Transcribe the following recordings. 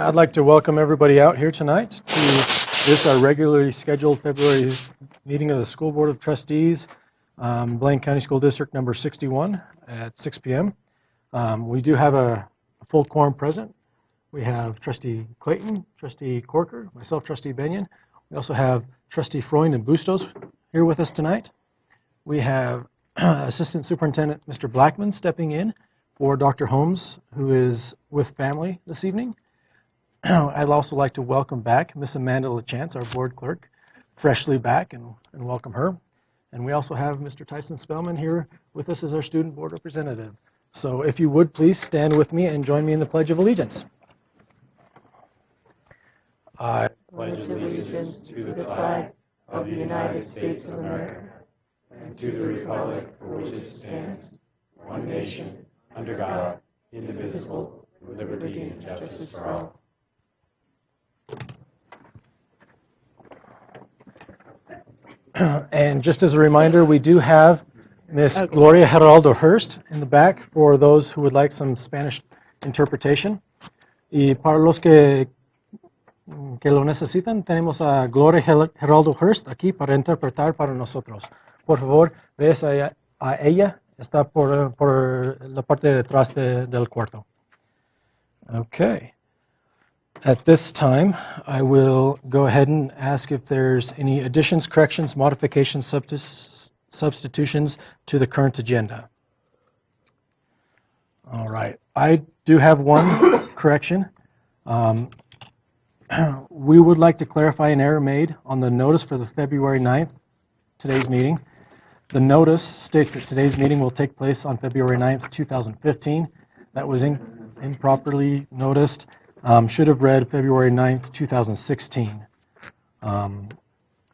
I'd like to welcome everybody out here tonight to this, our regularly scheduled February meeting of the School Board of Trustees, Blaine County School District number 61 at 6 p.m. We do have a full quorum present. We have Trustee Clayton, Trustee Corker, myself, Trustee Benyon. We also have Trustee Freund and Bustos here with us tonight. We have Assistant Superintendent Mr. Blackman stepping in for Dr. Holmes, who is with family this evening. I'd also like to welcome back Miss Amanda LaChance, our board clerk, freshly back, and welcome her. And we also have Mr. Tyson Spellman here with us as our student board representative. So if you would please stand with me and join me in the Pledge of Allegiance. I pledge allegiance to the flag of the United States of America and to the republic for which it stands, one nation, under God, indivisible, with liberty and justice for all. And just as a reminder, we do have Miss Gloria Geraldo Hurst in the back for those who would like some Spanish interpretation. Y para los que lo necesitan, tenemos a Gloria Geraldo Hurst aquí para interpretar para nosotros. Por favor, ves a ella, está por la parte de detrás del cuarto. Okay. At this time, I will go ahead and ask if there's any additions, corrections, modifications, substitutions to the current agenda. All right. I do have one correction. We would like to clarify an error made on the notice for the February 9th, today's meeting. The notice states that today's meeting will take place on February 9th, 2015. That was improperly noticed. Should have read February 9th, 2016.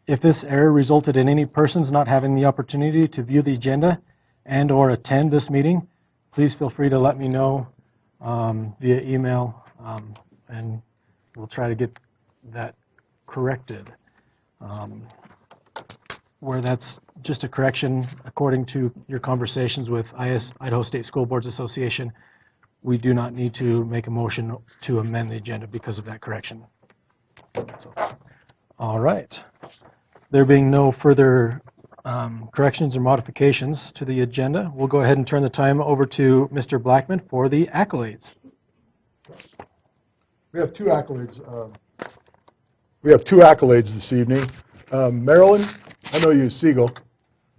If this error resulted in any persons not having the opportunity to view the agenda and or attend this meeting, please feel free to let me know via email, and we'll try to get that corrected. Where that's just a correction according to your conversations with Idaho State School Boards Association, we do not need to make a motion to amend the agenda because of that correction. So, all right. There being no further corrections or modifications to the agenda, we'll go ahead and turn the time over to Mr. Blackman for the accolades. We have two accolades. This evening. Marilyn, I know you, Siegel,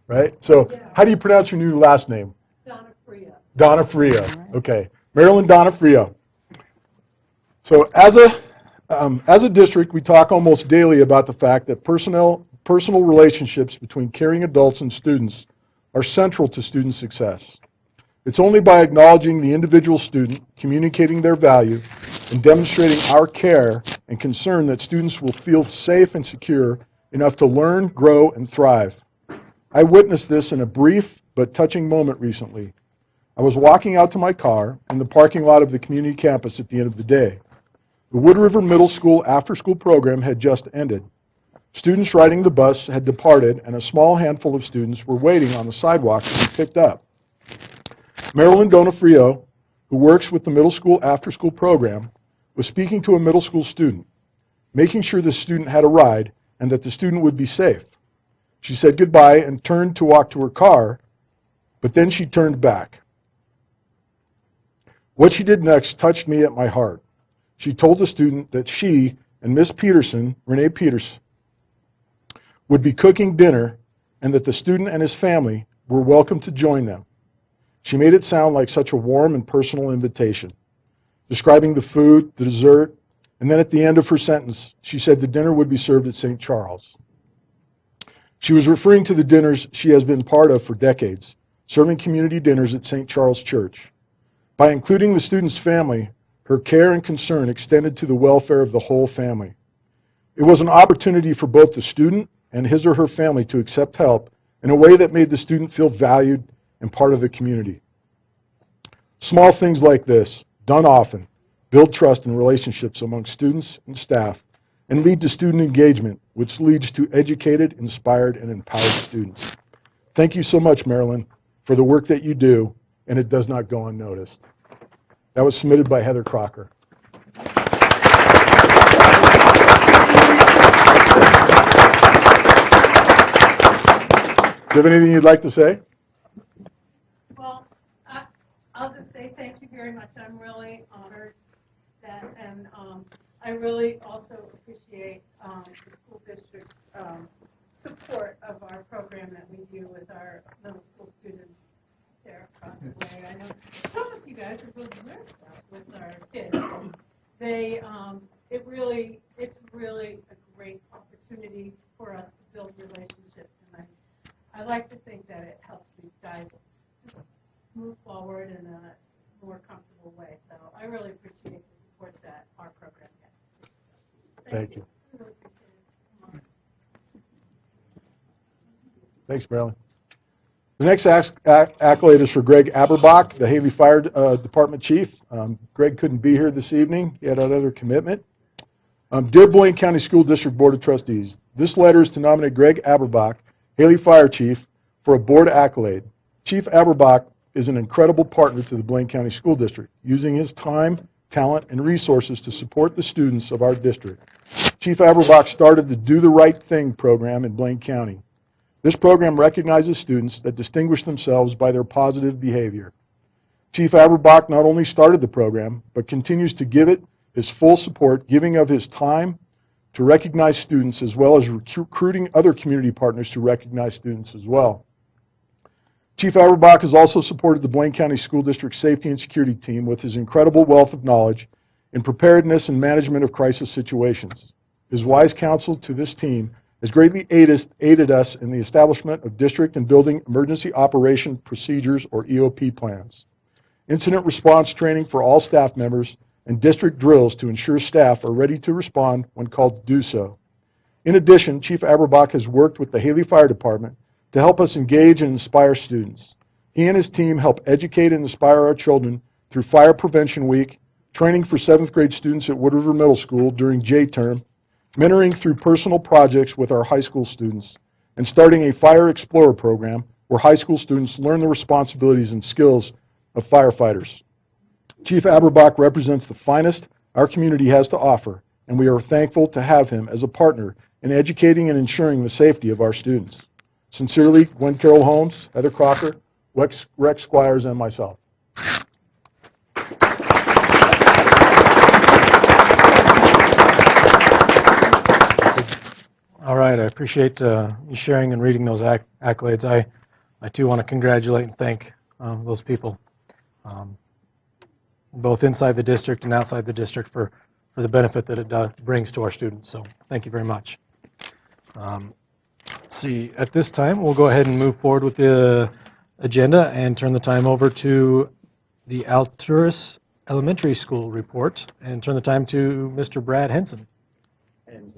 right? So yeah. How do you pronounce your new last name? Donofrio. Donofrio. Okay. Marilyn Donofrio. So as a district, we talk almost daily about the fact that personal relationships between caring adults and students are central to student success. It's only by acknowledging the individual student, communicating their value, and demonstrating our care and concern that students will feel safe and secure enough to learn, grow, and thrive. I witnessed this in a brief but touching moment recently. I was walking out to my car in the parking lot of the community campus at the end of the day. The Wood River Middle School after-school program had just ended. Students riding the bus had departed, and a small handful of students were waiting on the sidewalk to be picked up. Marilyn Donofrio, who works with the middle school after-school program, was speaking to a middle school student, making sure the student had a ride and that the student would be safe. She said goodbye and turned to walk to her car, but then she turned back. What she did next touched me at my heart. She told the student that she and Miss Peterson, Renee Peters, would be cooking dinner and that the student and his family were welcome to join them. She made it sound like such a warm and personal invitation, describing the food, the dessert, and then at the end of her sentence, she said the dinner would be served at St. Charles. She was referring to the dinners she has been part of for decades, serving community dinners at St. Charles Church. By including the student's family, her care and concern extended to the welfare of the whole family. It was an opportunity for both the student and his or her family to accept help in a way that made the student feel valued and part of the community. Small things like this, done often, build trust and relationships among students and staff and lead to student engagement, which leads to educated, inspired, and empowered students. Thank you so much, Marilyn, for the work that you do, and it does not go unnoticed. That was submitted by Heather Crocker. Do you have anything you'd like to say? Well, I'll just say thank you very much. I'm really honored that, and I really also appreciate the school district's support of our program that we do with our middle school students there across the way. I know some of you guys are building their stuff with our kids. They, it's really a great opportunity for us to build relationships, and I like to think that it helps these guys just move forward in a more comfortable way. So I really appreciate the support that our program gets. Thank you. I really appreciate it. Thanks, Marilyn. The next accolade is for Greg Aberbach, the Haley Fire Department Chief. Greg couldn't be here this evening. He had another commitment. Dear Blaine County School District Board of Trustees, this letter is to nominate Greg Aberbach, Haley Fire Chief, for a board accolade. Chief Aberbach is an incredible partner to the Blaine County School District, using his time, talent, and resources to support the students of our district. Chief Aberbach started the Do the Right Thing program in Blaine County. This program recognizes students that distinguish themselves by their positive behavior. Chief Aberbach not only started the program, but continues to give it his full support, giving of his time to recognize students, as well as recruiting other community partners to recognize students as well. Chief Aberbach has also supported the Blaine County School District Safety and Security Team with his incredible wealth of knowledge in preparedness and management of crisis situations. His wise counsel to this team has greatly aided us in the establishment of district and building emergency operation procedures, or EOP plans, incident response training for all staff members, and district drills to ensure staff are ready to respond when called to do so. In addition, Chief Aberbach has worked with the Haley Fire Department to help us engage and inspire students. He and his team help educate and inspire our children through Fire Prevention Week, training for 7th grade students at Wood River Middle School during J-term, mentoring through personal projects with our high school students, and starting a Fire Explorer program where high school students learn the responsibilities and skills of firefighters. Chief Aberbach represents the finest our community has to offer, and we are thankful to have him as a partner in educating and ensuring the safety of our students. Sincerely, Gwen Carroll Holmes, Heather Crocker, Rex Squires, and myself. All right, I appreciate you sharing and reading those accolades. I too want to congratulate and thank those people, both inside the district and outside the district, for the benefit that it brings to our students. So thank you very much. Let's see, at this time, we'll go ahead and move forward with the agenda and turn the time over to the Alturas Elementary School report and turn the time to Mr. Brad Henson. And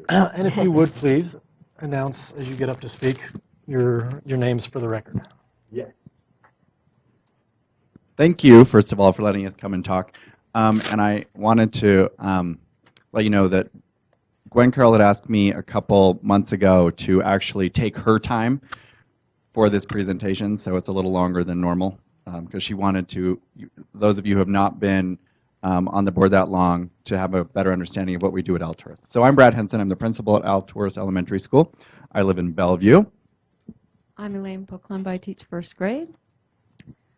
if you would please announce as you get up to speak your names for the record. Yes. Thank you, first of all, for letting us come and talk. And I wanted to let you know that Gwen Carroll had asked me a couple months ago to actually take her time for this presentation, so it's a little longer than normal, because she wanted to, those of you who have not been on the board that long, to have a better understanding of what we do at Alturas. So I'm Brad Henson. I'm the principal at Alturas Elementary School. I live in Bellevue. I'm Elaine Poclumbo. I teach first grade.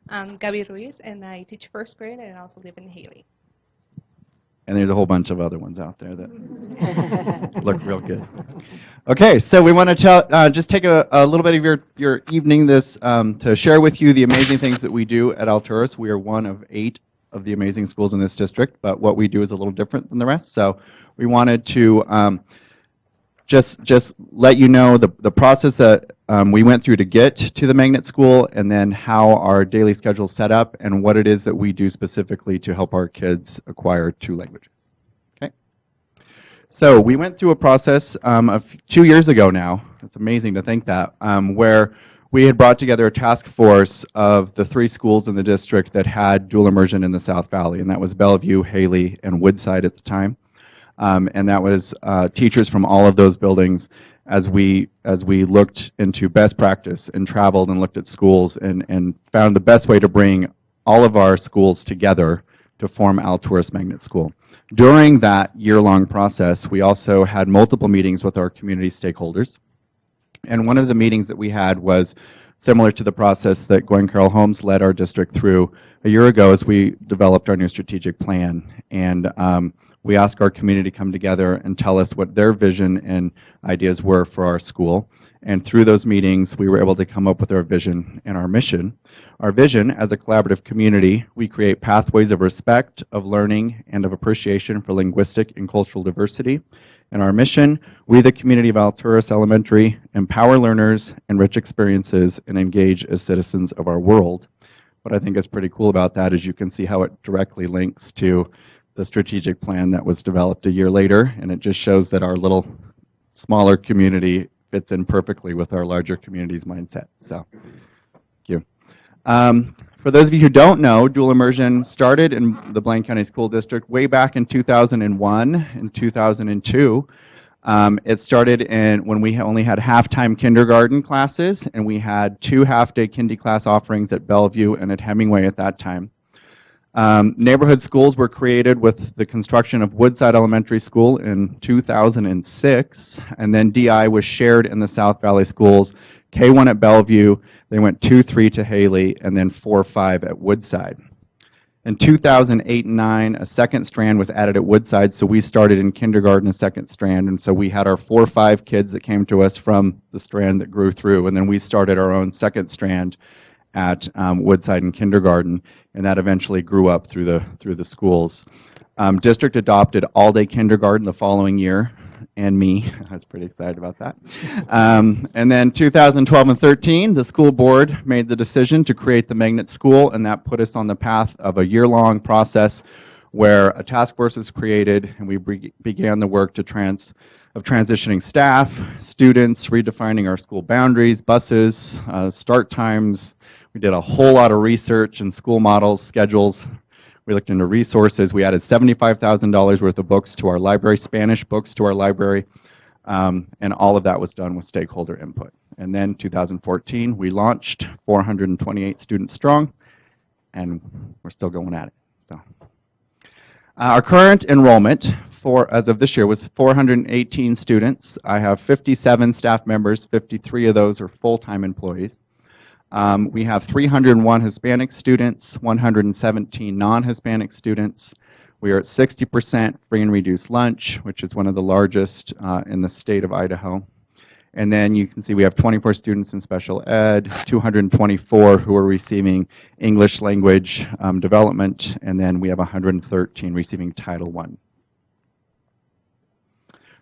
I'm Gabby Ruiz, and I teach first grade, and I also live in Haley. And there's a whole bunch of other ones out there that look real good. Okay, so we want to just take a little bit of your evening to share with you the amazing things that we do at Alturas. We are one of 8 of the amazing schools in this district, but what we do is a little different than the rest. So we wanted to just let you know the process that we went through to get to the magnet school, and then how our daily schedule is set up, and what it is that we do specifically to help our kids acquire 2 languages. Okay. So we went through a process of 2 years ago now. It's amazing to think that, where we had brought together a task force of the 3 schools in the district that had dual immersion in the South Valley, and that was Bellevue, Haley, and Woodside at the time. And that was teachers from all of those buildings as we looked into best practice and traveled and looked at schools and found the best way to bring all of our schools together to form Alturas Magnet School. During that year-long process, we also had multiple meetings with our community stakeholders, And one of the meetings that we had was similar to the process that Gwen Carroll Holmes led our district through a year ago as we developed our new strategic plan. And we asked our community to come together and tell us what their vision and ideas were for our school. And through those meetings, we were able to come up with our vision and our mission. Our vision, as a collaborative community, we create pathways of respect, of learning, and of appreciation for linguistic and cultural diversity. And our mission, we, the community of Alturas Elementary, empower learners, enrich experiences, and engage as citizens of our world. What I think is pretty cool about that is you can see how it directly links to the strategic plan that was developed a year later, and it just shows that our little smaller community fits in perfectly with our larger community's mindset. So, thank you. For those of you who don't know, dual immersion started in the Blaine County School District way back in 2001 and 2002. It started when we only had half-time kindergarten classes, and we had 2 half-day kindy class offerings at Bellevue and at Hemingway at that time. Neighborhood schools were created with the construction of Woodside Elementary School in 2006, and then DI was shared in the South Valley schools. K1 at Bellevue, they went 2-3 to Haley, and then 4-5 at Woodside. In 2008 and 9, a second strand was added at Woodside, so we started in kindergarten a second strand, and so we had our 4-5 kids that came to us from the strand that grew through, and then we started our own second strand at Woodside in kindergarten, and that eventually grew up through the schools. District adopted all-day kindergarten the following year, and me. I was pretty excited about that. And then 2012 and 13, the school board made the decision to create the Magnet School, and that put us on the path of a year-long process where a task force was created, and we began the work of transitioning staff, students, redefining our school boundaries, buses, start times. We did a whole lot of research and school models, schedules. We looked into resources. We added $75,000 worth of books to our library, Spanish books to our library, and all of that was done with stakeholder input. And then 2014, we launched 428 students strong, and we're still going at it. So, our current enrollment as of this year was 418 students. I have 57 staff members. 53 of those are full-time employees. We have 301 Hispanic students, 117 non-Hispanic students. We are at 60% free and reduced lunch, which is one of the largest in the state of Idaho. And then you can see we have 24 students in special ed, 224 who are receiving English language development, and then we have 113 receiving Title I.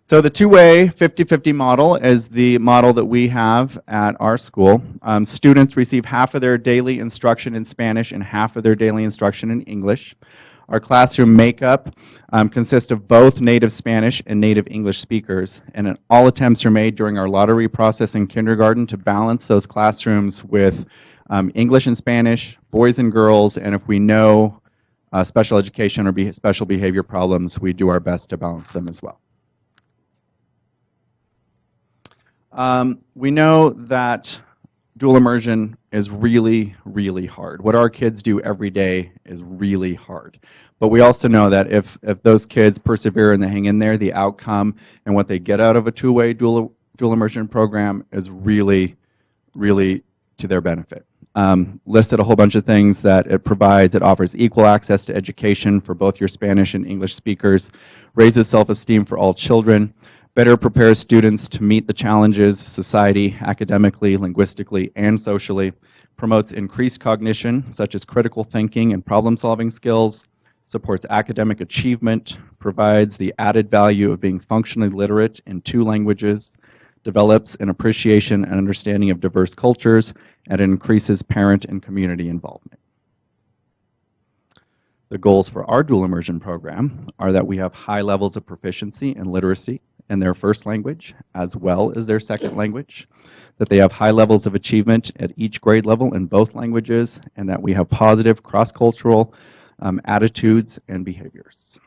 So the two-way 50-50 model is the model that we have at our school. Students receive half of their daily instruction in Spanish and half of their daily instruction in English. Our classroom makeup consists of both native Spanish and native English speakers, and all attempts are made during our lottery process in kindergarten to balance those classrooms with English and Spanish, boys and girls, and if we know special education or special behavior problems, we do our best to balance them as well. We know that dual immersion is really, really hard. What our kids do every day is really hard. But we also know that if those kids persevere and they hang in there, the outcome and what they get out of a two-way dual immersion program is really, really to their benefit. Listed a whole bunch of things that it provides. It offers equal access to education for both your Spanish and English speakers, raises self-esteem for all children, better prepares students to meet the challenges society, academically, linguistically, and socially, promotes increased cognition, such as critical thinking and problem-solving skills, supports academic achievement, provides the added value of being functionally literate in 2 languages, develops an appreciation and understanding of diverse cultures, and increases parent and community involvement. The goals for our dual immersion program are that we have high levels of proficiency and literacy in their first language as well as their second language, that they have high levels of achievement at each grade level in both languages, and that we have positive cross-cultural attitudes and behaviors.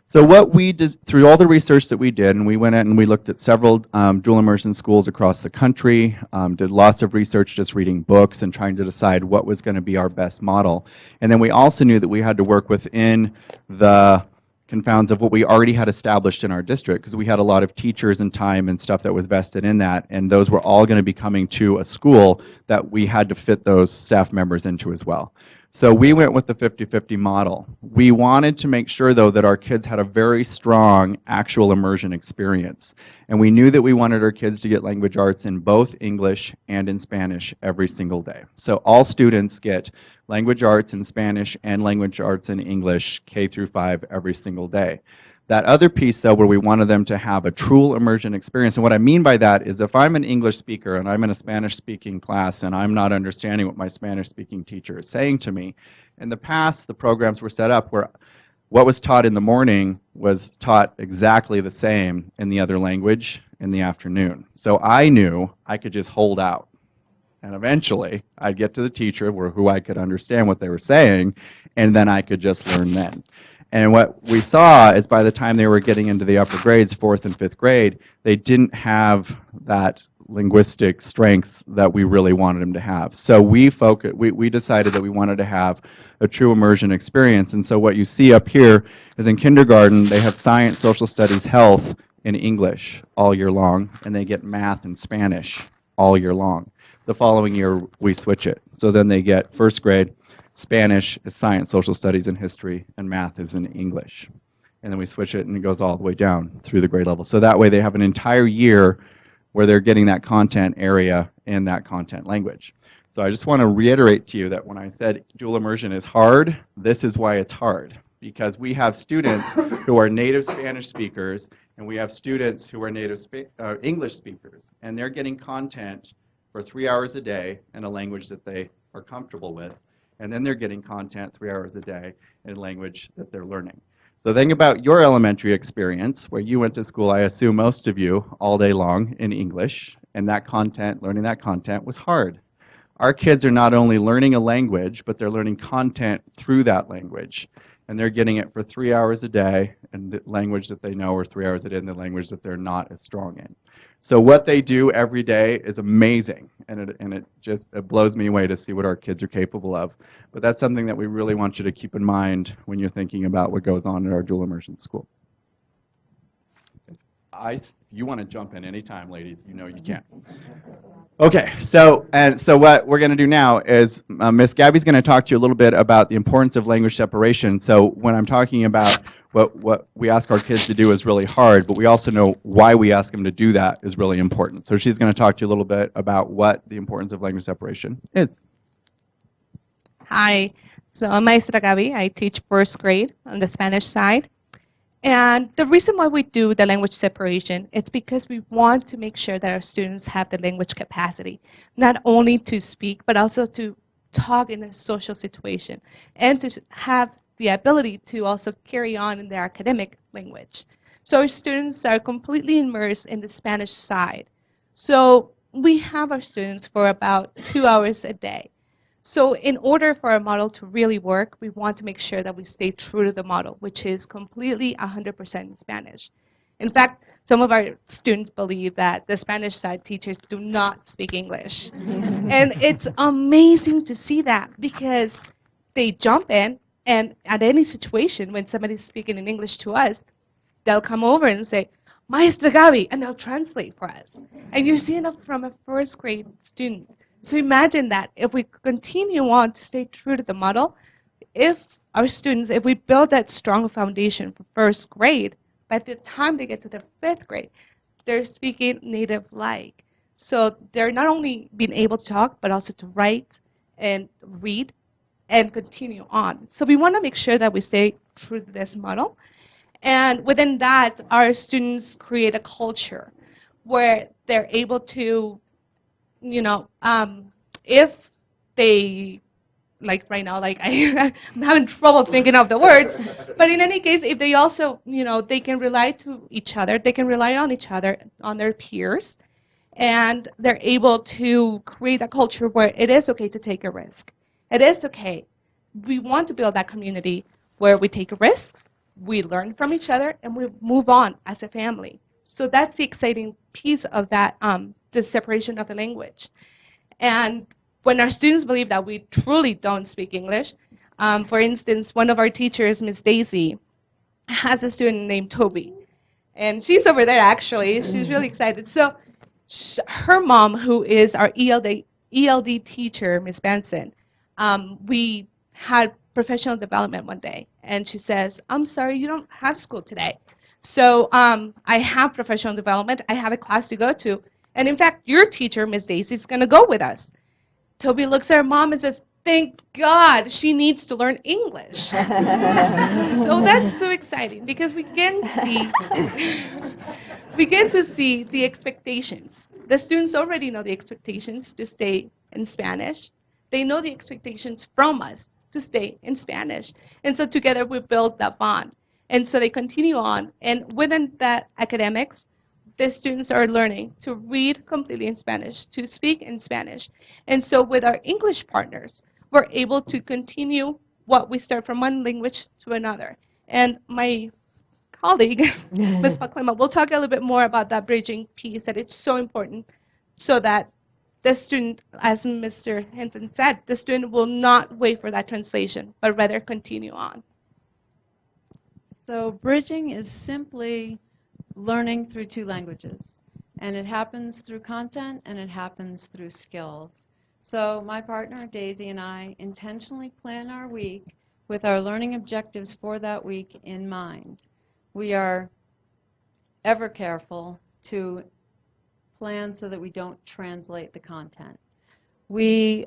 So what we did, through all the research that we did, and we went in and we looked at several dual immersion schools across the country, did lots of research just reading books and trying to decide what was going to be our best model. And then we also knew that we had to work within the confounds of what we already had established in our district, because we had a lot of teachers and time and stuff that was vested in that, and those were all going to be coming to a school that we had to fit those staff members into as well. So we went with the 50-50 model. We wanted to make sure, though, that our kids had a very strong actual immersion experience. And we knew that we wanted our kids to get language arts in both English and in Spanish every single day. So all students get language arts in Spanish and language arts in English, K through 5, every single day. That other piece, though, where we wanted them to have a true immersion experience, and what I mean by that is if I'm an English speaker and I'm in a Spanish-speaking class and I'm not understanding what my Spanish-speaking teacher is saying to me, in the past, the programs were set up where what was taught in the morning was taught exactly the same in the other language in the afternoon. So I knew I could just hold out. And eventually, I'd get to the teacher who I could understand what they were saying, and then I could just learn then. And what we saw is by the time they were getting into the upper grades, 4th and 5th grade, they didn't have that linguistic strength that we really wanted them to have. So we decided that we wanted to have a true immersion experience. And so what you see up here is in kindergarten, they have science, social studies, health in English all year long, and they get math and Spanish all year long. The following year, we switch it. So then they get 1st grade, Spanish is science, social studies, and history, and math is in English. And then we switch it, and it goes all the way down through the grade level. So that way they have an entire year where they're getting that content area in that content language. So I just want to reiterate to you that when I said dual immersion is hard, this is why it's hard. Because we have students who are native Spanish speakers, and we have students who are native English speakers. And they're getting content for 3 hours a day in a language that they are comfortable with. And then they're getting content 3 hours a day in a language that they're learning. So think about your elementary experience, where you went to school, I assume most of you, all day long in English, and that content, learning that content was hard. Our kids are not only learning a language, but they're learning content through that language. And they're getting it for 3 hours a day in the language that they know, or 3 hours a day in the language that they're not as strong in. So what they do every day is amazing, and it blows me away to see what our kids are capable of. But that's something that we really want you to keep in mind when you're thinking about what goes on in our dual immersion schools. If you want to jump in anytime, ladies, you know you can. Okay, so what we're going to do now is Miss Gabby's going to talk to you a little bit about the importance of language separation. So when I'm talking about what we ask our kids to do is really hard, but we also know why we ask them to do that is really important. So she's going to talk to you a little bit about what the importance of language separation is. Hi, so I'm Maestra Gaby. I teach 1st grade on the Spanish side. And the reason why we do the language separation is because we want to make sure that our students have the language capacity, not only to speak, but also to talk in a social situation, and to have the ability to also carry on in their academic language. So our students are completely immersed in the Spanish side. So we have our students for about 2 hours a day. So in order for our model to really work, we want to make sure that we stay true to the model, which is completely 100% in Spanish. In fact, some of our students believe that the Spanish side teachers do not speak English. And it's amazing to see that, because they jump in, and at any situation, when somebody's speaking in English to us, they'll come over and say, Maestra Gaby, and they'll translate for us. And you're seeing it from a 1st grade student. So imagine that if we continue on to stay true to the model, if we build that strong foundation for 1st grade, by the time they get to the 5th grade, they're speaking native-like. So they're not only being able to talk, but also to write and read and continue on. So we want to make sure that we stay true to this model. And within that, our students create a culture where they're able to, if they, like right now, like I'm having trouble thinking of the words, but in any case, if they also, they can rely to each other, they can rely on each other, on their peers, and they're able to create a culture where it is okay to take a risk. It is okay. We want to build that community where we take risks, we learn from each other, and we move on as a family. So that's the exciting piece of that, the separation of the language. And when our students believe that we truly don't speak English, for instance, one of our teachers, Miss Daisy, has a student named Toby. And she's over there, actually. She's really excited. So her mom, who is our ELD teacher, Miss Benson, we had professional development one day. And she says, I'm sorry, you don't have school today. So I have professional development. I have a class to go to. And in fact, your teacher, Miss Daisy, is going to go with us. Toby looks at her mom and says, thank God, she needs to learn English. So that's so exciting because we get to see the expectations. The students already know the expectations to stay in Spanish. They know the expectations from us to stay in Spanish. And so together we build that bond. And so they continue on. And within that academics, the students are learning to read completely in Spanish, to speak in Spanish. And so with our English partners, we're able to continue what we start from one language to another. And my colleague, Ms. Paclima, will talk a little bit more about that bridging piece, that it's so important so that the student, as Mr. Henson said, the student will not wait for that translation, but rather continue on. So bridging is simply learning through two languages. And it happens through content and it happens through skills. So my partner, Daisy, and I intentionally plan our week with our learning objectives for that week in mind. We are ever careful to plan so that we don't translate the content. We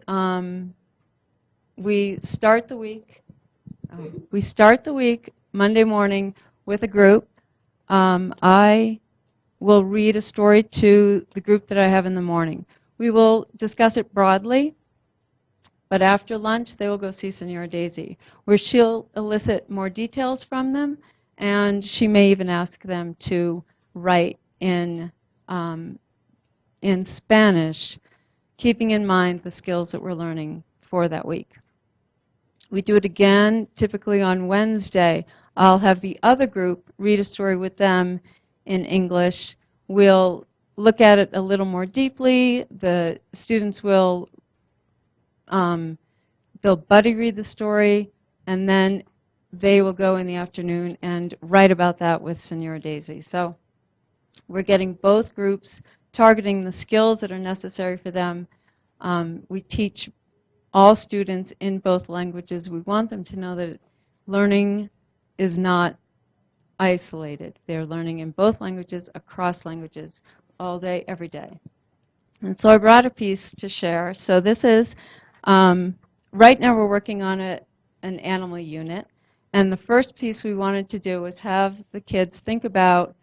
start the week Monday morning with a group. I will read a story to the group that I have in the morning. We will discuss it broadly, but after lunch they will go see Senora Daisy, where she'll elicit more details from them, and she may even ask them to write in Spanish, keeping in mind the skills that we're learning for that week. We do it again typically on Wednesday. I'll have the other group read a story with them in English. We'll look at it a little more deeply. The students will, they'll buddy read the story, and then they will go in the afternoon and write about that with Senora Daisy. So we're getting both groups targeting the skills that are necessary for them. We teach all students in both languages. We want them to know that learning is not isolated. They're learning in both languages, across languages, all day, every day. And so I brought a piece to share. So this is, right now we're working on an animal unit. And the first piece we wanted to do was have the kids think about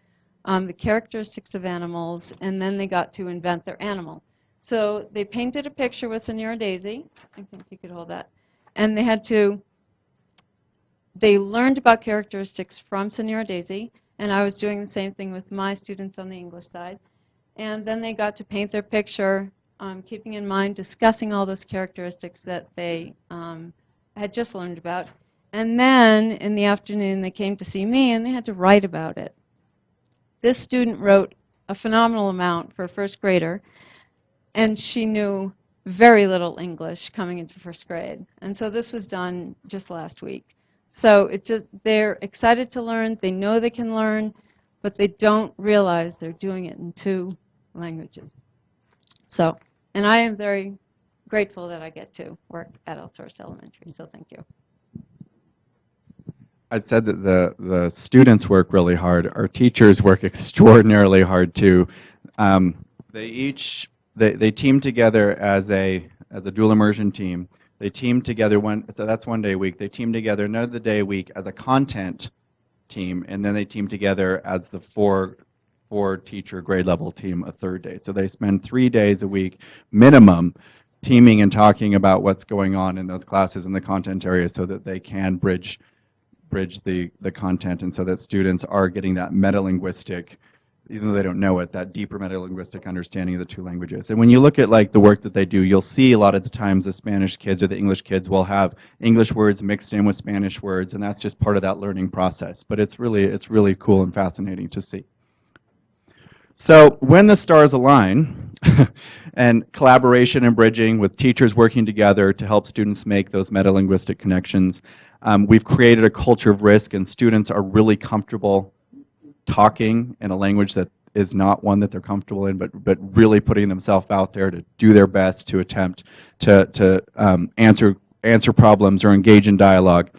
the characteristics of animals, and then they got to invent their animal. So they painted a picture with Senora Daisy. I think you could hold that. And they learned about characteristics from Senora Daisy, and I was doing the same thing with my students on the English side. And then they got to paint their picture, keeping in mind, discussing all those characteristics that they had just learned about. And then in the afternoon, they came to see me, and they had to write about it. This student wrote a phenomenal amount for a first grader, and she knew very little English coming into first grade. And so this was done just last week. So they're excited to learn, they know they can learn, but they don't realize they're doing it in two languages. So, and I am very grateful that I get to work at El Source Elementary, so thank you. I said that the students work really hard. Our teachers work extraordinarily hard too. They team together as a dual immersion team. They team together so that's one day a week. They team together another day a week as a content team, and then they team together as the four teacher grade level team a third day. So they spend 3 days a week minimum teaming and talking about what's going on in those classes in the content area so that they can bridge the content, and so that students are getting that metalinguistic, even though they don't know it, that deeper metalinguistic understanding of the two languages. And when you look at like the work that they do, you'll see a lot of the times the Spanish kids or the English kids will have English words mixed in with Spanish words, and that's just part of that learning process. But it's really cool and fascinating to see. So when the stars align, and collaboration and bridging with teachers working together to help students make those metalinguistic connections, We've created a culture of risk, and students are really comfortable talking in a language that is not one that they're comfortable in, but really putting themselves out there to do their best to attempt to answer problems or engage in dialogue.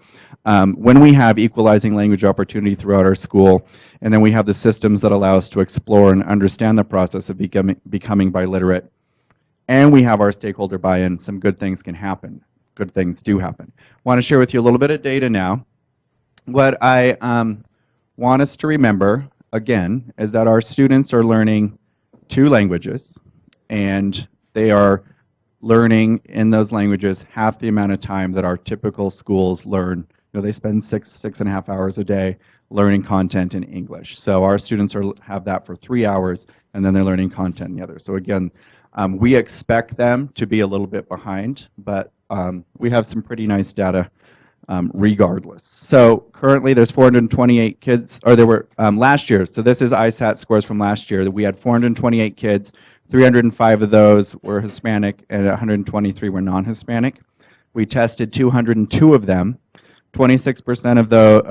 When we have equalizing language opportunity throughout our school, and then we have the systems that allow us to explore and understand the process of becoming biliterate, and we have our stakeholder buy-in, some good things can happen. Good things do happen. I want to share with you a little bit of data now. What I want us to remember, again, is that our students are learning 2 languages, and they are learning in those languages half the amount of time that our typical schools learn. You know, they spend 6.5 hours a day learning content in English. So our students have that for 3 hours, and then they're learning content in the other. So again, we expect them to be a little bit behind, but we have some pretty nice data regardless. So currently there's 428 kids, or there were last year, so this is ISAT scores from last year, that we had 428 kids, 305 of those were Hispanic and 123 were non-Hispanic. We tested 202 of them. 26% of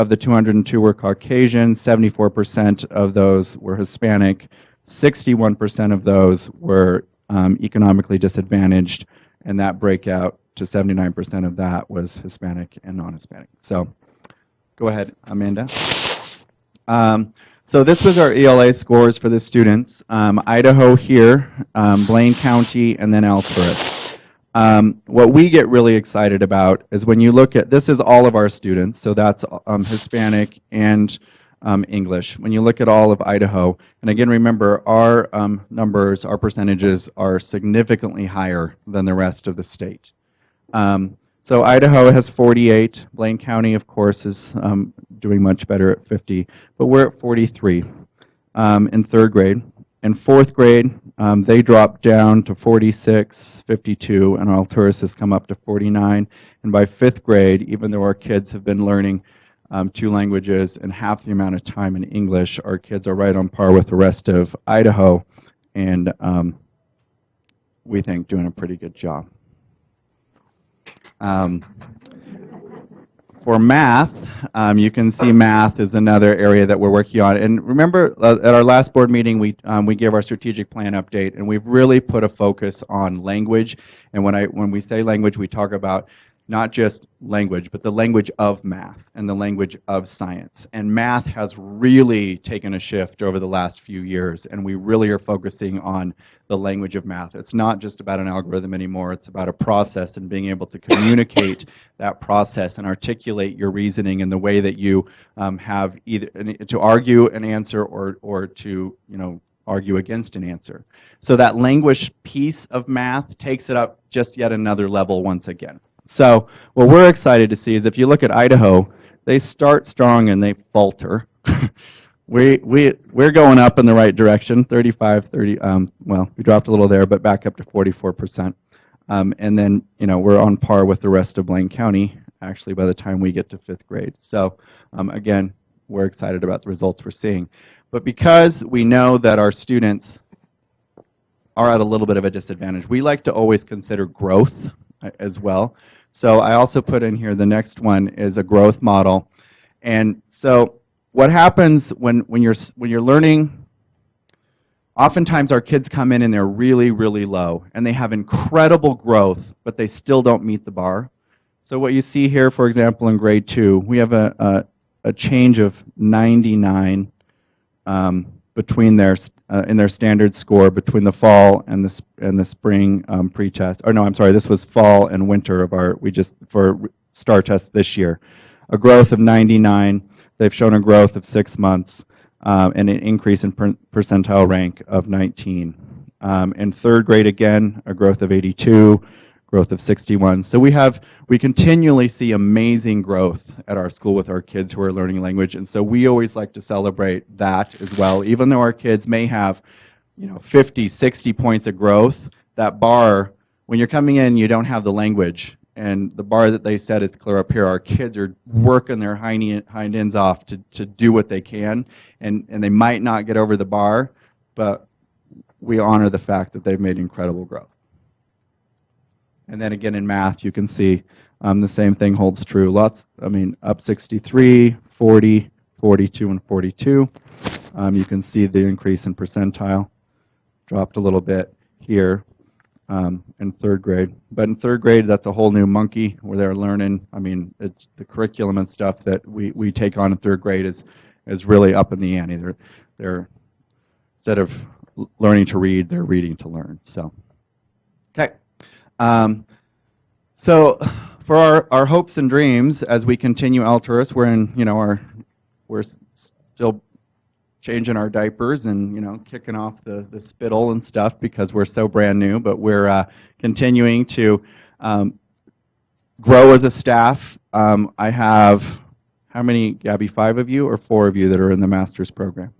the 202 were Caucasian, 74% of those were Hispanic, 61% of those were economically disadvantaged, and that breakout to 79% of that was Hispanic and non-Hispanic. So go ahead, Amanda. So this was our ELA scores for the students. Idaho here, Blaine County, and then Alturas. What we get really excited about is when you look at, this is all of our students, so that's Hispanic and English. When you look at all of Idaho, and again remember our numbers, our percentages are significantly higher than the rest of the state. So Idaho has 48. Blaine County, of course, is doing much better at 50, but we're at 43 in 3rd grade. In 4th grade, they dropped down to 46, 52, and Alturas has come up to 49. And by 5th grade, even though our kids have been learning 2 languages and half the amount of time in English, our kids are right on par with the rest of Idaho, and we think doing a pretty good job. For math, you can see math is another area that we're working on. And remember, at our last board meeting, we gave our strategic plan update, and we've really put a focus on language. And when we say language, we talk about not just language, but the language of math and the language of science. And math has really taken a shift over the last few years, and we really are focusing on the language of math. It's not just about an algorithm anymore, it's about a process and being able to communicate that process and articulate your reasoning in the way that you have either to argue an answer or to, argue against an answer. So that language piece of math takes it up just yet another level once again. So what we're excited to see is if you look at Idaho, they start strong and they falter. We're going up in the right direction, 35, 30, well, we dropped a little there, but back up to 44%. And then, we're on par with the rest of Blaine County, actually, by the time we get to 5th grade. So, again, we're excited about the results we're seeing. But because we know that our students are at a little bit of a disadvantage, we like to always consider growth as well. So I also put in here the next one is a growth model. And so what happens when you're learning, oftentimes our kids come in and they're really, really low, and they have incredible growth, but they still don't meet the bar. So what you see here, for example, in grade 2, we have a change of 99 between in their standard score between the fall and the spring pre-test. Or no, I'm sorry, this was fall and winter of for STAR test this year. A growth of 99. They've shown a growth of 6 months and an increase in percentile rank of 19. In 3rd grade again, a growth of 82. Growth of 61. So we continually see amazing growth at our school with our kids who are learning language, and so we always like to celebrate that as well. Even though our kids may have, 50, 60 points of growth, that bar, when you're coming in, you don't have the language, and the bar that they set is clear up here. Our kids are working their hind ends off to do what they can, and they might not get over the bar, but we honor the fact that they've made incredible growth. And then again in math, you can see the same thing holds true. Up 63, 40, 42, and 42. You can see the increase in percentile. Dropped a little bit here in third grade. But in third grade, that's a whole new monkey where they're learning. It's the curriculum and stuff that we take on in third grade is really up in the ante. They're instead of learning to read, they're reading to learn. So, okay. So for our hopes and dreams as we continue Alturas, we're still changing our diapers and kicking off the spittle and stuff because we're so brand new, but we're continuing to grow as a staff. I have, how many, Gabby, 5 of you or 4 of you that are in the master's program?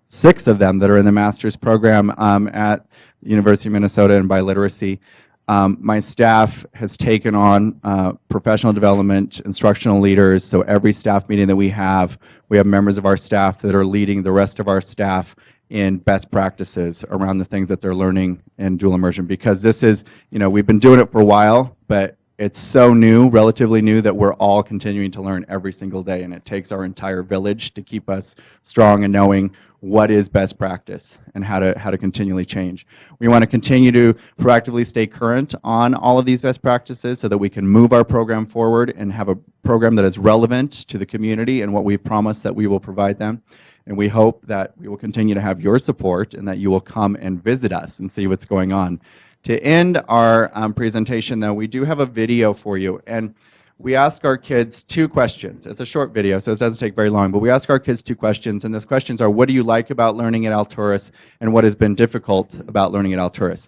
6 of them that are in the master's program at the University of Minnesota in biliteracy. My staff has taken on professional development, instructional leaders, so every staff meeting that we have members of our staff that are leading the rest of our staff in best practices around the things that they're learning in dual immersion, because this is, we've been doing it for a while, but it's so new, relatively new, that we're all continuing to learn every single day, and it takes our entire village to keep us strong and knowing what is best practice and how to continually change. We want to continue to proactively stay current on all of these best practices so that we can move our program forward and have a program that is relevant to the community and what we promise that we will provide them. And we hope that we will continue to have your support and that you will come and visit us and see what's going on. To end our presentation, though, we do have a video for you. And we ask our kids 2 questions. It's a short video, so it doesn't take very long, but we ask our kids 2 questions, and those questions are, what do you like about learning at Alturas, and what has been difficult about learning at Alturas?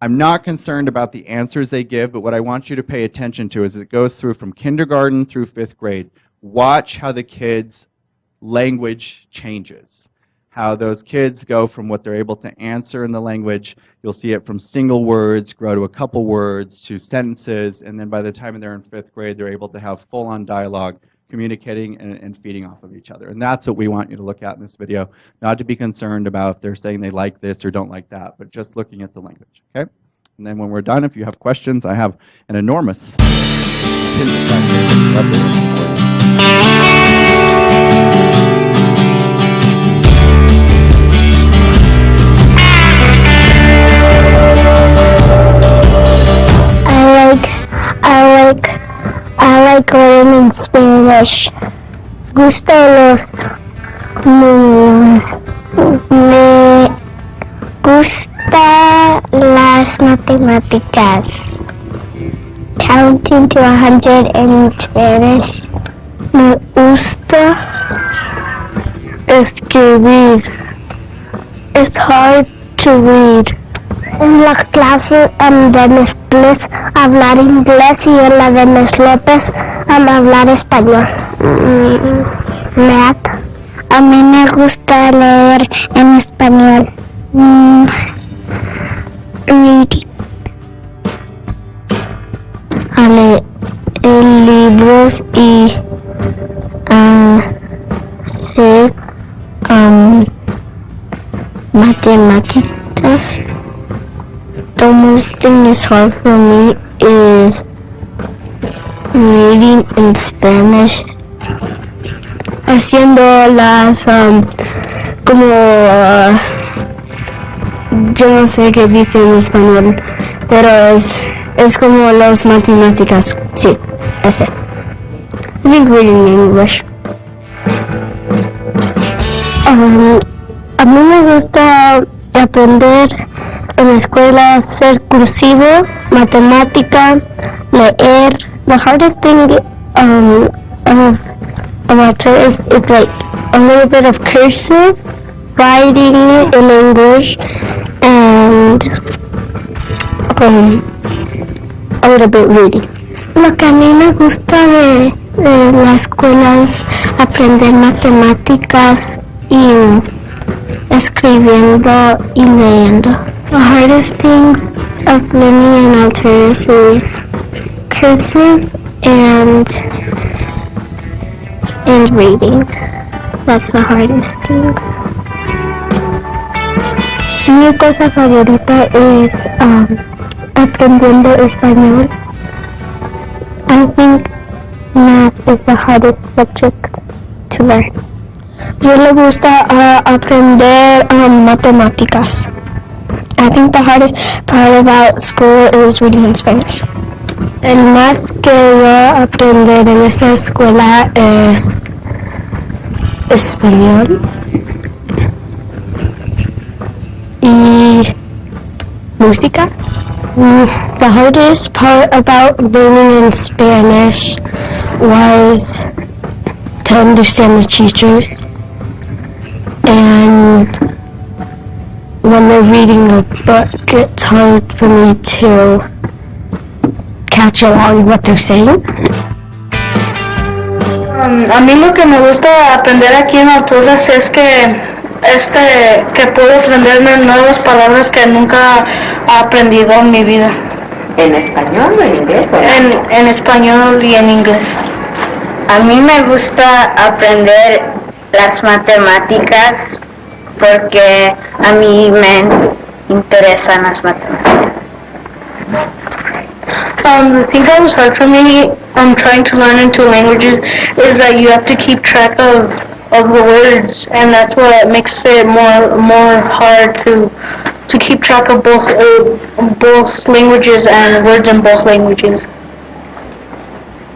I'm not concerned about the answers they give, but what I want you to pay attention to is it goes through from kindergarten through 5th grade. Watch how the kids' language changes, how those kids go from what they're able to answer in the language. You'll see it from single words, grow to a couple words, to sentences, and then by the time they're in 5th grade, they're able to have full-on dialogue, communicating and feeding off of each other. And that's what we want you to look at in this video, not to be concerned about if they're saying they like this or don't like that, but just looking at the language, okay? And then when we're done, if you have questions, I have an enormous I like learning Spanish. Gusta los niños. Me gusta las matemáticas. Counting to 100 in Spanish. Me gusta escribir. It's hard to read. En la clase de Miss Bliss hablar inglés y en la de Miss López hablar español. Math. A mí me gusta leer en español. Reading. A leer libros y hacer matemáticas. The most thing is hard for me is reading in Spanish. Haciendo las como yo no sé qué dice en español, pero es como las matemáticas. Sí, ese. I think reading in English. A mí me gusta aprender en la escuela ser cursivo, matemática, leer. The hardest thing about it is it's like a little bit of cursive, writing in English, and a little bit reading. Lo que a mí me gusta de la escuela es aprender matemáticas y escribiendo y leyendo. The hardest things of learning in Alturas is cursive and reading. That's the hardest things. Mi cosa favorita es aprendiendo español. I think math is the hardest subject to learn. Yo le gusta aprender matemáticas. I think the hardest part about school is reading in Spanish. El más que voy a aprender en esta escuela es español y música. The hardest part about learning in Spanish was to understand the teachers, and when they're reading a book, it's hard for me to catch along what they're saying. A mí lo que me gusta aprender aquí en Honduras es que puedo aprenderme nuevas palabras que nunca he aprendido en mi vida. ¿En español o en inglés? En español y en inglés. A mí me gusta aprender las matemáticas porque a mí me interesan las matemáticas. The thing that was hard for me trying to learn into languages is that you have to keep track of the words, and that's what makes it more hard to keep track of both languages and words in both languages.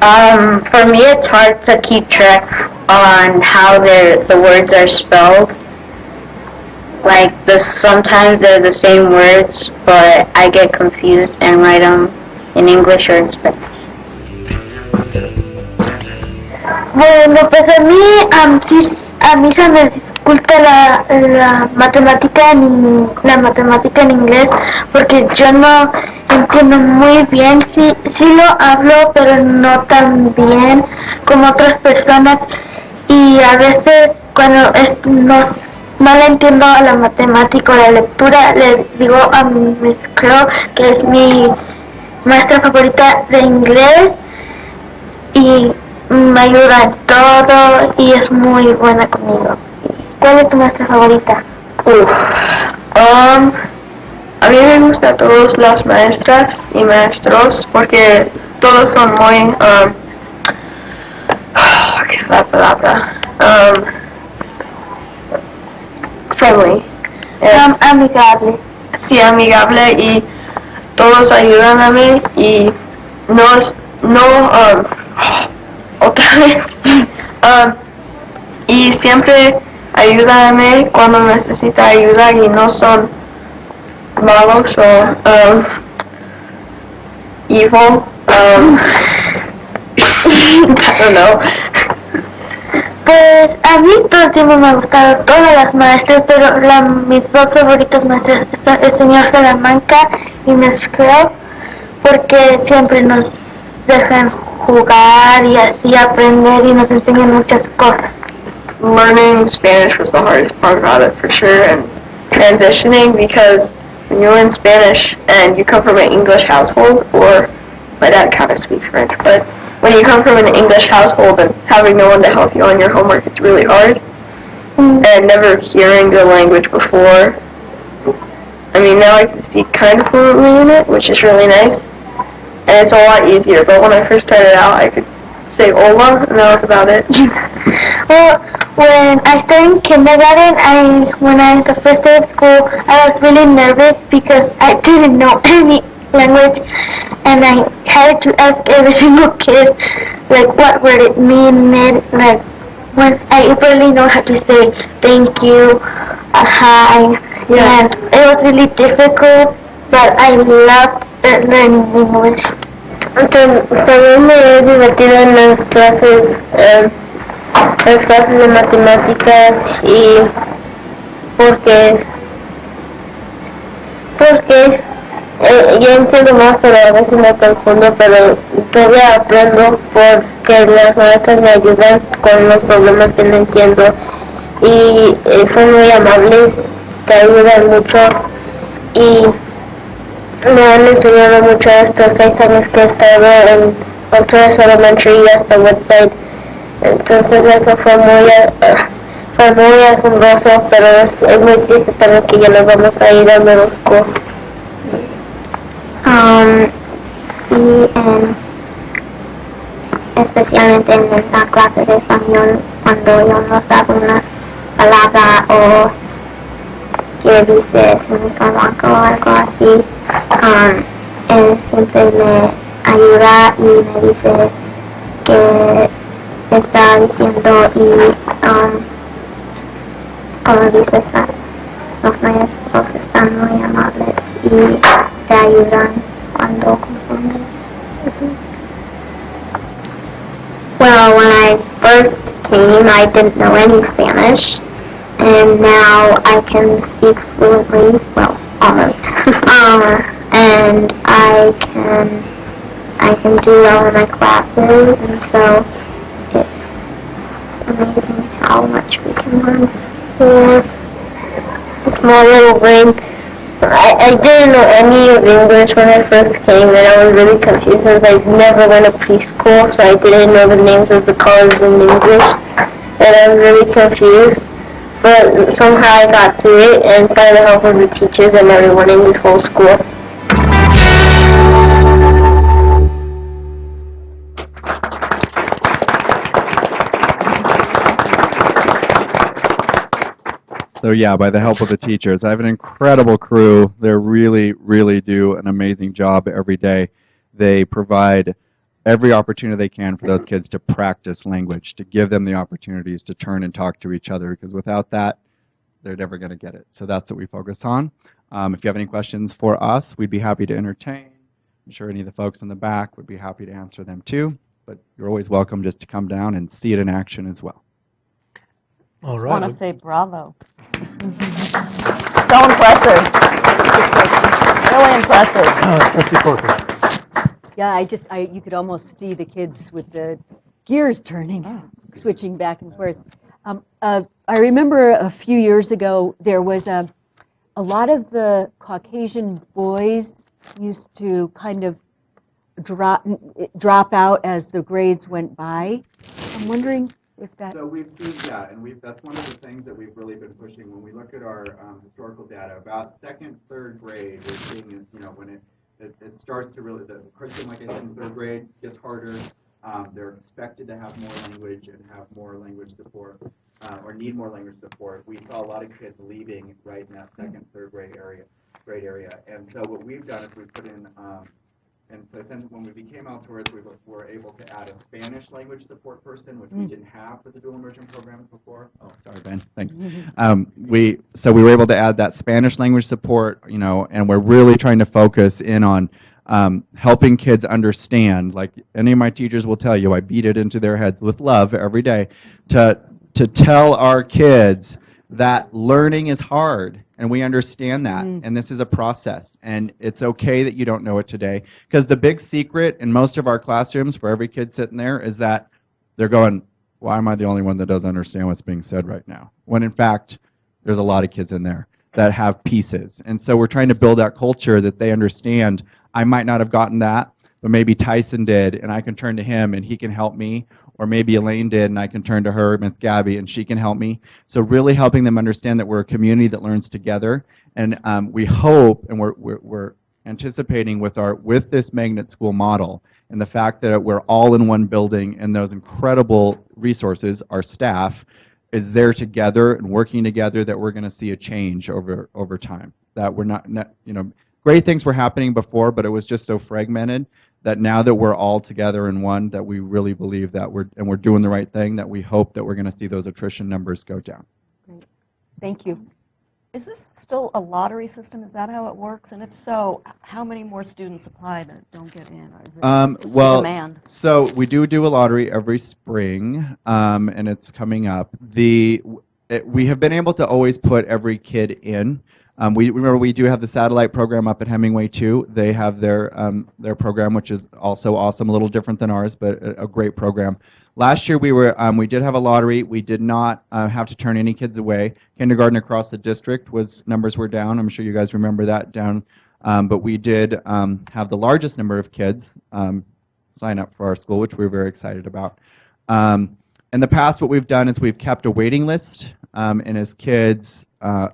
For me, it's hard to keep track on how the words are spelled. Like, sometimes they're the same words, but I get confused and write them in English or in Spanish. Bueno, pues a mí se me dificulta la matemática en inglés porque yo no entiendo muy bien, sí lo hablo pero no tan bien como otras personas, y a veces cuando no le entiendo a la matemática o la lectura, le digo a Miss Crow, que es mi maestra favorita de inglés, y me ayuda en todo y es muy buena conmigo. ¿Cuál es tu maestra favorita? A mí me gustan todas las maestras y maestros porque todos son muy, ¿qué es la palabra? Friendly. Amigable. Sí, amigable, y todos ayudan a mí y otra vez, y siempre ayudan a mí cuando necesita ayuda y no son malos o evil. I don't know. Pues a mí todo el tiempo me han gustado todas las maestras, pero mis dos favoritas maestras son el señor Salamanca y Miss Crow, porque siempre nos dejan jugar y así aprender y nos enseñan muchas cosas. Learning Spanish was the hardest part about it for sure, and transitioning, because when you learn Spanish and you come from an English household, or my dad kind of speaks French, but when you come from an English household and having no one to help you on your homework, it's really hard. And never hearing the language before. I mean, now I can speak kind of fluently in it, which is really nice. And it's a lot easier, but when I first started out, I could say hola, and that was about it. Well, when I started in kindergarten, when I the first day of school, I was really nervous because I didn't know any language, and I had to ask every single kid, like, what word it meant, like, when I barely know how to say thank you, hi, and it was really difficult, but I loved learning English. También me he divertido en las clases de matemáticas, y porque yo entiendo más, pero a veces me confundo, pero todavía aprendo porque las maestras me ayudan con los problemas que no entiendo, y son muy amables, te ayudan mucho, y me han enseñado mucho estos 6 años que he estado en Honduras Elementary y hasta Woodside. Entonces eso fue muy asombroso, pero es muy triste también que ya nos vamos a ir a middle school. Sí, especialmente en la clase de español, cuando yo no sabo una palabra o que dice un sobaco o algo así, él siempre me ayuda y me dice que está diciendo y como dices, los maestros están muy amables y te ayudan cuando confundes. Well, when I first came, I didn't know any Spanish, and now I can speak fluently, well, almost. And I can do well in my classes, and so it's amazing how much we can learn. For a small little brain, I didn't know any of English when I first came, and I was really confused because I'd never went to preschool, so I didn't know the names of the colors in English, and I was really confused. But somehow I got through it, and by the help of the teachers and everyone in this whole school. So yeah, by the help of the teachers. I have an incredible crew. They really, really do an amazing job every day. They provide every opportunity they can for those kids to practice language, to give them the opportunities to turn and talk to each other, because without that, they're never going to get it. So that's what we focus on. If you have any questions for us, we'd be happy to entertain. I'm sure any of the folks in the back would be happy to answer them too, but you're always welcome just to come down and see it in action as well. All I right. want to say bravo. So impressive. Really impressive. Trustee Corker. Yeah, you could almost see the kids with the gears turning, switching back and forth. I remember a few years ago there was a lot of the Caucasian boys used to kind of drop out as the grades went by. I'm wondering if that. So we've seen that, and that's one of the things that we've really been pushing. When we look at our historical data, about second, third grade, we're seeing, when it starts to really, the curriculum, like I said, in third grade gets harder. They're expected to have more language and have more language support, or need more language support. We saw a lot of kids leaving right in that second, third grade area. And so what we've done is we've put in, and so since when we became Alturas, we were able to add a Spanish language support person, which we didn't have for the dual immersion programs before. Oh, sorry, Ben. Thanks. So we were able to add that Spanish language support, and we're really trying to focus in on helping kids understand. Like any of my teachers will tell you, I beat it into their heads with love every day to tell our kids that learning is hard, and we understand that, and this is a process, and it's okay that you don't know it today, because the big secret in most of our classrooms for every kid sitting there is that they're going, why am I the only one that doesn't understand what's being said right now? When in fact, there's a lot of kids in there that have pieces, and so we're trying to build that culture that they understand, I might not have gotten that, but maybe Tyson did, and I can turn to him, and he can help me. Or maybe Elaine did, and I can turn to her, Miss Gabby, and she can help me. So really helping them understand that we're a community that learns together. And we hope, and we're anticipating with this magnet school model, and the fact that we're all in one building, and those incredible resources, our staff, is there together and working together, that we're going to see a change over time. That we're not, great things were happening before, but it was just so fragmented that now that we're all together in one, that we really believe that we're doing the right thing, that we hope that we're going to see those attrition numbers go down. Great. Thank you. Is this still a lottery system? Is that how it works? And if so, how many more students apply that don't get in? Or is it well, demand? So we do a lottery every spring, and it's coming up. We have been able to always put every kid in. Remember, we do have the satellite program up at Hemingway too. They have their program, which is also awesome, a little different than ours, but a great program. Last year we did have a lottery. We did not have to turn any kids away. Kindergarten across the district numbers were down. I'm sure you guys remember that down. But we did have the largest number of kids sign up for our school, which we're very excited about. In the past, what we've done is we've kept a waiting list, and as kids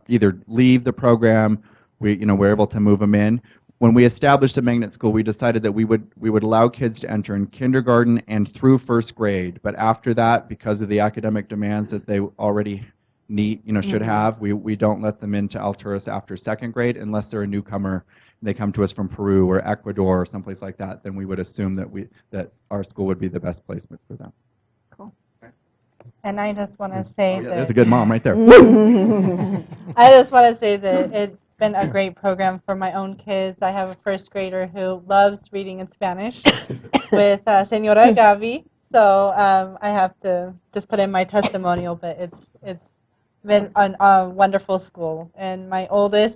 either leave the program, we're able to move them in. when we established a magnet school, we decided that we would allow kids to enter in kindergarten and through first grade. But after that, because of the academic demands that they already need, should have, we don't let them into Alturas after second grade unless they're a newcomer. They come to us from Peru or Ecuador or someplace like that. Then we would assume that our school would be the best placement for them. And I just want to say that That's a good mom right there. I just want to say that it's been a great program for my own kids. I have a first grader who loves reading in Spanish with Senora Gavi. So I have to just put in my testimonial, but it's been a wonderful school. And my oldest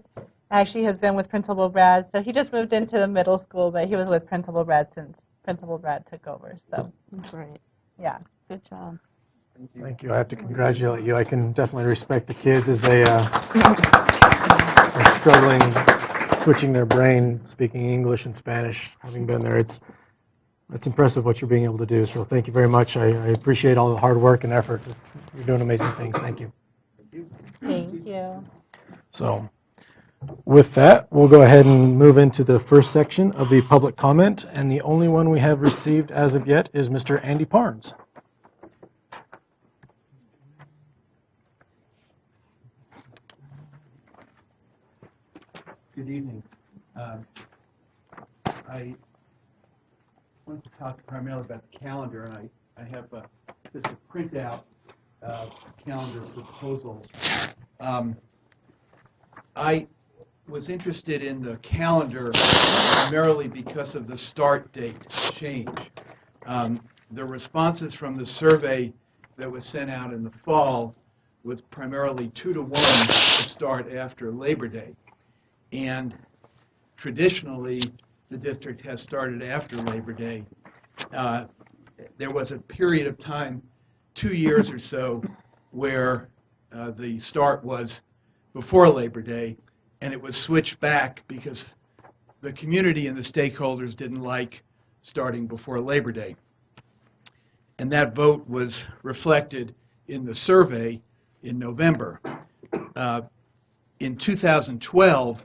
actually has been with Principal Brad. So he just moved into the middle school, but he was with Principal Brad since Principal Brad took over. So That's great. yeah. Good job. Thank you. I have to congratulate you. I can definitely respect the kids as they are struggling, switching their brain, speaking English and Spanish. Having been there, it's impressive what you're being able to do. So thank you very much. I appreciate all the hard work and effort. You're doing amazing things. Thank you. Thank you. So with that, we'll go ahead and move into the first section of the public comment. And the only one we have received as of yet is Mr. Andy Parnes. Good evening. I want to talk primarily about the calendar, and I have just a printout calendar proposals. I was interested in the calendar primarily because of the start date change. The responses from the survey that was sent out in the fall was primarily 2-to-1 to start after Labor Day. And traditionally, the district has started after Labor Day. There was a period of time, 2 years or so, where the start was before Labor Day, and it was switched back because the community and the stakeholders didn't like starting before Labor Day. And that vote was reflected in the survey in November. In 2012,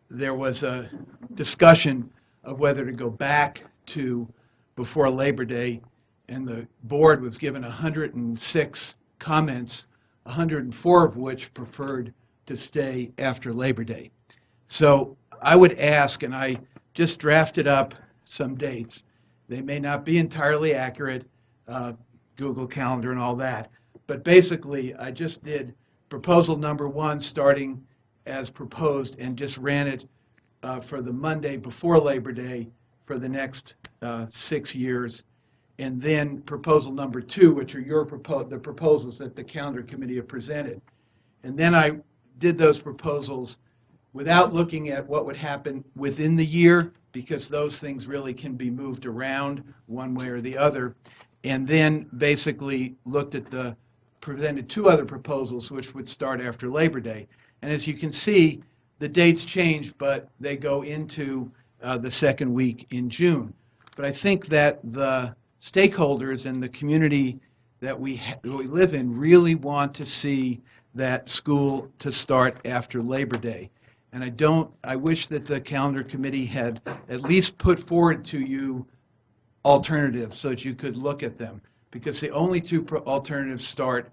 there was a discussion of whether to go back to before Labor Day, and the board was given 106 comments, 104 of which preferred to stay after Labor Day. So I would ask, and I just drafted up some dates. They may not be entirely accurate, Google Calendar and all that, but basically I just did proposal number 1 starting as proposed and just ran it for the Monday before Labor Day for the next 6 years. And then proposal number 2, which are the proposals that the calendar committee have presented. And then I did those proposals without looking at what would happen within the year, because those things really can be moved around one way or the other. And then basically looked at presented 2 other proposals which would start after Labor Day. And as you can see, the dates change, but they go into the second week in June. But I think that the stakeholders and the community that we live in really want to see that school to start after Labor Day. And I wish that the calendar committee had at least put forward to you alternatives so that you could look at them, because the only 2 alternatives start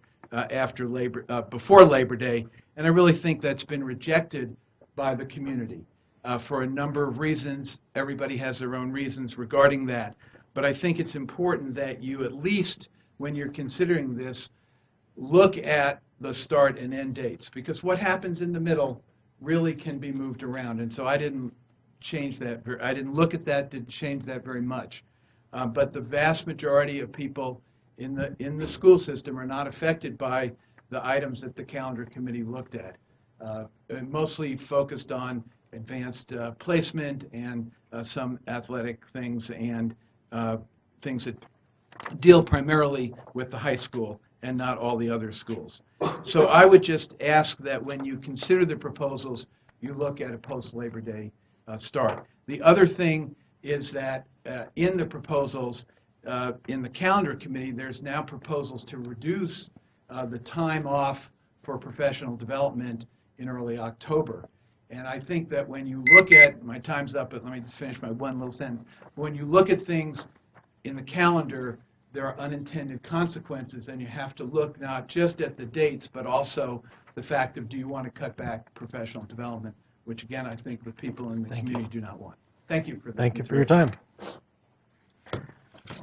before Labor Day, and I really think that's been rejected by the community for a number of reasons. Everybody has their own reasons regarding that, but I think it's important that you, at least when you're considering this, look at the start and end dates, because what happens in the middle really can be moved around. And so I didn't change that. I didn't look at that to change that very much. But the vast majority of people in the school system are not affected by the items that the calendar committee looked at. Mostly focused on advanced placement and some athletic things and things that deal primarily with the high school and not all the other schools. So I would just ask that when you consider the proposals, you look at a post-Labor Day start. The other thing is that in the proposals, in the calendar committee, there's now proposals to reduce the time off for professional development in early October. And I think that when you look at, my time's up, but let me just finish my one little sentence. When you look at things in the calendar, there are unintended consequences, and you have to look not just at the dates, but also the fact of, do you want to cut back professional development, which again, I think the people in the community do not want. Thank you for that. Thank you for your time.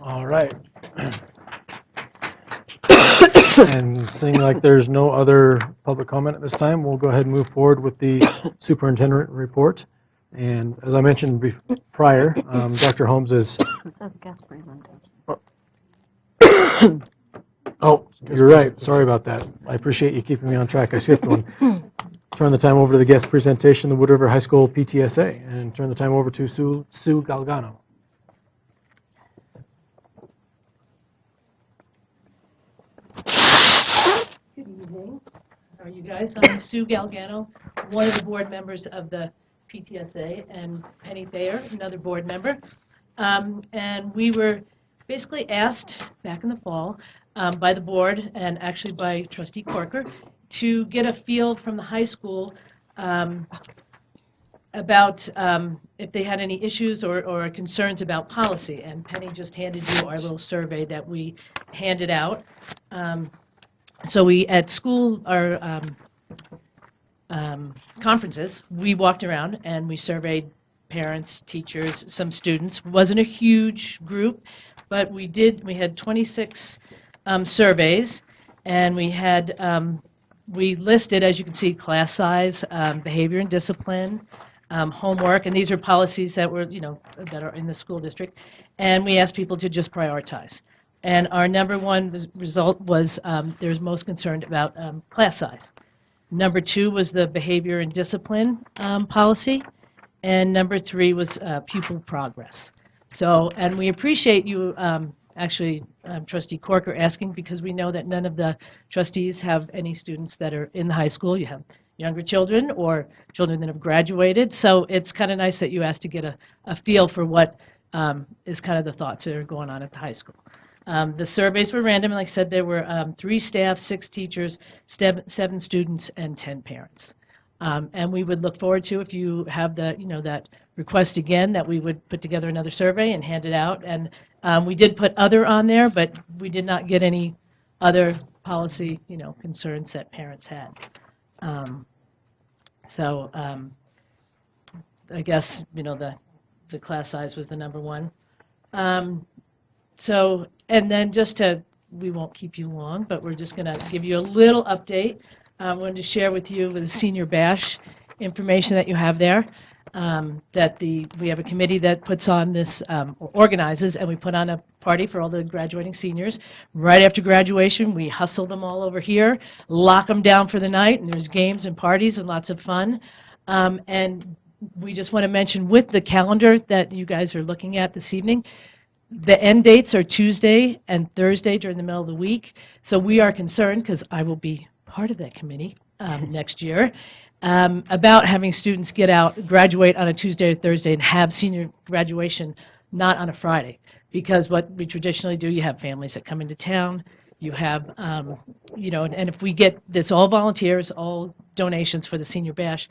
All right. And seeing like there's no other public comment at this time, we'll go ahead and move forward with the superintendent report. And as I mentioned prior, Dr. Holmes is... Oh, you're right. Sorry about that. I appreciate you keeping me on track. I skipped one. Turn the time over to the guest presentation, the Wood River High School PTSA, and turn the time over to Sue Galgano. Good evening. How are you guys? I'm Sue Galgano, one of the board members of the PTSA, and Penny Thayer, another board member. And we were basically asked back in the fall by the board, and actually by Trustee Corker, to get a feel from the high school about if they had any issues or concerns about policy. And Penny just handed you our little survey that we handed out. So we, at school, our conferences, we walked around and we surveyed parents, teachers, some students. It wasn't a huge group, but we had 26 surveys, and we had, we listed, as you can see, class size, behavior and discipline, homework, and these are policies that were, that are in the school district, and we asked people to just prioritize. And our number one result was there's most concerned about class size. Number two was the behavior and discipline policy, and number three was pupil progress. So, and we appreciate you actually, Trustee Corker, asking, because we know that none of the trustees have any students that are in the high school. You have younger children or children that have graduated. So it's kind of nice that you asked to get a feel for what is kind of the thoughts that are going on at the high school. The surveys were random, and like I said, there were 3 staff, 6 teachers, 7 students, and 10 parents. And we would look forward to, if you have the, that request again, that we would put together another survey and hand it out. And we did put other on there, but we did not get any other policy, concerns that parents had. So I guess, the class size was the number one. So, and then we won't keep you long, but we're just going to give you a little update. I wanted to share with you the Senior Bash information that you have there, that we have a committee that puts on this, or organizes, and we put on a party for all the graduating seniors. Right after graduation, we hustle them all over here, lock them down for the night, and there's games and parties and lots of fun. And we just want to mention, with the calendar that you guys are looking at this evening, the end dates are Tuesday and Thursday during the middle of the week. So we are concerned, because I will be part of that committee next year, about having students graduate on a Tuesday or Thursday and have senior graduation not on a Friday. Because what we traditionally do, you have families that come into town, you have, and if we get this, all volunteers, all donations for the Senior Bash.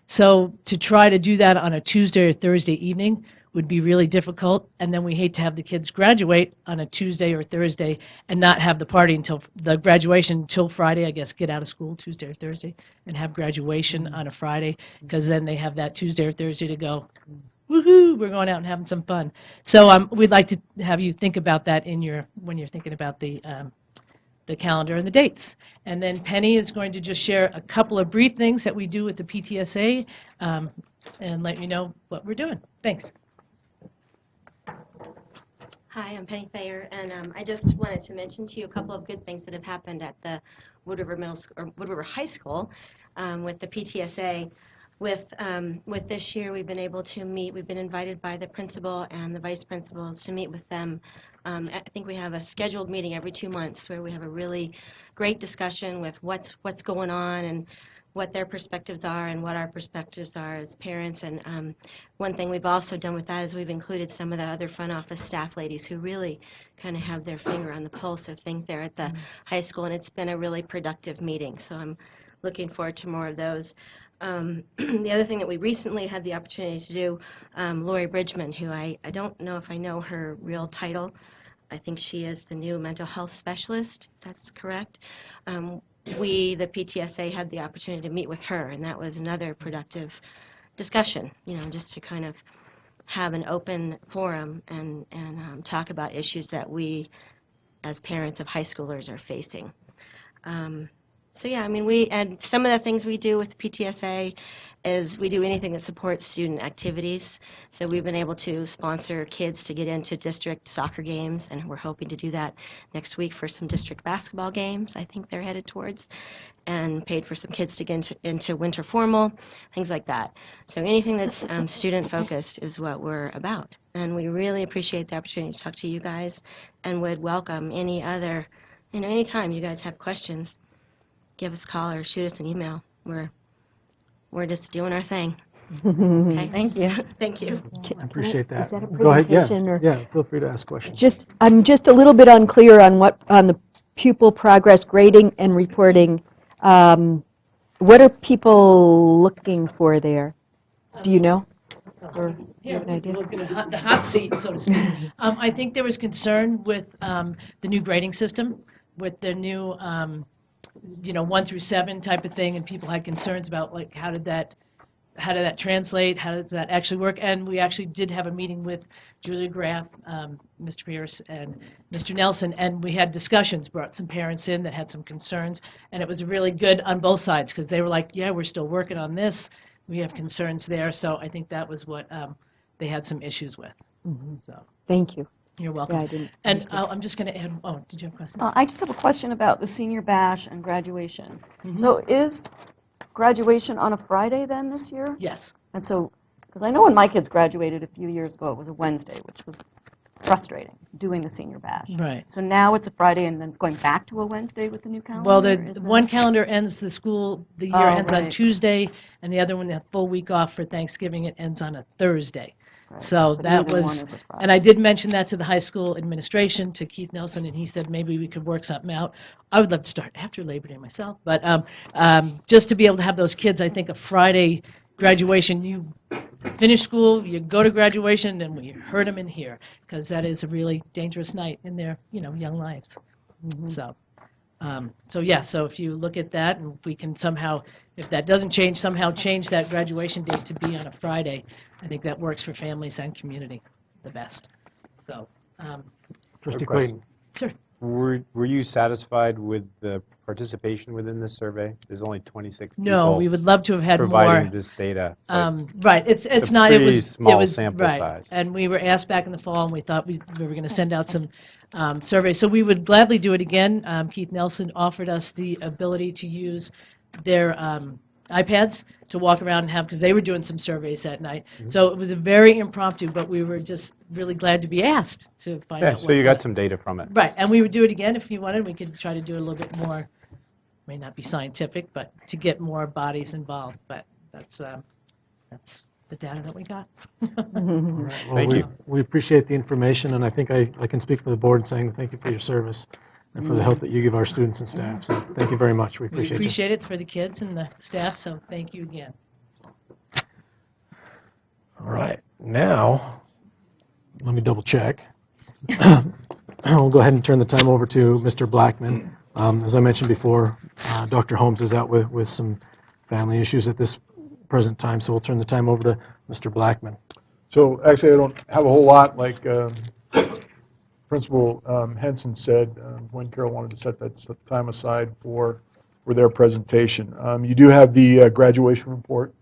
So to try to do that on a Tuesday or Thursday evening would be really difficult, and then we hate to have the kids graduate on a Tuesday or Thursday and not have the party until the graduation until Friday, I guess, get out of school Tuesday or Thursday, and have graduation on a Friday, because then they have that Tuesday or Thursday to go, woohoo, we're going out and having some fun. So we'd like to have you think about that when you're thinking about the calendar and the dates. And then Penny is going to just share a couple of brief things that we do with the PTSA and let you know what we're doing. Thanks. Hi, I'm Penny Thayer, and I just wanted to mention to you a couple of good things that have happened at the Wood River Wood River High School with the PTSA. With this year, we've been able to meet. We've been invited by the principal and the vice principals to meet with them. I think we have a scheduled meeting every 2 months where we have a really great discussion with what's going on and what their perspectives are and what our perspectives are as parents. And one thing we've also done with that is we've included some of the other front office staff ladies who really kind of have their finger on the pulse of things there at the high school, and it's been a really productive meeting. So I'm looking forward to more of those. The other thing that we recently had the opportunity to do, Lori Bridgman, who I don't know if I know her real title. I think she is the new mental health specialist, if that's correct. We, the PTSA, had the opportunity to meet with her, and that was another productive discussion, just to kind of have an open forum and talk about issues that we, as parents of high schoolers, are facing. So yeah, I mean, and some of the things we do with PTSA is we do anything that supports student activities. So we've been able to sponsor kids to get into district soccer games, and we're hoping to do that next week for some district basketball games I think they're headed towards, and paid for some kids to get into winter formal, things like that. So anything that's student-focused is what we're about. And we really appreciate the opportunity to talk to you guys, and would welcome any other, anytime you guys have questions, give us a call or shoot us an email. We're just doing our thing. Okay? Thank you. Thank you. I appreciate that. Is that a Go ahead. presentation or- Yeah, feel free to ask questions. I'm just a little bit unclear on the pupil progress grading and reporting. What are people looking for there? Do you know? Or do you have an idea? Look at the hot seat, so to speak. I think there was concern with the new grading system, with the new 1 through 7 type of thing, and people had concerns about like how did that translate, how does that actually work. And we actually did have a meeting with Julia Graff, Mr. Pierce, and Mr. Nelson, and we had discussions, brought some parents in that had some concerns, and it was really good on both sides, because they were like, yeah, we're still working on this, we have concerns there. So I think that was what they had some issues with. So Thank you. you're welcome. Yeah, I didn't And understand. I'm just going to add, did you have a question? I just have a question about the senior bash and graduation. Mhm. So is graduation on a Friday then this year? Yes. And so, because I know when my kids graduated a few years ago, it was a Wednesday, which was frustrating, doing the senior bash. Right. So now it's a Friday, and then it's going back to a Wednesday with the new calendar? Well, Is the that- one calendar ends, the year Oh, ends on right. Tuesday, and the other one, that full week off for Thanksgiving, it ends on a Thursday. Right. So But that neither one was, is a Friday. and I did mention that to the high school administration, to Keith Nelson, and he said maybe we could work something out. I would love to start after Labor Day myself, but just to be able to have those kids, I think a Friday graduation, you finish school, you go to graduation, and we herd them in here, because that is a really dangerous night in their, young lives. So if you look at that, and if we can somehow, if that doesn't change, somehow change that graduation date to be on a Friday, I think that works for families and community the best. So, Trustee question. Clayton. sure. Were you satisfied with the participation within this survey? There's only 26 people. No, we would love to have had more. Providing this data. So Right, it's a not, it pretty was, small sample right. size. And we were asked back in the fall, and we thought we were going to send out some surveys. So we would gladly do it again. Keith Nelson offered us the ability to use their iPads to walk around and have, because they were doing some surveys that night. So it was a very impromptu, but we were just really glad to be asked to find yeah, out. so you got some data from it. Right, and we would do it again if you wanted. We could try to do it a little bit more, may not be scientific, but to get more bodies involved. But that's the data that we got. Well, Thank you. We appreciate the information, and I think I can speak for the board in saying thank you for your service and for the help that you give our students and staff. So thank you very much. We We appreciate you. appreciate it. It's for the kids and the staff, so thank you again. All right, now, let me double check. We'll go ahead and turn the time over to Mr. Blackman. As I mentioned before, Dr. Holmes is out with some family issues at this present time, so we'll turn the time over to Mr. Blackman. So actually, I don't have a whole lot, like Principal Henson said, when Carol wanted to set that time aside for their presentation. You do have the graduation report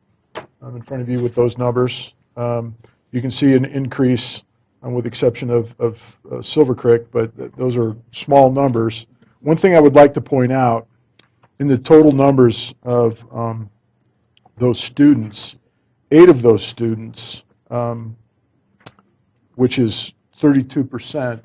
in front of you with those numbers. You can see an increase, with the exception of Silver Creek, but those are small numbers. One thing I would like to point out, in the total numbers of those students, 8 of those students, which is 32%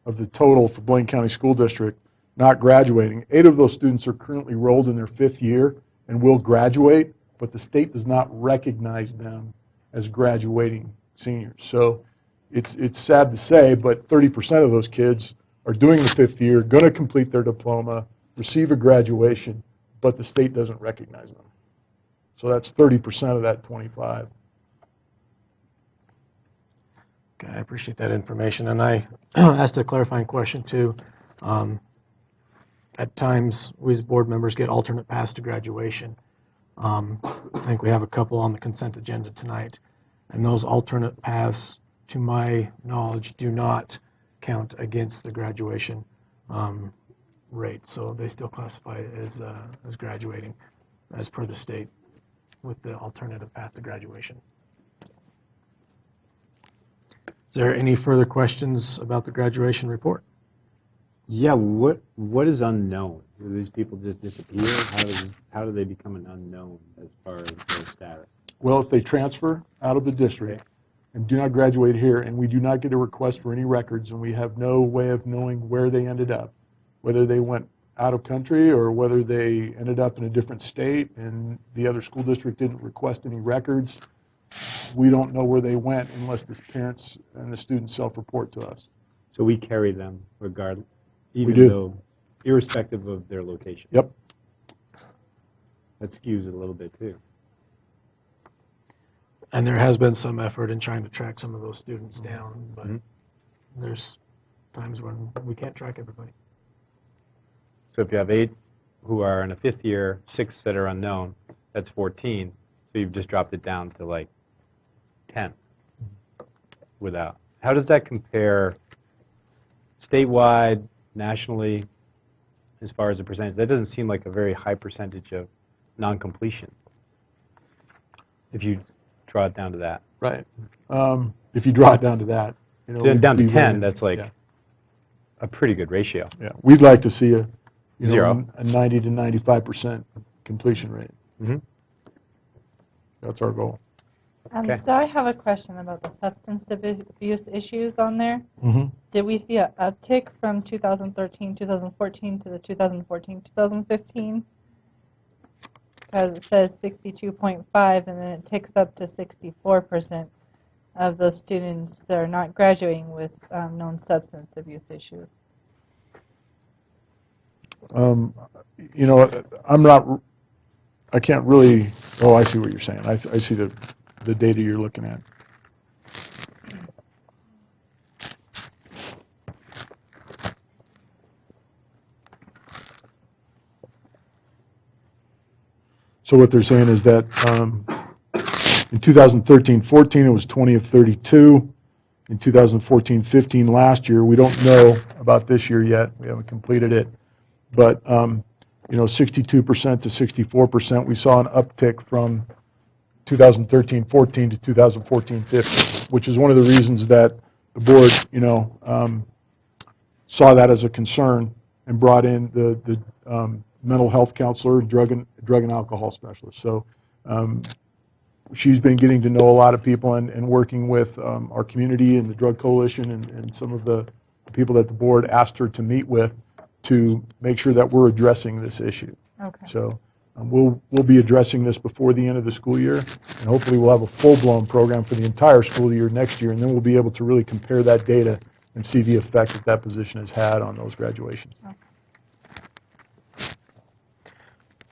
of the total for Blaine County School District, not graduating. 8 of those students are currently enrolled in their 5th year and will graduate, but the state does not recognize them as graduating seniors. So it's sad to say, but 30% of those kids are doing the 5th year, going to complete their diploma, receive a graduation, but the state doesn't recognize them. So that's 30% of that 25. Okay, I appreciate that information. And I asked a clarifying question too. At times, we as board members get alternate paths to graduation. I think we have a couple on the consent agenda tonight. And those alternate paths, to my knowledge, do not count against the graduation rate. So they still classify as graduating as per the state with the alternative path to graduation. Is there any further questions about the graduation report? Yeah, what is unknown? Do these people just disappear? How do they become an unknown as far as their status? Well, if they transfer out of the district and do not graduate here, and we do not get a request for any records, and we have no way of knowing where they ended up, whether they went out of country or whether they ended up in a different state and the other school district didn't request any records, we don't know where they went unless the parents and the students self-report to us. So we carry them regardless, We even do. though, irrespective of their location. Yep. That skews it a little bit too. And there has been some effort in trying to track some of those students down, but there's times when we can't track everybody. So if you have 8 who are in a 5th year, 6 that are unknown, that's 14. So you've just dropped it down to like 10 without. How does that compare statewide, nationally, as far as a percentage? That doesn't seem like a very high percentage of non-completion if you draw it down to that. Right. If you draw it down to that, you know, Then down to we'd be 10, ready. that's like Yeah. a pretty good ratio. Yeah, we'd like to see a 0. a 90 to 95% completion rate. Mm-hmm. That's our goal. Okay. So I have a question about the substance abuse issues on there. Mm-hmm. Did we see an uptick from 2013, 2014 to the 2014, 2015? Because it says 62.5, and then it ticks up to 64% of those students that are not graduating with known substance abuse issues. You know, I can't really, oh, I see what you're saying. I see the data you're looking at. So what they're saying is that in 2013-14, it was 20 of 32. In 2014-15, last year, we don't know about this year yet. We haven't completed it. But, you know, 62% to 64%, we saw an uptick from 2013-14 to 2014-15, which is one of the reasons that the board, you know, saw that as a concern and brought in the mental health counselor, drug and alcohol specialist. So she's been getting to know a lot of people and working with our community and the Drug Coalition and some of the people that the board asked her to meet with to make sure that we're addressing this issue. Okay. So we'll be addressing this before the end of the school year, and hopefully we'll have a full-blown program for the entire school year next year, and then we'll be able to really compare that data and see the effect that that position has had on those graduations. Okay.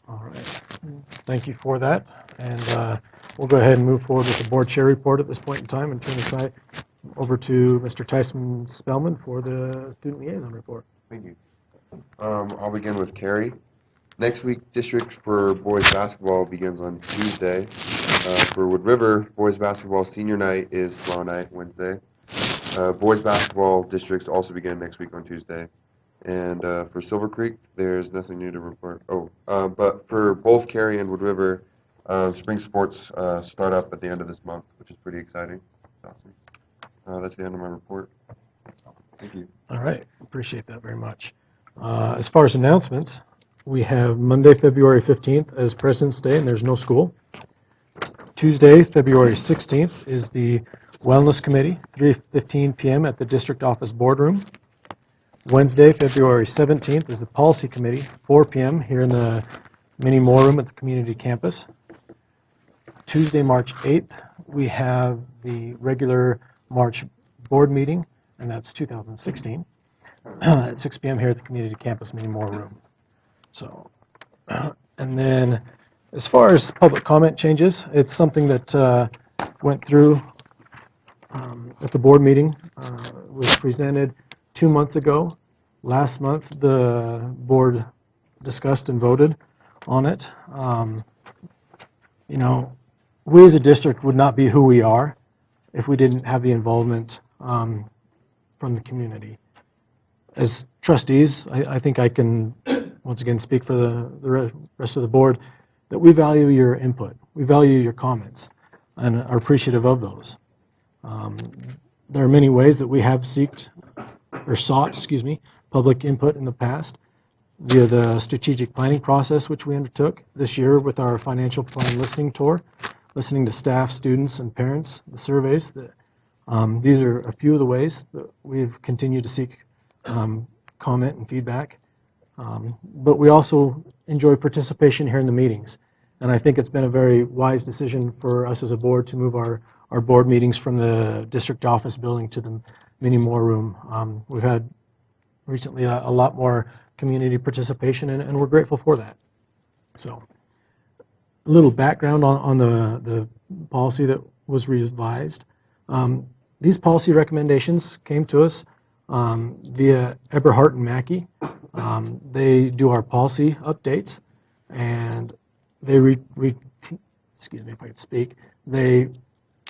All right. Thank you for that. And we'll go ahead and move forward with the board chair report at this point in time and turn the site over to Mr. Tyson Spellman for the student liaison report. Thank you. I'll begin with Carrie. Next week, district for boys basketball begins on Tuesday. For Wood River, boys basketball senior night is tomorrow night, Wednesday. Boys basketball districts also begin next week on Tuesday. And for Silver Creek, there's nothing new to report. But for both Cary and Wood River, spring sports start up at the end of this month, which is pretty exciting. Awesome. That's the end of my report. Thank you. All right. Appreciate that very much. As far as announcements, we have Monday, February 15th as President's Day, and there's no school. Tuesday, February 16th is the Wellness Committee, 3:15 p.m. at the District Office Boardroom. Wednesday, February 17th is the Policy Committee, 4 p.m. here in the mini Moore Room at the community campus. Tuesday, March 8th, we have the regular March board meeting, and that's 2016, at 6 p.m. here at the community campus mini Moore Room. So, and then As far as public comment changes, it's something that went through at the board meeting. Was presented 2 months ago. Last month, the board discussed and voted on it. You know, we as a district would not be who we are if we didn't have the involvement from the community. As trustees, I think I can once again speak for the rest of the board that we value your input. We value your comments and are appreciative of those. There are many ways that we have sought public input in the past via the strategic planning process which we undertook this year with our financial plan listening tour, listening to staff, students, and parents, the surveys. These are a few of the ways that we've continued to seek comment and feedback. But we also enjoy participation here in the meetings. And I think it's been a very wise decision for us as a board to move our board meetings from the district office building to the mini more room. We've had recently a lot more community participation, and we're grateful for that. So a little background on the policy that was revised. These policy recommendations came to us via Eberhart and Mackey. They do our policy updates, and they they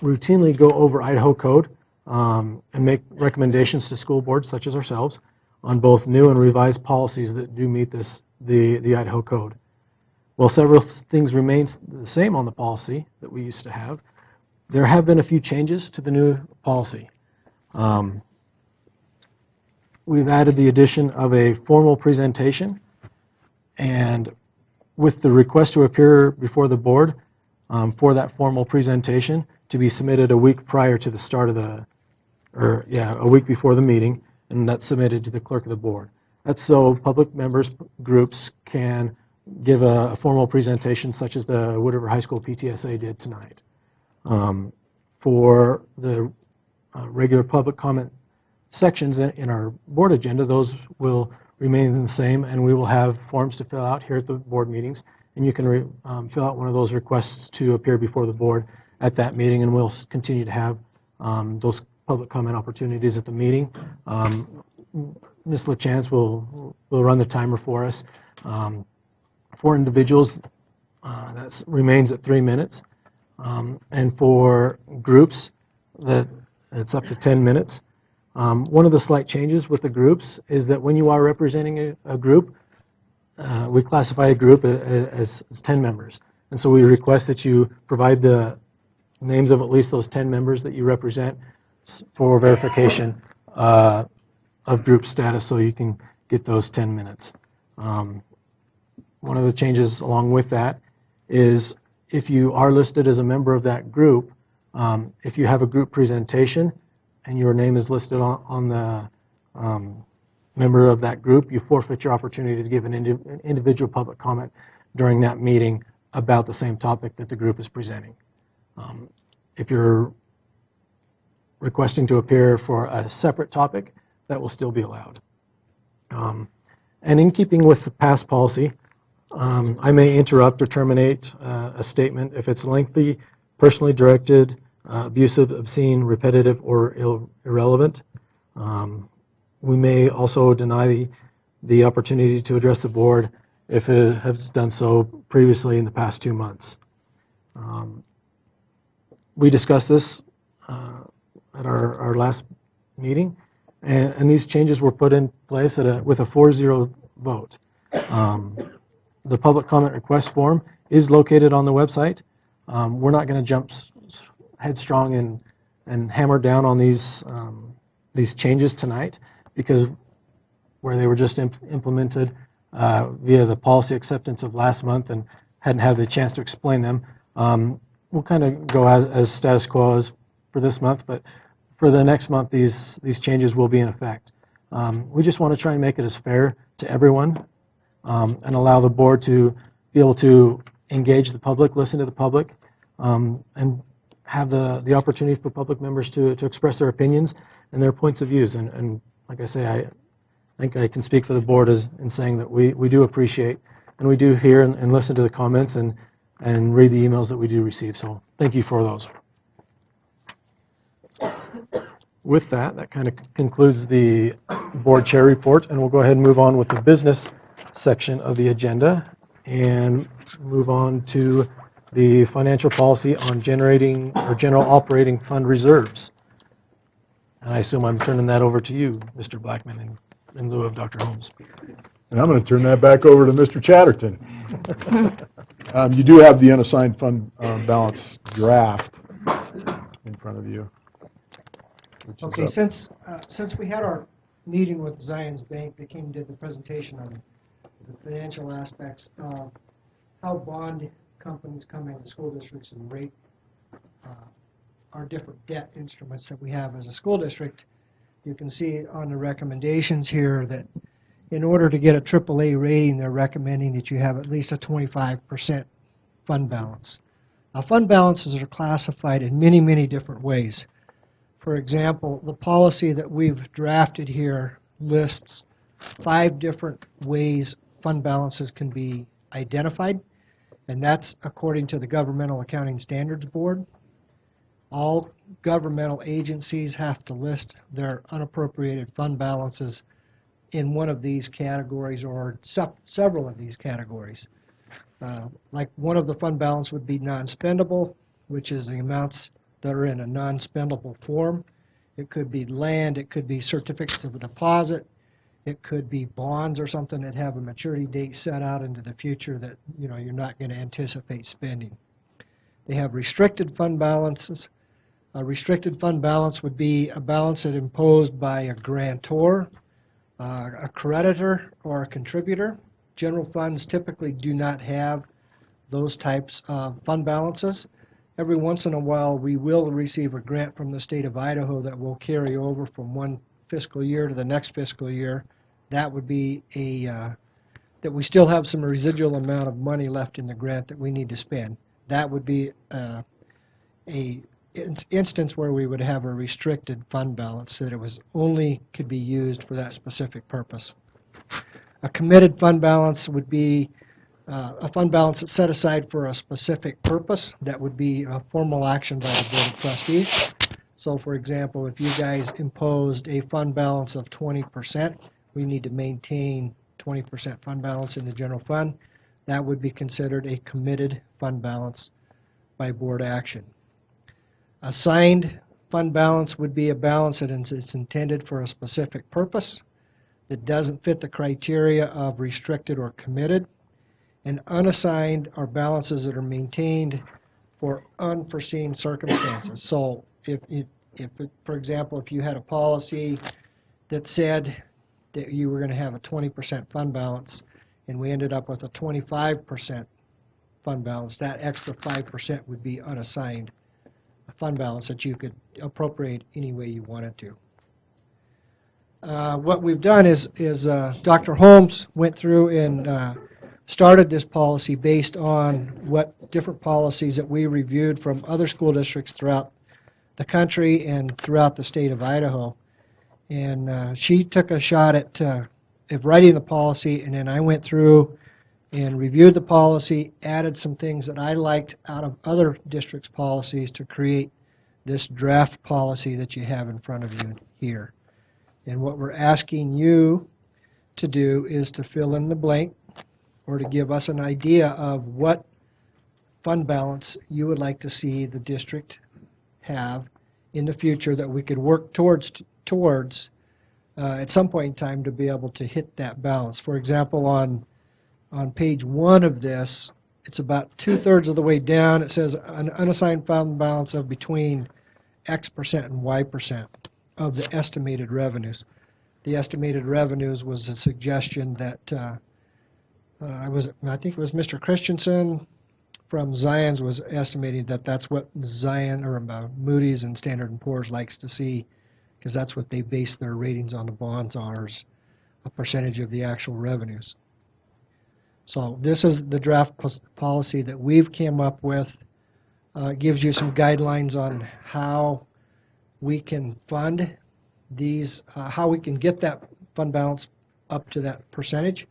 routinely go over Idaho code and make recommendations to school boards such as ourselves on both new and revised policies that do meet the Idaho code. While several things remain the same on the policy that we used to have, there have been a few changes to the new policy. We've added the addition of a formal presentation, and with the request to appear before the board for that formal presentation to be submitted a week prior to the start of a week before the meeting, and that's submitted to the clerk of the board. That's so public members, groups can give a formal presentation such as the Wood River High School PTSA did tonight. For the regular public comment sections in our board agenda, those will remain the same, and we will have forms to fill out here at the board meetings, and you can fill out one of those requests to appear before the board at that meeting, and we'll continue to have those public comment opportunities at the meeting. Ms. LaChance will run the timer for us. For individuals, that remains at 3 minutes, and for groups, it's up to 10 minutes. One of the slight changes with the groups is that when you are representing a group, we classify a group as 10 members. And so we request that you provide the names of at least those 10 members that you represent for verification of group status so you can get those 10 minutes. One of the changes along with that is if you are listed as a member of that group, if you have a group presentation and your name is listed on the member of that group, you forfeit your opportunity to give an individual public comment during that meeting about the same topic that the group is presenting. If you're requesting to appear for a separate topic, that will still be allowed. And in keeping with the past policy, I may interrupt or terminate a statement if it's lengthy, personally directed, abusive, obscene, repetitive, or irrelevant. We may also deny the opportunity to address the board if it has done so previously in the past 2 months. We discussed this at our last meeting, and these changes were put in place with a 4-0 vote. The public comment request form is located on the website. We're not going to jump headstrong and hammer down on these changes tonight, because where they were just implemented via the policy acceptance of last month and hadn't had the chance to explain them, we'll kind of go as status quo as for this month, but for the next month these changes will be in effect. We just want to try and make it as fair to everyone and allow the board to be able to engage the public, listen to the public, and have the opportunity for public members to express their opinions and their points of views. And like I say, I think I can speak for the board in saying that we do appreciate and we do hear and listen to the comments, and and read the emails that we do receive. So thank you for those. With that, that kind of concludes the board chair report, and we'll go ahead and move on with the business section of the agenda and move on to the financial policy on generating or general operating fund reserves. And I assume I'm turning that over to you, Mr. Blackman, in lieu of Dr. Holmes. And I'm going to turn that back over to Mr. Chatterton. You do have the unassigned fund balance draft in front of you. Okay, since we had our meeting with Zions Bank, they came and did the presentation on the financial aspects of how bond companies come into school districts and rate our different debt instruments that we have as a school district. You can see on the recommendations here that in order to get a AAA rating, they're recommending that you have at least a 25% fund balance. Now, fund balances are classified in many, many different ways. For example, the policy that we've drafted here lists 5 different ways fund balances can be identified, and that's according to the Governmental Accounting Standards Board. All governmental agencies have to list their unappropriated fund balances in one of these categories or several of these categories. Like one of the fund balance would be non-spendable, which is the amounts that are in a non-spendable form. It could be land, it could be certificates of deposit, it could be bonds or something that have a maturity date set out into the future that you're not going to anticipate spending. They have restricted fund balances. A restricted fund balance would be a balance that is imposed by a grantor, a creditor, or a contributor. General funds typically do not have those types of fund balances. Every once in a while, we will receive a grant from the state of Idaho that will carry over from one fiscal year to the next fiscal year. That would be that we still have some residual amount of money left in the grant that we need to spend. That would be a instance where we would have a restricted fund balance, that it was only could be used for that specific purpose. A committed fund balance would be a fund balance that's set aside for a specific purpose. That would be a formal action by the Board of Trustees. So, for example, if you guys imposed a fund balance of 20%, we need to maintain 20% fund balance in the general fund. That would be considered a committed fund balance by board action. Assigned fund balance would be a balance that is intended for a specific purpose that doesn't fit the criteria of restricted or committed. And unassigned are balances that are maintained for unforeseen circumstances. So for example, if you had a policy that said that you were going to have a 20% fund balance and we ended up with a 25% fund balance, that extra 5% would be unassigned fund balance that you could appropriate any way you wanted to. What we've done is Dr. Holmes went through and started this policy based on what different policies that we reviewed from other school districts throughout the country and throughout the state of Idaho. And she took a shot at writing the policy, and then I went through and reviewed the policy, added some things that I liked out of other districts' policies to create this draft policy that you have in front of you here. And what we're asking you to do is to fill in the blank, or to give us an idea of what fund balance you would like to see the district have in the future that we could work towards at some point in time to be able to hit that balance. For example, on page 1 of this, it's about 2/3 of the way down. It says an unassigned fund balance of between X% and Y% of the estimated revenues. The estimated revenues was a suggestion that I think it was Mr. Christensen from Zions was estimating that that's what Moody's and Standard & Poor's likes to see, because that's what they base their ratings on the bonds are, is a percentage of the actual revenues. So this is the draft policy that we've came up with. It gives you some guidelines on how we can fund these, how we can get that fund balance up to that percentage.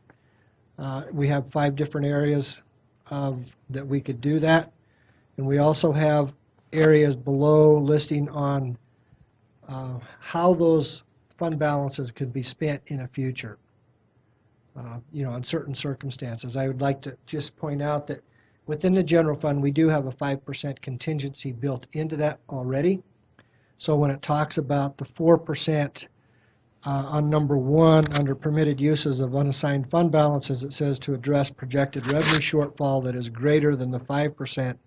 We have 5 different areas that we could do that. And we also have areas below listing on how those fund balances could be spent in the future, in certain circumstances. I would like to just point out that within the general fund, we do have a 5% contingency built into that already. So when it talks about the 4% on number 1 under permitted uses of unassigned fund balances, it says to address projected revenue shortfall that is greater than the 5%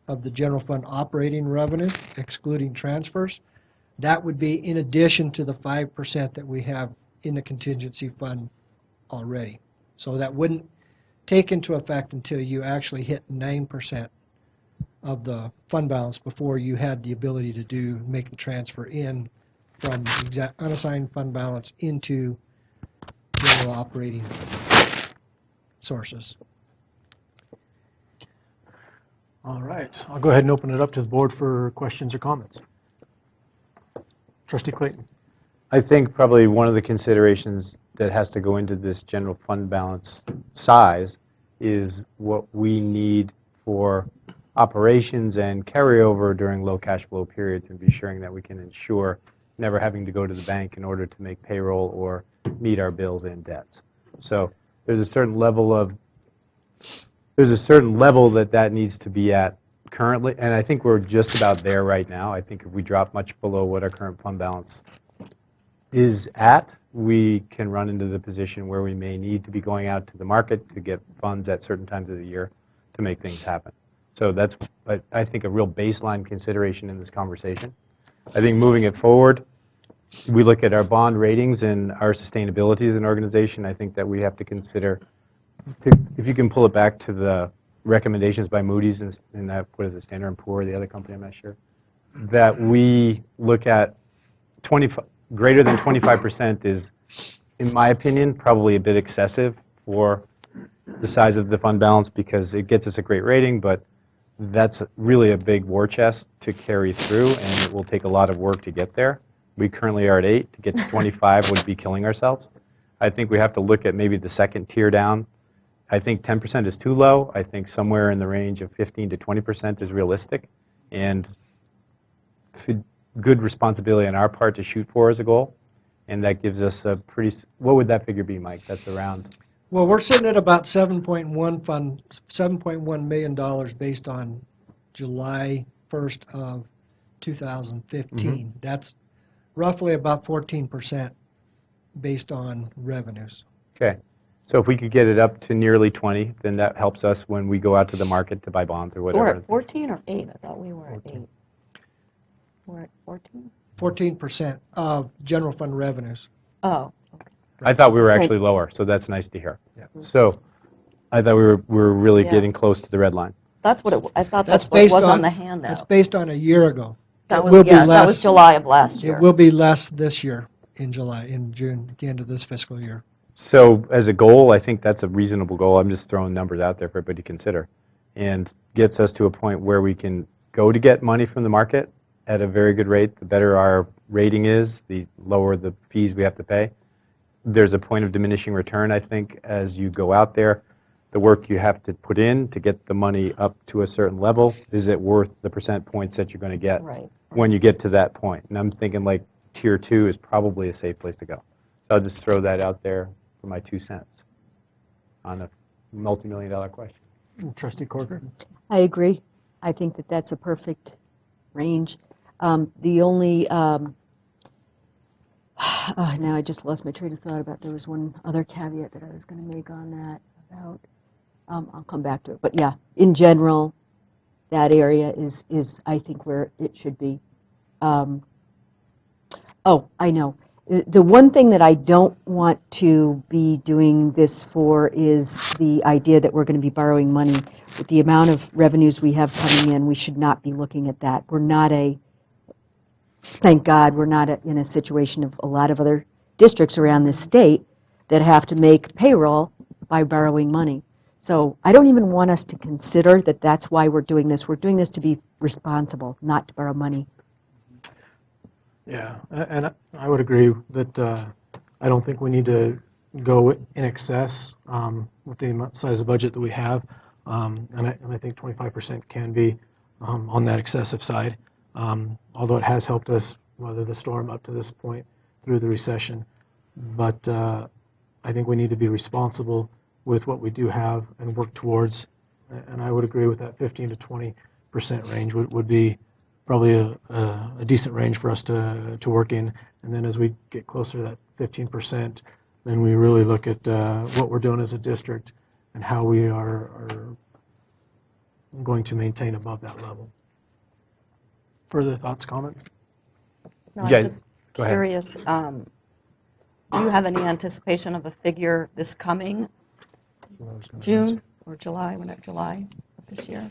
of the general fund operating revenue, excluding transfers. That would be in addition to the 5% that we have in the contingency fund already. So that wouldn't take into effect until you actually hit 9% of the fund balance before you had the ability to make the transfer in from unassigned fund balance into general operating sources. All right. I'll go ahead and open it up to the board for questions or comments. Trustee Clayton. I think probably one of the considerations that has to go into this general fund balance size is what we need for operations and carryover during low cash flow periods, and be ensuring that we can ensure never having to go to the bank in order to make payroll or meet our bills and debts. So there's a certain level that needs to be at currently, and I think we're just about there right now. I think if we drop much below what our current fund balance is at, we can run into the position where we may need to be going out to the market to get funds at certain times of the year to make things happen. So that's, I think, a real baseline consideration in this conversation. I think moving it forward, we look at our bond ratings and our sustainability as an organization. I think that we have to consider, if you can pull it back to the recommendations by Moody's and that, what is it, Standard & Poor's, the other company, I'm not sure, that we look at greater than 25% is, in my opinion, probably a bit excessive for the size of the fund balance, because it gets us a great rating, but that's really a big war chest to carry through, and it will take a lot of work to get there. We currently are at 8. To get to 25 would be killing ourselves. I think we have to look at maybe the second tier down. I think 10% is too low. I think somewhere in the range of 15 to 20% is realistic, and good responsibility on our part to shoot for as a goal. And that gives us a pretty, what would that figure be, Mike? That's around? Well, we're sitting at about $7.1 million based on July 1st of 2015. That's roughly about 14% based on revenues. Okay. So if we could get it up to nearly 20, then that helps us when we go out to the market to buy bonds or whatever. So we're at 14 or 8? I thought we were at 8. We're at 14? 14% of general fund revenues. Oh. I thought we were actually lower, so that's nice to hear. Yeah. So I thought we were really getting close to the red line. That's what I thought that's what was on the handout. That's based on a year ago. That was July of last year. It will be less this year in June, at the end of this fiscal year. So as a goal, I think that's a reasonable goal. I'm just throwing numbers out there for everybody to consider, and gets us to a point where we can go to get money from the market at a very good rate. The better our rating is, the lower the fees we have to pay. There's a point of diminishing return, I think, as you go out there. The work you have to put in to get the money up to a certain level, is it worth the percent points that you're going to get when you get to that point? And I'm thinking like Tier 2 is probably a safe place to go. So I'll just throw that out there for my 2 cents on a multi-million-dollar question. Trustee Corker? I agree. I think that that's a perfect range. The only now I just lost my train of thought about, there was one other caveat that I was going to make on that about, I'll come back to it. But yeah, in general, that area is I think where it should be. Oh, I know. The one thing that I don't want to be doing this for is the idea that we're going to be borrowing money. With the amount of revenues we have coming in, we should not be looking at that. We're not thank God, we're not in a situation of a lot of other districts around this state that have to make payroll by borrowing money. So I don't even want us to consider that that's why we're doing this. We're doing this to be responsible, not to borrow money. Yeah, and I would agree that I don't think we need to go in excess with the size of budget that we have. And I think 25% can be on that excessive side, although it has helped us weather the storm up to this point through the recession. But I think we need to be responsible with what we do have and work towards, and I would agree with that 15 to 20% range would be probably a decent range for us to work in. And then as we get closer to that 15%, then we really look at what we're doing as a district and how we are going to maintain above that level. Further thoughts, comments? No, I'm Yes, just go ahead. curious, do you have any anticipation of a figure this coming June or July, July of this year?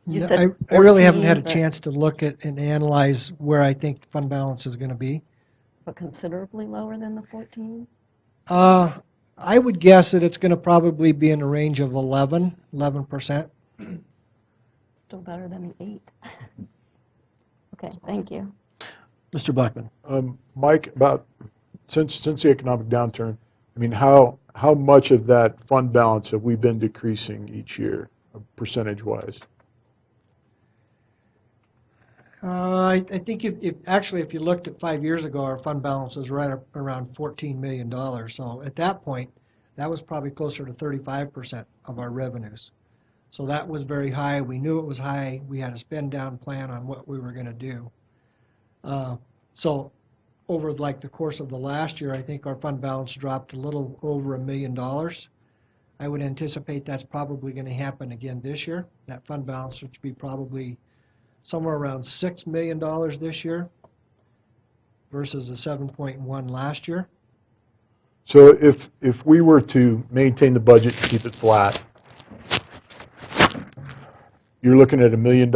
You No, said I really haven't had a 14, chance to look at and analyze where I think the fund balance is going to be. but considerably lower than the 14? I would guess that it's going to probably be in a range of 11%. Still better than the 8. Okay, thank you. Mr. Blackman. Mike, since the economic downturn, I mean, how much of that fund balance have we been decreasing each year, percentage-wise? I think if you looked at 5 years ago, our fund balance was right up around $14 million. So at that point, that was probably closer to 35% of our revenues. So that was very high. We knew it was high. We had a spend down plan on what we were going to do. So over like the course of the last year, I think our fund balance dropped a little over $1 million. I would anticipate that's probably going to happen again this year. That fund balance would be probably somewhere around $6 million this year versus the 7.1 last year. So if we were to maintain the budget and keep it flat, you're looking at $1 million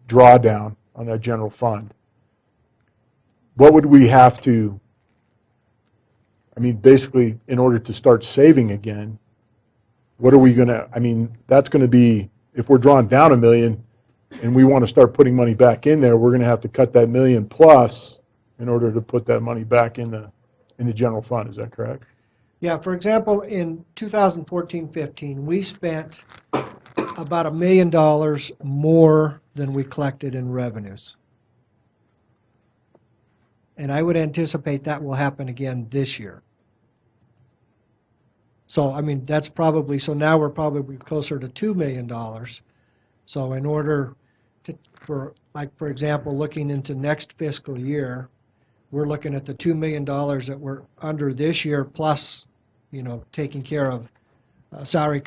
drawdown on that general fund. What would we have to, I mean, basically, in order to start saving again, what are we going to, I mean, that's going to be, if we're drawing down $1 million and we want to start putting money back in there, we're going to have to cut that $1 million plus in order to put that money back in the general fund. Is that correct? Yeah, for example, in 2014-15, we spent about $1 million more than we collected in revenues. And I would anticipate that will happen again this year. So, I mean, that's probably, so now we're probably closer to $2 million. So in order to, for example, looking into next fiscal year, we're looking at the $2 million that we're under this year plus, you know, taking care of salary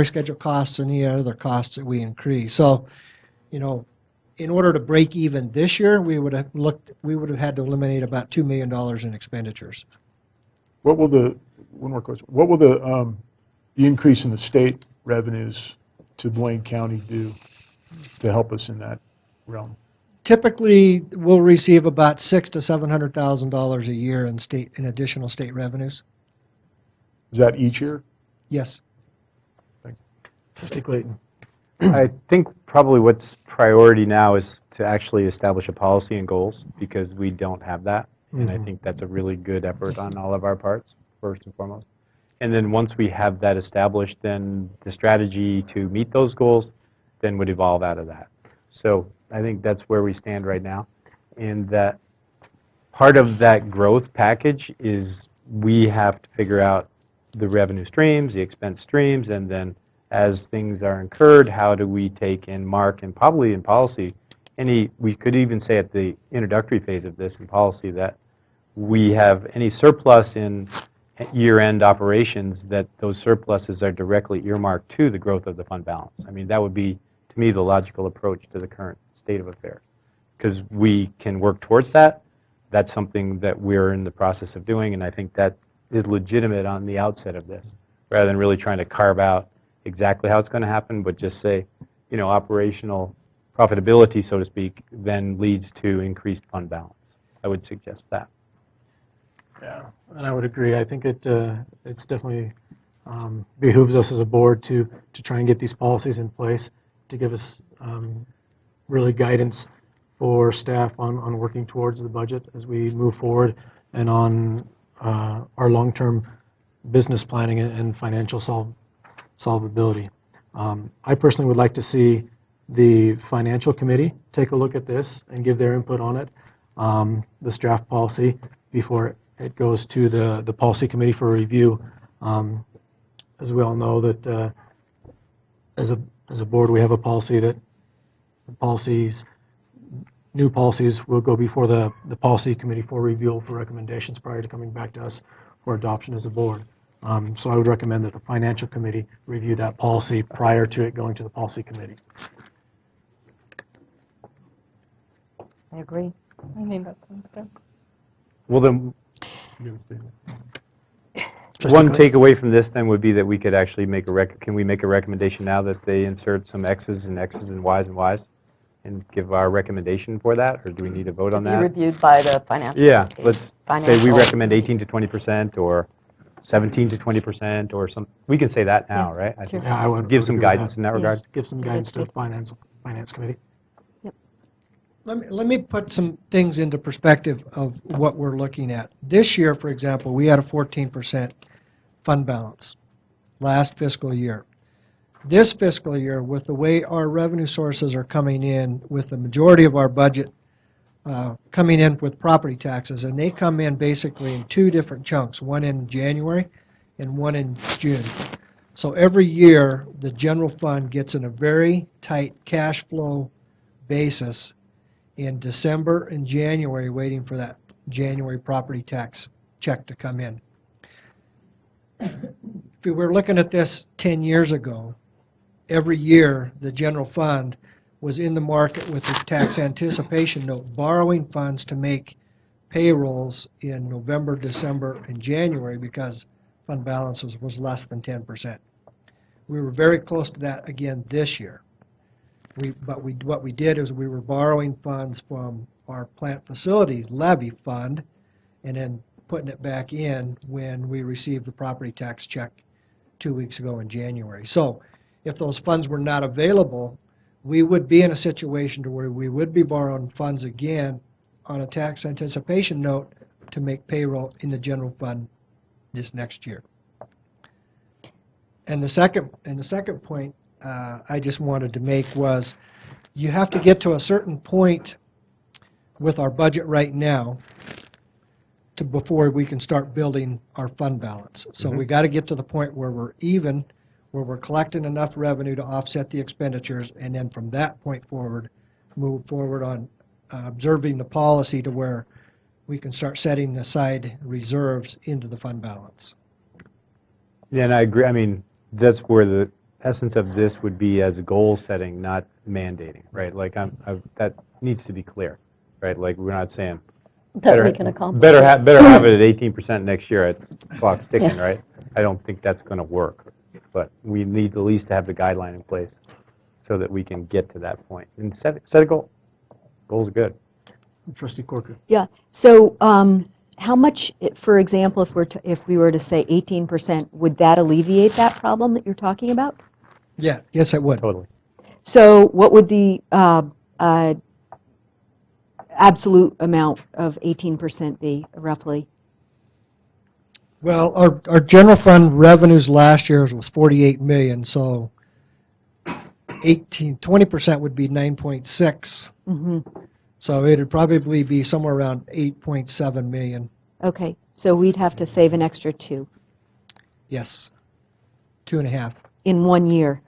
schedule costs and any other costs that we increase. So, you know, in order to break even this year, we would have had to eliminate about $2 million in expenditures. What will one more question, what will the increase in the state revenues to Blaine County do to help us in that realm? Typically, we'll receive about $600,000 to $700,000 a year in additional state revenues. Is that each year? Yes. Trustee Clayton. I think probably what's priority now is to actually establish a policy and goals, because we don't have that. And I think that's a really good effort on all of our parts, first and foremost. And then once we have that established, then the strategy to meet those goals then would evolve out of that. So I think that's where we stand right now. And that part of that growth package is we have to figure out the revenue streams, the expense streams, and then as things are incurred, how do we take and mark, and probably in policy, we could even say at the introductory phase of this in policy that we have any surplus in year-end operations, that those surpluses are directly earmarked to the growth of the fund balance. I mean, that would be, to me, the logical approach to the current state of affairs. Because we can work towards that. That's something that we're in the process of doing, and I think that is legitimate on the outset of this, rather than really trying to carve out exactly how it's going to happen, but just say, you know, operational profitability, so to speak, then leads to increased fund balance. I would suggest that. Yeah, and I would agree. I think it's definitely behooves us as a board to try and get these policies in place to give us really guidance for staff on working towards the budget as we move forward, and on our long-term business planning and financial solvability. I personally would like to see the Financial Committee take a look at this and give their input on it, this draft policy, before it goes to the Policy Committee for review. As we all know, that as a board, we have a policy that new policies will go before the Policy Committee for review for recommendations prior to coming back to us for adoption as a board. So I would recommend that the Financial Committee review that policy prior to it going to the Policy Committee. I agree. I think that sounds good. Well, then, one takeaway from this then would be that we could actually make can we make a recommendation now that they insert some X's and X's and Y's and Y's and give our recommendation for that, or do we need to vote on Be that? reviewed by the financial. Yeah, let's say we Financial- recommend 18 to 20% or 17 to 20% or some, we can say that now, right? I think Yeah, I would give some agree with guidance in that regard. Give some guidance to the Finance Committee. Let me put some things into perspective of what we're looking at. This year, for example, we had a 14% fund balance last fiscal year. This fiscal year, with the way our revenue sources are coming in, with the majority of our budget coming in with property taxes, and they come in basically in two different chunks, one in January and one in June. So every year, the general fund gets in a very tight cash flow basis in December and January, waiting for that January property tax check to come in. If we were looking at this 10 years ago, every year the general fund was in the market with the tax anticipation note, borrowing funds to make payrolls in November, December, and January because fund balance was less than 10%. We were very close to that again this year. What we did is we were borrowing funds from our plant facilities levy fund and then putting it back in when we received the property tax check 2 weeks ago in January. So if those funds were not available, we would be in a situation to where we would be borrowing funds again on a tax anticipation note to make payroll in the general fund this next year. And the second point I just wanted to make was you have to get to a certain point with our budget right now before we can start building our fund balance. So we got to get to the point where we're even, where we're collecting enough revenue to offset the expenditures, and then from that point forward, move forward on observing the policy to where we can start setting aside reserves into the fund balance. Yeah, and I agree. I mean, that's where the essence of this would be as goal setting, not mandating, right? Like that needs to be clear, right? Like we're not saying That we can accomplish. better have it at 18% next year. It's clock's ticking, right? I don't think that's going to work, but we need at least to have the guideline in place so that we can get to that point and set a goal. Goals are good. Trustee Corcoran. Yeah. So how much, for example, if we were to say 18%, would that alleviate that problem that you're talking about? Yeah. Yes, it would. Totally. So what would the absolute amount of 18% be, roughly? Well, our general fund revenues last year was 48 million, so 20% would be 9.6. Mm-hmm. So it'd probably be somewhere around 8.7 million. Okay, so we'd have to save an extra 2 Yes, 2.5. in 1 year.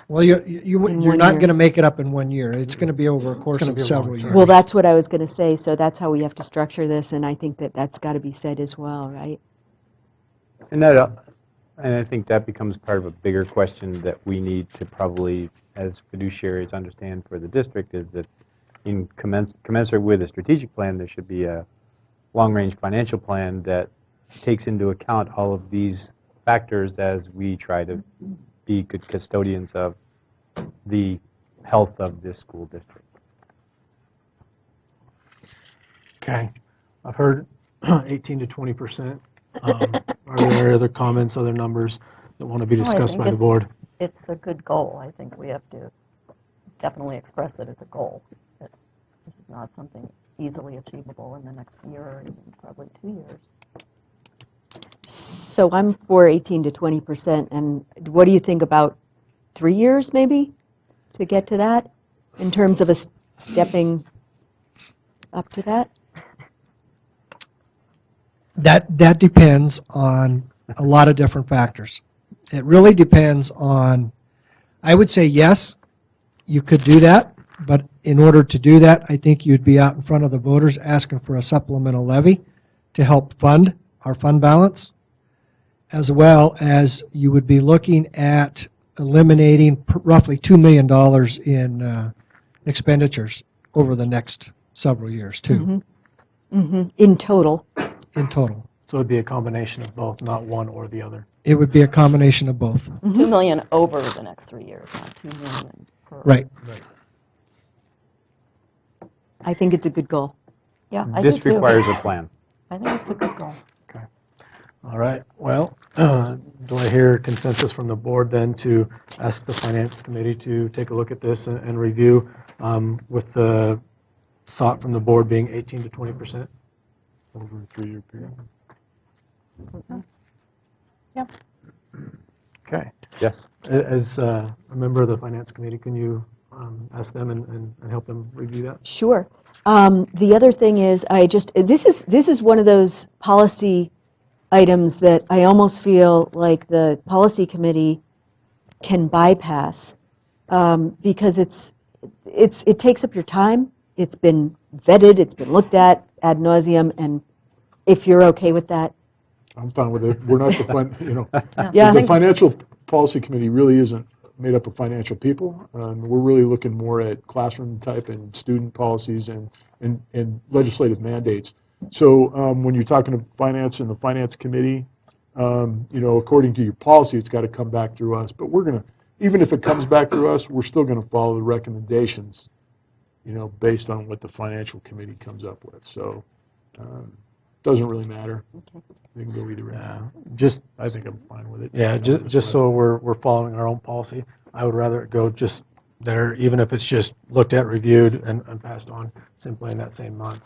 Well, you're one not year. going to make it up in 1 year. It's going to be over a course of several years. Well, that's what I was going to say, so that's how we have to structure this, and I think that that's got to be said as well, right? And I think that becomes part of a bigger question that we need to probably, as fiduciaries, understand for the district is that in commensurate with a strategic plan, there should be a long-range financial plan that takes into account all of these factors as we try to be good custodians of the health of this school district. Okay. I've heard 18 to 20%. Are there other comments, other numbers that want to be discussed by the board? It's a good goal. I think we have to definitely express that it's a goal. That this is not something easily achievable in the next year or even probably 2 years. So I'm for 18 to 20%, and what do you think about 3 years maybe to get to that in terms of us stepping up to that? That depends on a lot of different factors. It really depends on, I would say yes, you could do that, but in order to do that, I think you'd be out in front of the voters asking for a supplemental levy to help fund our fund balance, as well as you would be looking at eliminating roughly $2 million in expenditures over the next several years, too, In total. in total. So it'd be a combination of both, not one or the other. It would be a combination of both. 2 million over the next 3 years, not 2 million per. Right. I think it's a good goal. Yeah, I do This too. requires a plan. I think it's a good goal. All right, well, do I hear consensus from the board then to ask the Finance Committee to take a look at this and review with the thought from the board being 18 to 20%? Over a 3-year period. Yep. Okay. Yes. As a member of the Finance Committee, can you ask them and help them review that? Sure. The other thing is, this is one of those policy items that I almost feel like the policy committee can bypass because it takes up your time. It's been vetted. It's been looked at ad nauseum. And if you're okay with that, I'm fine with it. We're not Yeah, I the think- Financial Policy Committee really isn't made up of financial people. We're really looking more at classroom type and student policies and legislative mandates. So when you're talking to finance and the Finance Committee, according to your policy, it's got to come back through us. But we're going to, even if it comes back through us, we're still going to follow the recommendations, based on what the Financial Committee comes up with. So doesn't really matter. They can go either way. I think I'm fine with it. Yeah, just so we're following our own policy, I would rather it go just there, even if it's just looked at, reviewed, and passed on simply in that same month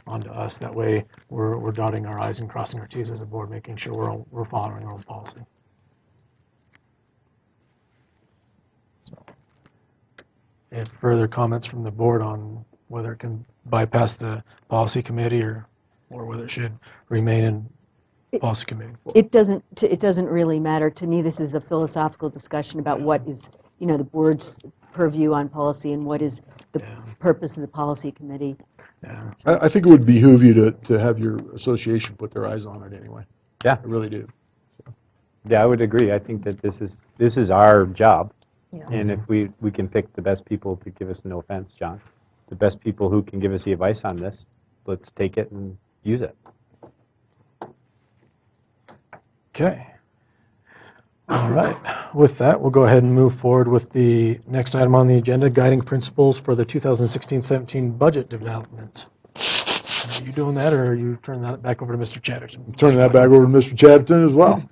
onto us. That way, we're dotting our i's and crossing our t's as a board, making sure we're following our own policy. So, if further comments from the board on whether it can bypass the policy committee or whether it should remain in policy committee. it doesn't really matter. To me, this is a philosophical discussion about what is, the board's purview on policy and what is the purpose of the policy committee. Yeah. I think it would behoove you to have your association put their eyes on it anyway. Yeah. I really do. Yeah, I would agree. I think that this is our job. Yeah. And if we can pick the best people to give us, no offense, John, the best people who can give us the advice on this, let's take it and use it. Okay. All right. With that, we'll go ahead and move forward with the next item on the agenda, guiding principles for the 2016-17 budget development. Are you doing that, or are you turning that back over to Mr. Chatterton? I'm turning that back over to Mr. Chatterton as well.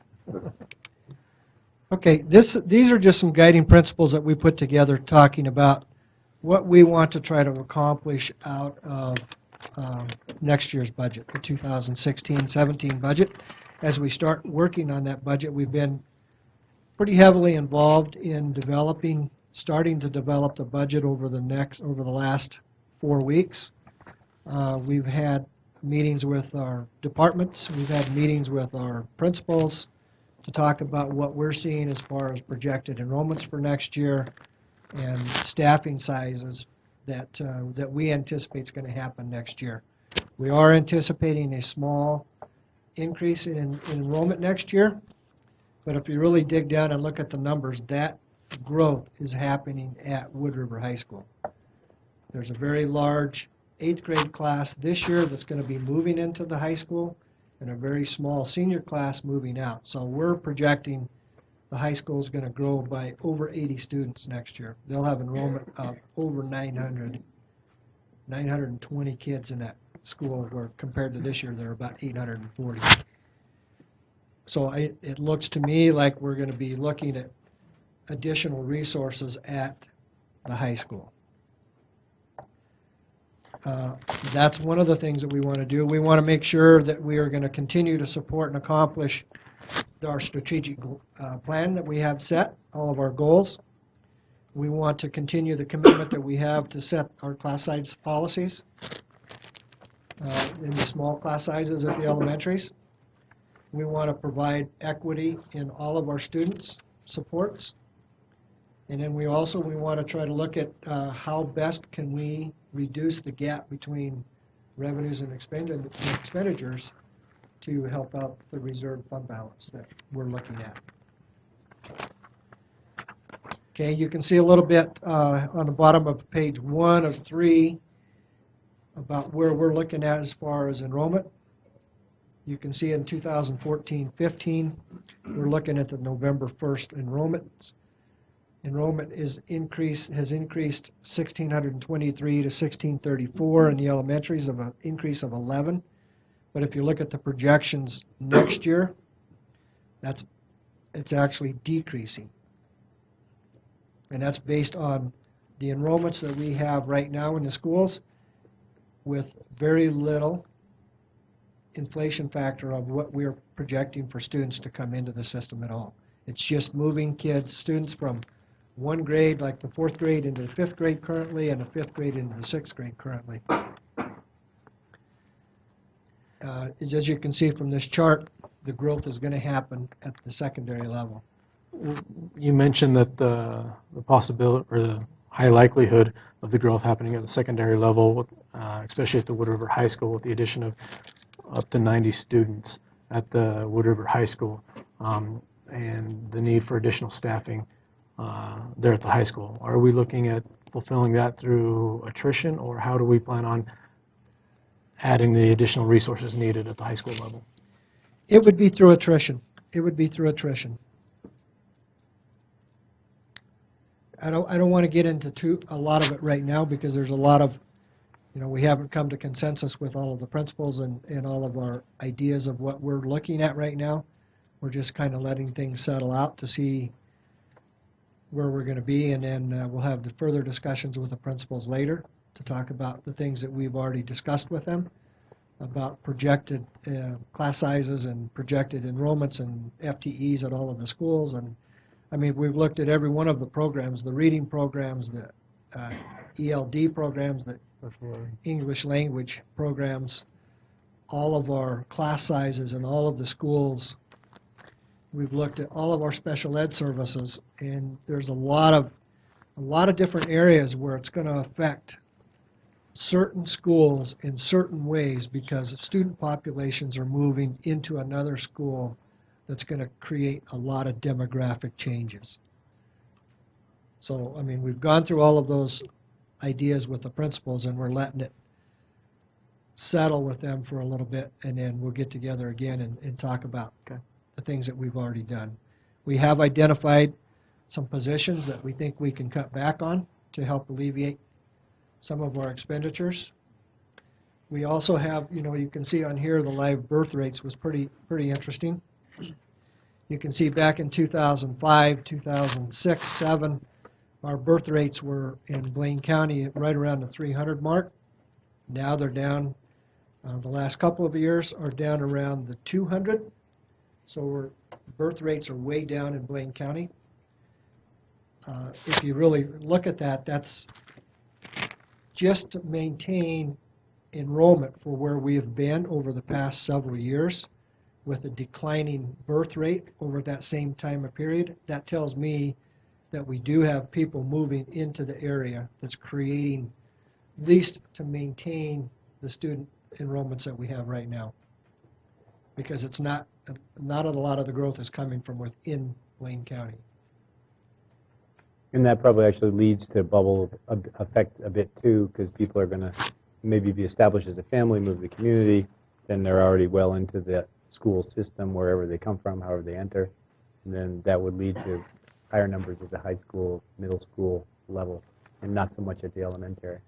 Okay, these are just some guiding principles that we put together talking about what we want to try to accomplish out of next year's budget, the 2016-17 budget. As we start working on that budget, we've been pretty heavily involved in starting to develop the budget over the last 4 weeks. We've had meetings with our departments. We've had meetings with our principals to talk about what we're seeing as far as projected enrollments for next year and staffing sizes that we anticipate is going to happen next year. We are anticipating a small increase in enrollment next year, but if you really dig down and look at the numbers, that growth is happening at Wood River High School. There's a very large 8th grade class this year that's going to be moving into the high school and a very small senior class moving out. So we're projecting the high school is going to grow by over 80 students next year. They'll have enrollment of over 920 kids in that school, where compared to this year, there are about 840. So it looks to me like we're going to be looking at additional resources at the high school. That's one of the things that we want to do. We want to make sure that we are going to continue to support and accomplish our strategic plan that we have set, all of our goals. We want to continue the commitment that we have to set our class size policies in the small class sizes at the elementaries. We want to provide equity in all of our students' supports. And then we want to try to look at how best can we reduce the gap between revenues and expenditures to help out the reserve fund balance that we're looking at. Okay, you can see a little bit on the bottom of page 1 of 3 about where we're looking at as far as enrollment. You can see in 2014-15, we're looking at the November 1st enrollments. Enrollment has increased 1,623 to 1,634 in the elementaries, of an increase of 11. But if you look at the projections next year, it's actually decreasing. And that's based on the enrollments that we have right now in the schools with very little inflation factor of what we're projecting for students to come into the system at all. It's just moving students from one grade, like the 4th grade, into the 5th grade currently, and the 5th grade into the 6th grade currently. As you can see from this chart, the growth is going to happen at the secondary level. You mentioned that the possibility or the high likelihood of the growth happening at the secondary level, especially at the Wood River High School, with the addition of up to 90 students at the Wood River High School, and the need for additional staffing there at the high school. Are we looking at fulfilling that through attrition, or how do we plan on adding the additional resources needed at the high school level? It would be through attrition. It would be through attrition. I don't want to get into a lot of it right now because there's a lot of, we haven't come to consensus with all of the principals and all of our ideas of what we're looking at right now. We're just kind of letting things settle out to see where we're going to be, and then we'll have the further discussions with the principals later to talk about the things that we've already discussed with them about projected class sizes and projected enrollments and FTEs at all of the schools. And I mean, we've looked at every one of the programs, the reading programs, the ELD programs, the English language programs, all of our class sizes in all of the schools. We've looked at all of our special ed services, and there's a lot of different areas where it's going to affect certain schools in certain ways because student populations are moving into another school that's going to create a lot of demographic changes. So, I mean, we've gone through all of those ideas with the principals, and we're letting it settle with them for a little bit, and then we'll get together again and talk about the things that we've already done. We have identified some positions that we think we can cut back on to help alleviate some of our expenditures. We also have, you can see on here the live birth rates was pretty interesting. You can see back in 2005, 2006, 7, our birth rates were in Blaine County right around the 300 mark. Now they're down, the last couple of years are down around the 200. So birth rates are way down in Blaine County. If you really look at that, that's just to maintain enrollment for where we have been over the past several years with a declining birth rate over that same time period. That tells me that we do have people moving into the area that's creating, at least to maintain the student enrollments that we have right now. Because it's not a lot of the growth is coming from within Blaine County. And that probably actually leads to bubble effect a bit too, because people are going to maybe be established as a family, move to the community, then they're already well into the school system, wherever they come from, however they enter, and then that would lead to higher numbers at the high school, middle school level, and not so much at the elementary,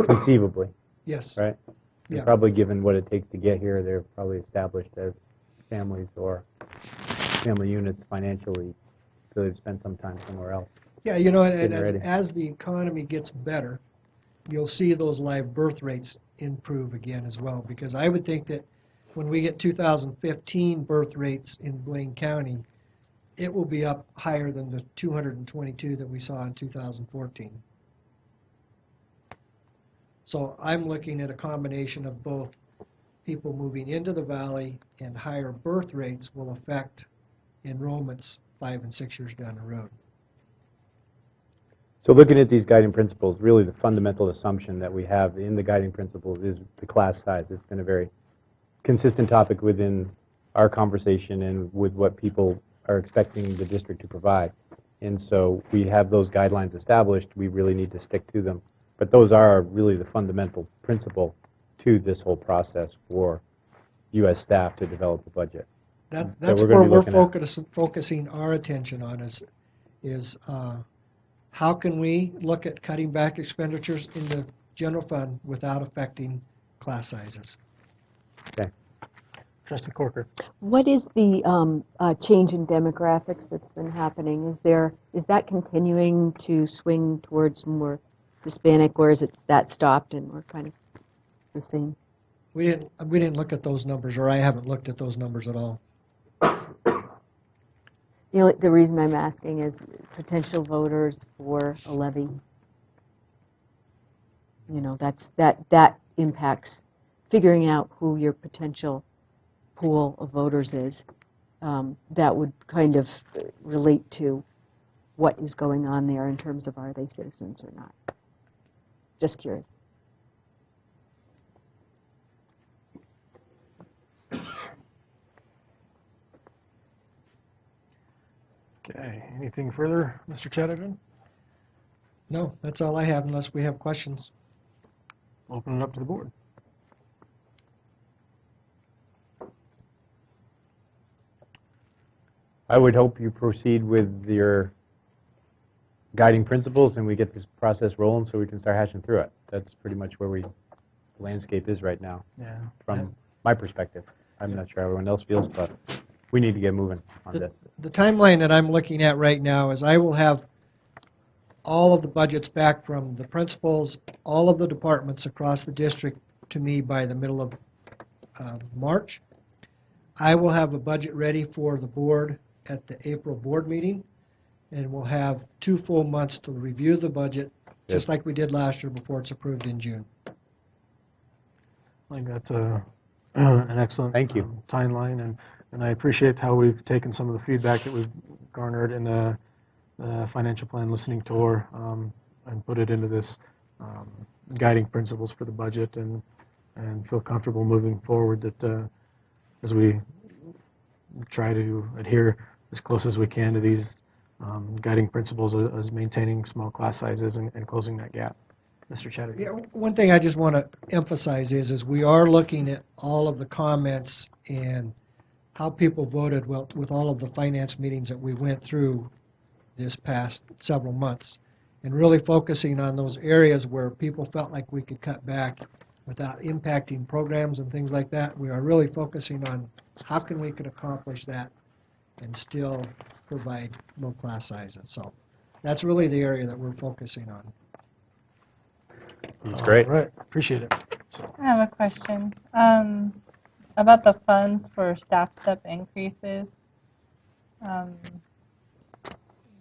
conceivably. Yes. Right? Yeah. And probably given what it takes to get here, they're probably established as families or family units financially, so they've spent some time somewhere else. Yeah, and as the economy gets better, you'll see those live birth rates improve again as well, because I would think that when we get 2015 birth rates in Blaine County, it will be up higher than the 222 that we saw in 2014. So I'm looking at a combination of both people moving into the valley and higher birth rates will affect enrollments 5 and 6 years down the road. So looking at these guiding principles, really the fundamental assumption that we have in the guiding principles is the class size. It's been a very consistent topic within our conversation and with what people are expecting the district to provide. And so we have those guidelines established. We really need to stick to them. But those are really the fundamental principle to this whole process for U.S. staff to develop a budget. That's where we're focusing our attention on is how can we look at cutting back expenditures in the general fund without affecting class sizes. Okay. Trustee Corker. What is the change in demographics that's been happening? Is that continuing to swing towards more Hispanic, or is it that stopped and we're kind of the same? We didn't look at those numbers, or I haven't looked at those numbers at all. The reason I'm asking is potential voters for a levy. You know, that impacts figuring out who your potential pool of voters is. That would kind of relate to what is going on there in terms of are they citizens or not. Just curious. Okay, anything further, Mr. Chatterton? No, that's all I have unless we have questions. Open it up to the board. I would hope you proceed with your guiding principles and we get this process rolling so we can start hashing through it. That's pretty much where the landscape is right now, from my perspective. I'm not sure how everyone else feels, but we need to get moving on this. The timeline that I'm looking at right now is I will have all of the budgets back from the principals, all of the departments across the district to me by the middle of March. I will have a budget ready for the board at the April board meeting, and we'll have 2 full months to review the budget, just like we did last year before it's approved in June. I think that's an excellent timeline, and I appreciate how we've taken some of the feedback that we've garnered in the financial plan listening tour and put it into this guiding principles for the budget, and feel comfortable moving forward that as we try to adhere as close as we can to these guiding principles as maintaining small class sizes and closing that gap. Mr. Chatterjee. Yeah, one thing I just want to emphasize is we are looking at all of the comments and how people voted with all of the finance meetings that we went through this past several months, and really focusing on those areas where people felt like we could cut back without impacting programs and things like that. We are really focusing on how can we could accomplish that and still provide low class sizes. So that's really the area that we're focusing on. That's great. All right, appreciate it. So. I have a question about the funds for staff step increases.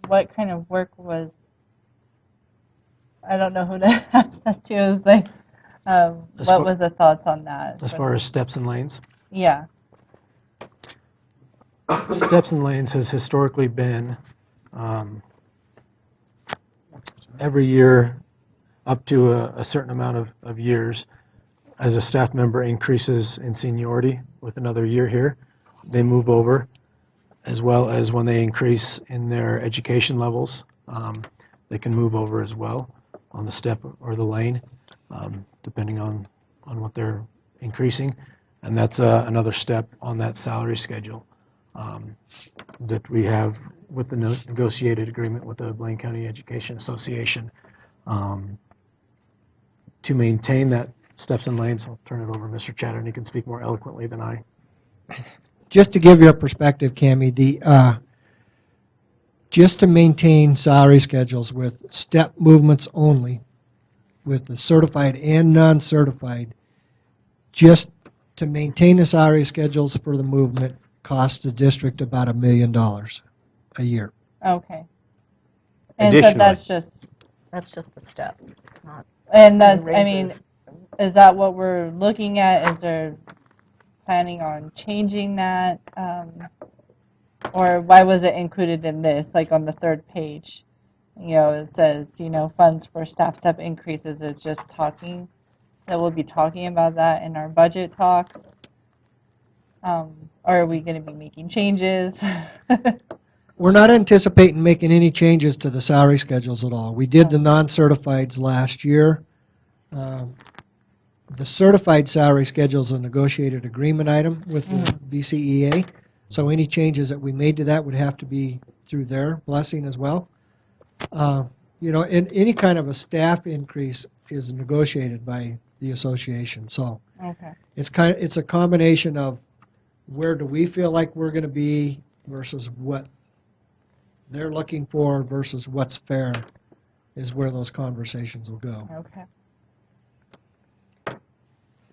What kind of work was, I don't know who to ask that to, is like, what was the thoughts on that? As far as steps and lanes? Yeah. Steps and lanes has historically been every year up to a certain amount of years. As a staff member increases in seniority with another year here, they move over, as well as when they increase in their education levels, they can move over as well on the step or the lane, depending on what they're increasing. And that's another step on that salary schedule that we have with the negotiated agreement with the Blaine County Education Association. To maintain that steps and lanes, I'll turn it over to Mr. Chatter, and he can speak more eloquently than I. Just to give you a perspective, Cammie, just to maintain salary schedules with step movements only, with the certified and non-certified, just to maintain the salary schedules for the movement costs the district about $1 million a year. Okay. And so that's just the steps. It's not. and that's, I mean, raises. is that what we're looking at? Is there planning on changing that? Or why was it included in this, like on the third page? You know, it says, you know, funds for staff step increases. It's just talking, that we'll be talking about that in our budget talks? Or are we going to be making changes? We're not anticipating making any changes to the salary schedules at all. We did the non-certifieds last year. The certified salary schedule is a negotiated agreement item with the BCEA, so any changes that we made to that would have to be through their blessing as well. You know, and any kind of a staff increase is negotiated by the association, so Okay. it's a combination of where do we feel like we're going to be versus what they're looking for versus what's fair is where those conversations will go. Okay.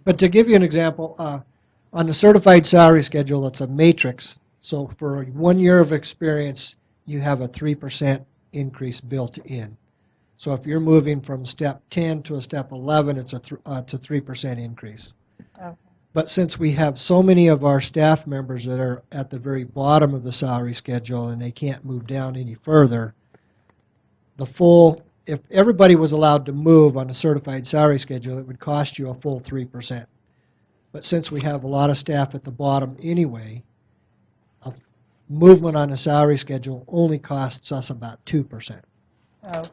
But to give you an example, on the certified salary schedule, it's a matrix. So for 1 year of experience, you have a 3% increase built in. So if you're moving from step 10 to a step 11, it's a 3% increase. Okay. But since we have so many of our staff members that are at the very bottom of the salary schedule and they can't move down any further, if everybody was allowed to move on a certified salary schedule, it would cost you a full 3%. But since we have a lot of staff at the bottom anyway, a movement on a salary schedule only costs us about 2% Okay.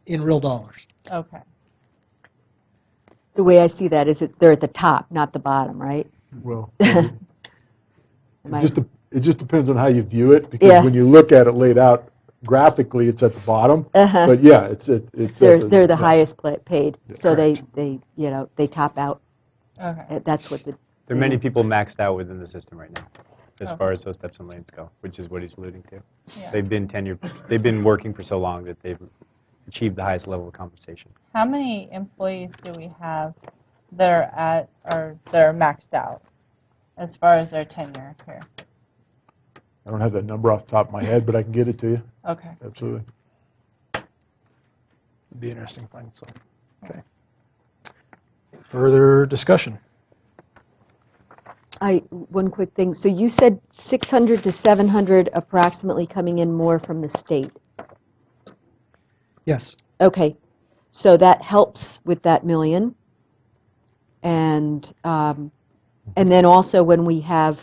in real dollars. Okay. The way I see that is that they're at the top, not the bottom, right? Well, Am I- it just depends on how you view it, because Yeah. when you look at it laid out graphically, it's at the bottom. Uh-huh. But yeah, it's They're the highest paid, so correct. they you know, they top out. Okay. That's what the. There are many people maxed out within the system right now, as Okay. far as those steps and lanes go, which is what he's alluding to. Yeah. They've been tenured, they've been working for so long that they've achieved the highest level of compensation. How many employees do we have that are at, or that are maxed out as far as their tenure here? I don't have that number off the top of my head, but I can get it to you. Okay. Absolutely. It'd be interesting to find some. Okay. Further discussion? One quick thing. So you said 600 to 700 approximately coming in more from the state. Yes. Okay. So that helps with that million. And then also when we have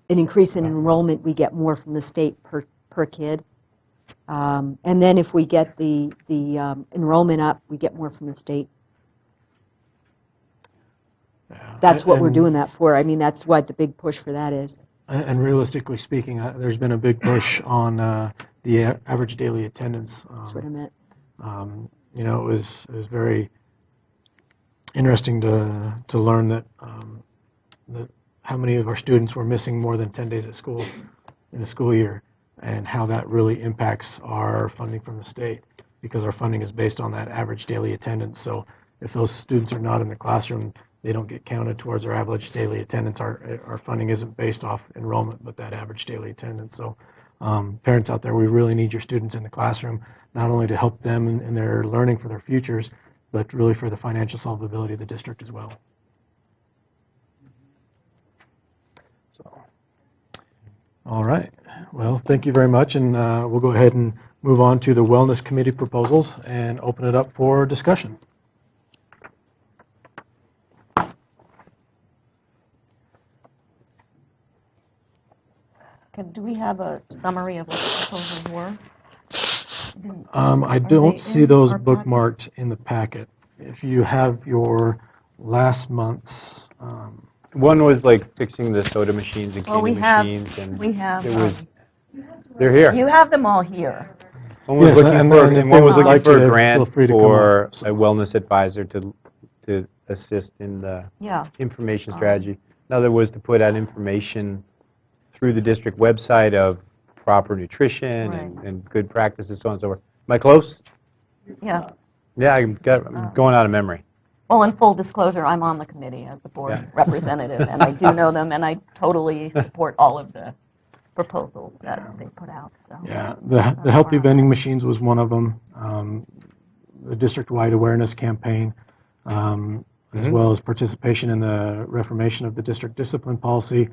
an increase in enrollment, we get more from the state per kid. And then if we get the enrollment up, we get more from the state. That's what we're And- doing that for. I mean, that's what the big push for that is. And realistically speaking, there's been a big push on the average daily attendance. That's what I meant. You know, it was very interesting to learn that how many of our students were missing more than 10 days at school in a school year, and how that really impacts our funding from the state, because our funding is based on that average daily attendance. So if those students are not in the classroom, they don't get counted towards our average daily attendance. Our funding isn't based off enrollment, but that average daily attendance. So parents out there, we really need your students in the classroom, not only to help them in their learning for their futures, but really for the financial solvability of the district as well. So, all right. Well, thank you very much, and we'll go ahead and move on to the Wellness Committee proposals and open it up for discussion. Do we have a summary of what the proposals were? I Are don't they see in those our packet? bookmarked in the packet. If you have your last month's, One was like fixing the soda machines and Well, candy we have, machines, and we have, it was, they're here. you have them all here. One was Yes, looking and for, then if and they one was would looking like for to, a grant feel free to come for up, so. a wellness advisor to assist in the Yeah. information strategy. Another was to put out information through the district website of proper nutrition and good practices, so on and so forth. Am I close? Yeah. Yeah, I'm going out of memory. Well, in full disclosure, I'm on the committee as the board Yeah. representative, and I do know them, and I totally support all of the proposals that they put out, so. Yeah, the healthy vending machines was one of them. The district-wide awareness campaign, as well as participation in the reformation of the district discipline policy,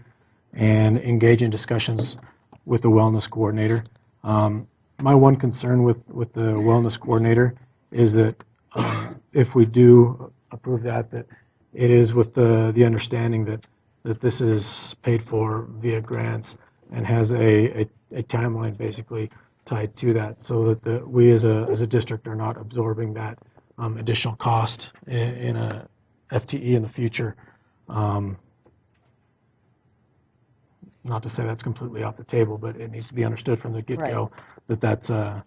and engage in discussions with the wellness coordinator. My one concern with the wellness coordinator is that if we do approve that it is with the understanding that this is paid for via grants and has a timeline basically tied to that, so that we as a district are not absorbing that additional cost in a FTE in the future. Not to say that's completely off the table, but it needs to be understood from the get-go that that's a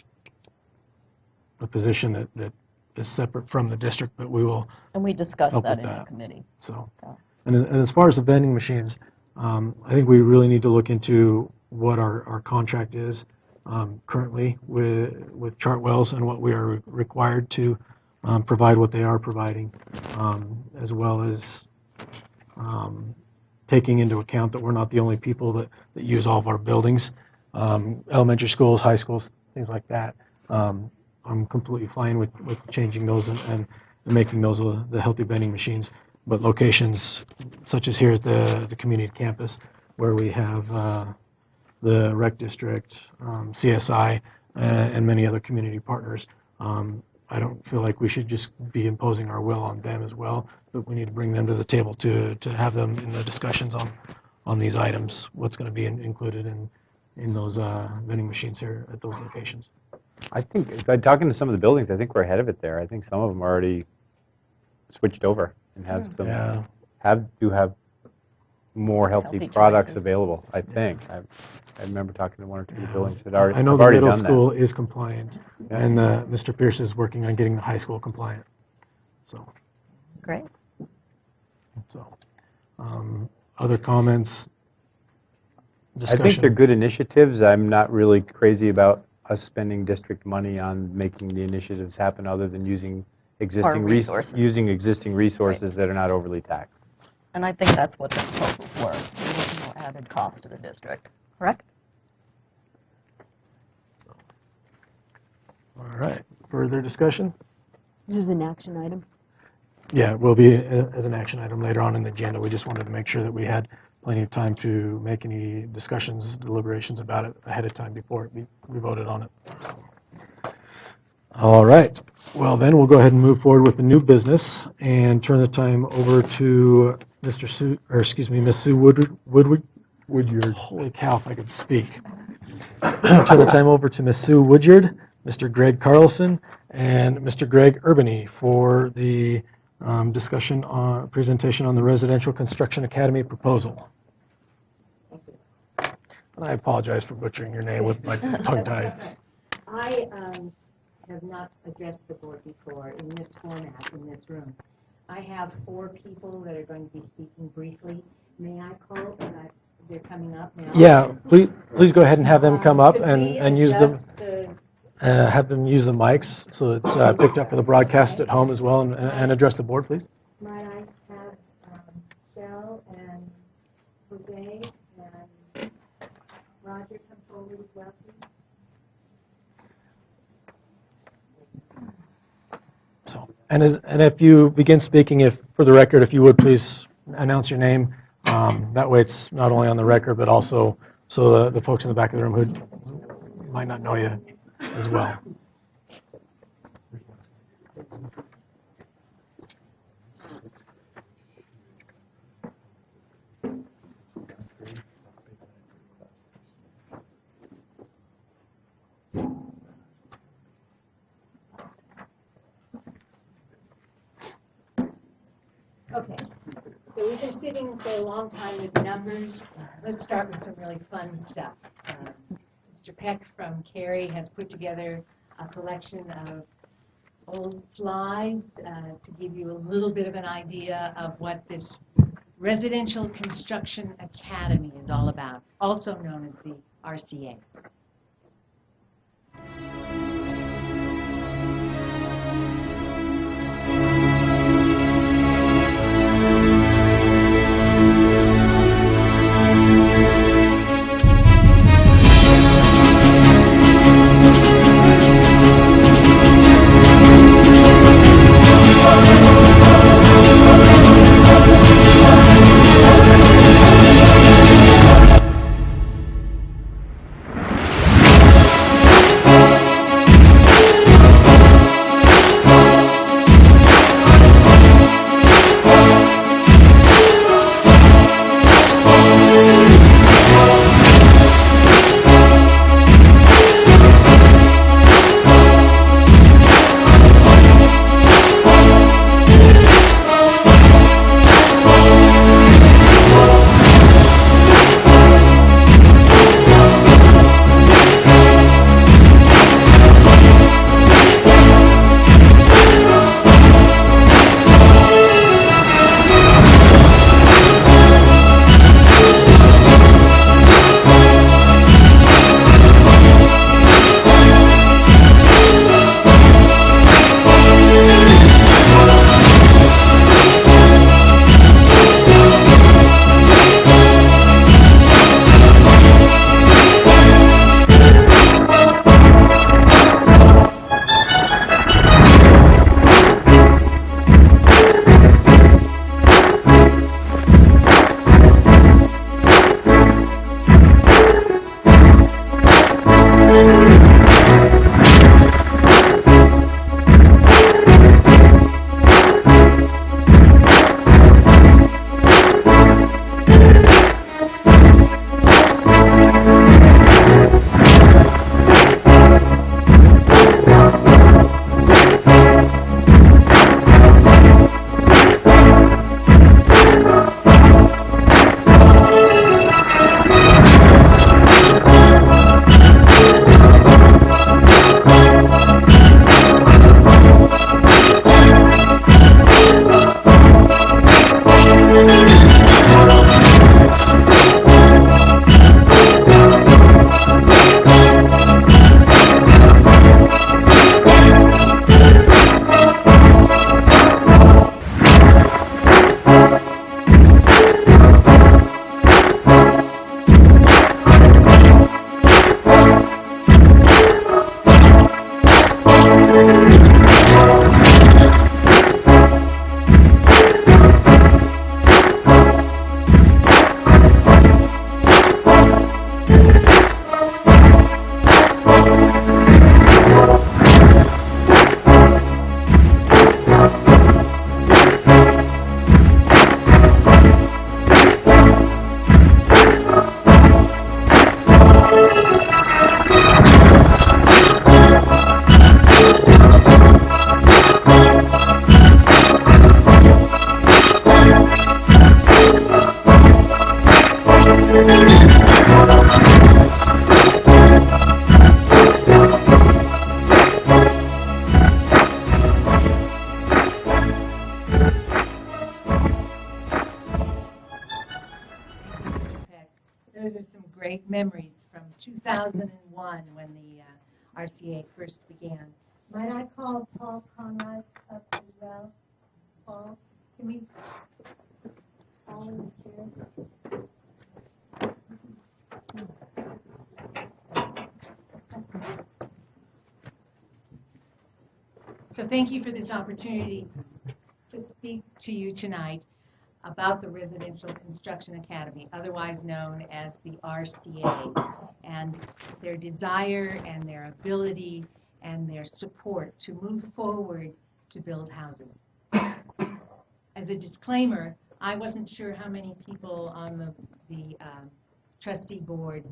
position that is separate from the district, but we will And we discussed help that with in the that. committee. So, and as far as the vending machines, I think we really need to look into what our contract is currently with Chartwells and what we are required to provide what they are providing, as well as taking into account that we're not the only people that use all of our buildings, elementary schools, high schools, things like that. I'm completely fine with changing those and making those the healthy vending machines. But locations such as here at the community campus, where we have the rec district, CSI, and many other community partners, I don't feel like we should just be imposing our will on them as well, but we need to bring them to the table to have them in the discussions on these items, what's going to be included in those vending machines here at those locations. I think, by talking to some of the buildings, I think we're ahead of it there. I think some of them are already switched over and have some, do have more healthy products choices. available, I think. I remember talking to one or two of the buildings that already I know have the already middle done that. school is compliant, Yeah. and Mr. Pierce is working on getting the high school compliant. So, Great. other comments, discussion? I think they're good initiatives. I'm not really crazy about us spending district money on making the initiatives happen other than using existing resources. that are not overly taxed. And I think that's what the proposals were. There was no added cost to the district, correct? All right, further discussion? This is an action item. Yeah, it will be as an action item later on in the agenda. We just wanted to make sure that we had plenty of time to make any discussions, deliberations about it ahead of time before we voted on it. So. All right. Well, then we'll go ahead and move forward with the new business and turn the time over to Ms. Sue Woodyard. Holy cow, if I could speak. Turn the time over to Ms. Sue Woodyard, Mr. Greg Carlson, and Mr. Greg Urbany for the presentation on the Residential Construction Academy proposal. And I apologize for butchering your name with my tongue tied. I have not addressed the board before in this format, in this room. I have 4 people that are going to be speaking briefly. May I call? They're coming up now. Yeah, please go ahead and have them come up and use them. Have them use the mics so it's picked up for the broadcast at home as well, and address the board, please. Might I have Cheryl and Jose and Roger come forward as well, please? So, and if you begin speaking, if for the record, if you would please announce your name. That way, it's not only on the record, but also so the folks in the back of the room who might not know you as well. Okay, so we've been sitting for a long time with numbers. Let's start with some really fun stuff. Mr. Peck from Cary has put together a collection of old slides to give you a little bit of an idea of what this Residential Construction Academy is all about, also known as the RCA. those are some great memories from 2001 when the RCA first began. Might I call Paul Conrad up as well? Paul, can we? Paul in the chair. So thank you for this opportunity to speak to you tonight about the Residential Construction Academy, otherwise known as the RCA, and their desire and their ability and their support to move forward to build houses. As a disclaimer, I wasn't sure how many people on the trustee board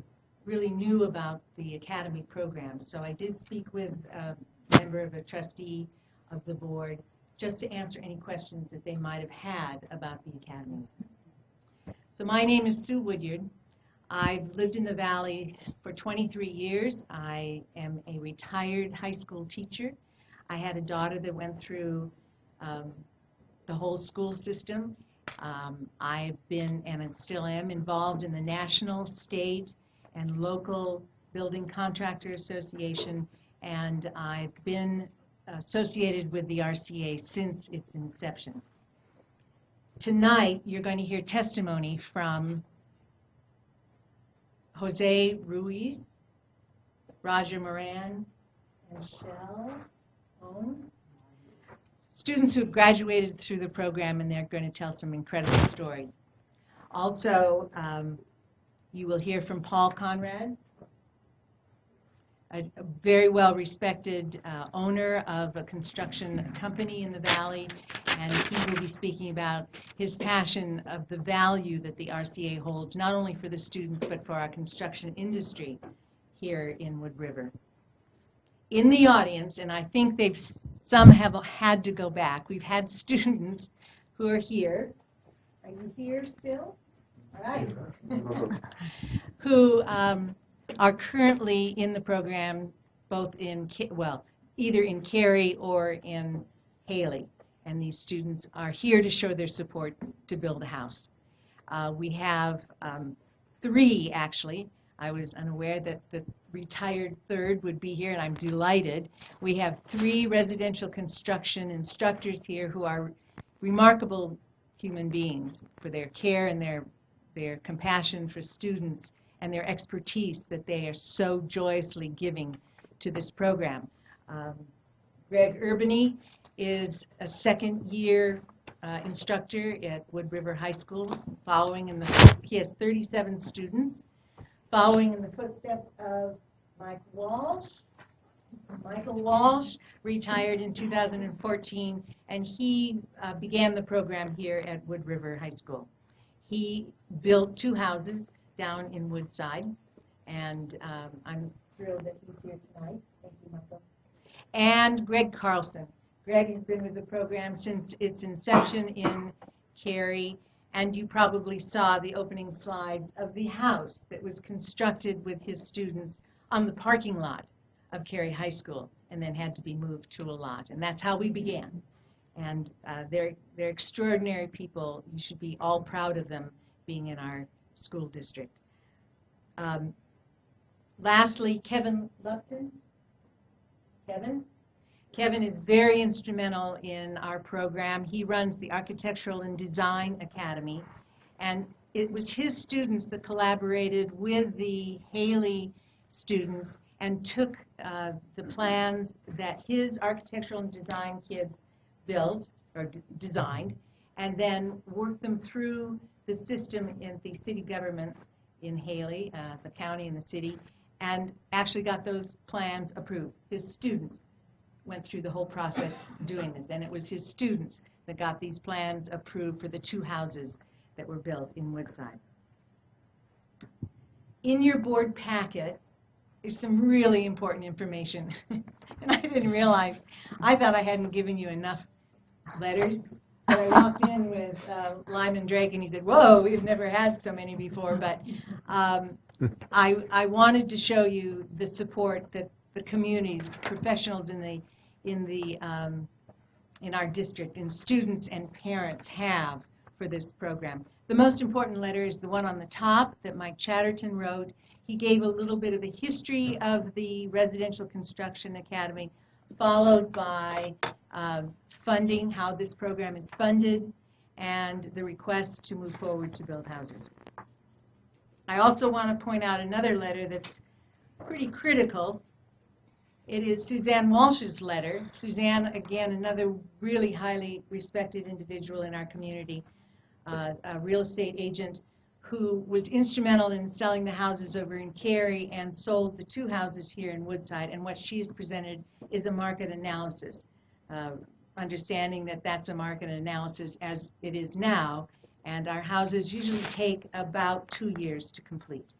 really knew about the academy program, so I did speak with a member of a trustee of the board just to answer any questions that they might have had about the academies. So my name is Sue Woodyard. I've lived in the Valley for 23 years. I am a retired high school teacher. I had a daughter that went through the whole school system. I've been, and I still am, involved in the national, state, and local Building Contractor Association, and I've been associated with the RCA since its inception. Tonight, you're going to hear testimony from Jose Ruiz, Roger Moran, and Shell Owen. Students who have graduated through the program, and they're going to tell some incredible stories. Also, you will hear from Paul Conrad, a very well-respected owner of a construction company in the Valley, and he will be speaking about his passion of the value that the RCA holds, not only for the students, but for our construction industry here in Wood River. In the audience, and I think some have had to go back, we've had students who are here. Are you here still? All right. Who are currently in the program, both in, well, either in Cary or in Haley. And these students are here to show their support to build a house. We have 3, actually. I was unaware that the retired third would be here, and I'm delighted. We have 3 residential construction instructors here who are remarkable human beings for their care and their compassion for students and their expertise that they are so joyously giving to this program. Greg Urbany is a second-year instructor at Wood River High School, he has 37 students, following in the footsteps of Mike Walsh. Michael Walsh retired in 2014, and he began the program here at Wood River High School. He built 2 houses down in Woodside, and I'm thrilled that he's here tonight. Thank you, Michael. And Greg Carlson. Greg has been with the program since its inception in Cary, and you probably saw the opening slides of the house that was constructed with his students on the parking lot of Cary High School, and then had to be moved to a lot. And that's how we began. And they're extraordinary people. You should be all proud of them being in our school district. Lastly, Kevin Lupton. Kevin is very instrumental in our program. He runs the Architectural and Design Academy, and it was his students that collaborated with the Haley students and took the plans that his architectural and design kids built or designed, and then worked them through the system in the city government in Haley, the county and the city, and actually got those plans approved. His students went through the whole process doing this, and it was his students that got these plans approved for the 2 houses that were built in Woodside. In your board packet is some really important information, and I didn't realize. I thought I hadn't given you enough letters, but I walked in with Lyman Drake, and he said, "Whoa, we've never had so many before." But I wanted to show you the support that the community, professionals in our district, and students and parents have for this program. The most important letter is the one on the top that Mike Chatterton wrote. He gave a little bit of a history of the Residential Construction Academy, followed by funding, how this program is funded, and the request to move forward to build houses. I also want to point out another letter that's pretty critical. It is Suzanne Walsh's letter. Suzanne, again, another really highly respected individual in our community, a real estate agent who was instrumental in selling the houses over in Cary and sold the 2 houses here in Woodside. And what she has presented is a market analysis, understanding that that's a market analysis as it is now, and our houses usually take about 2 years to complete.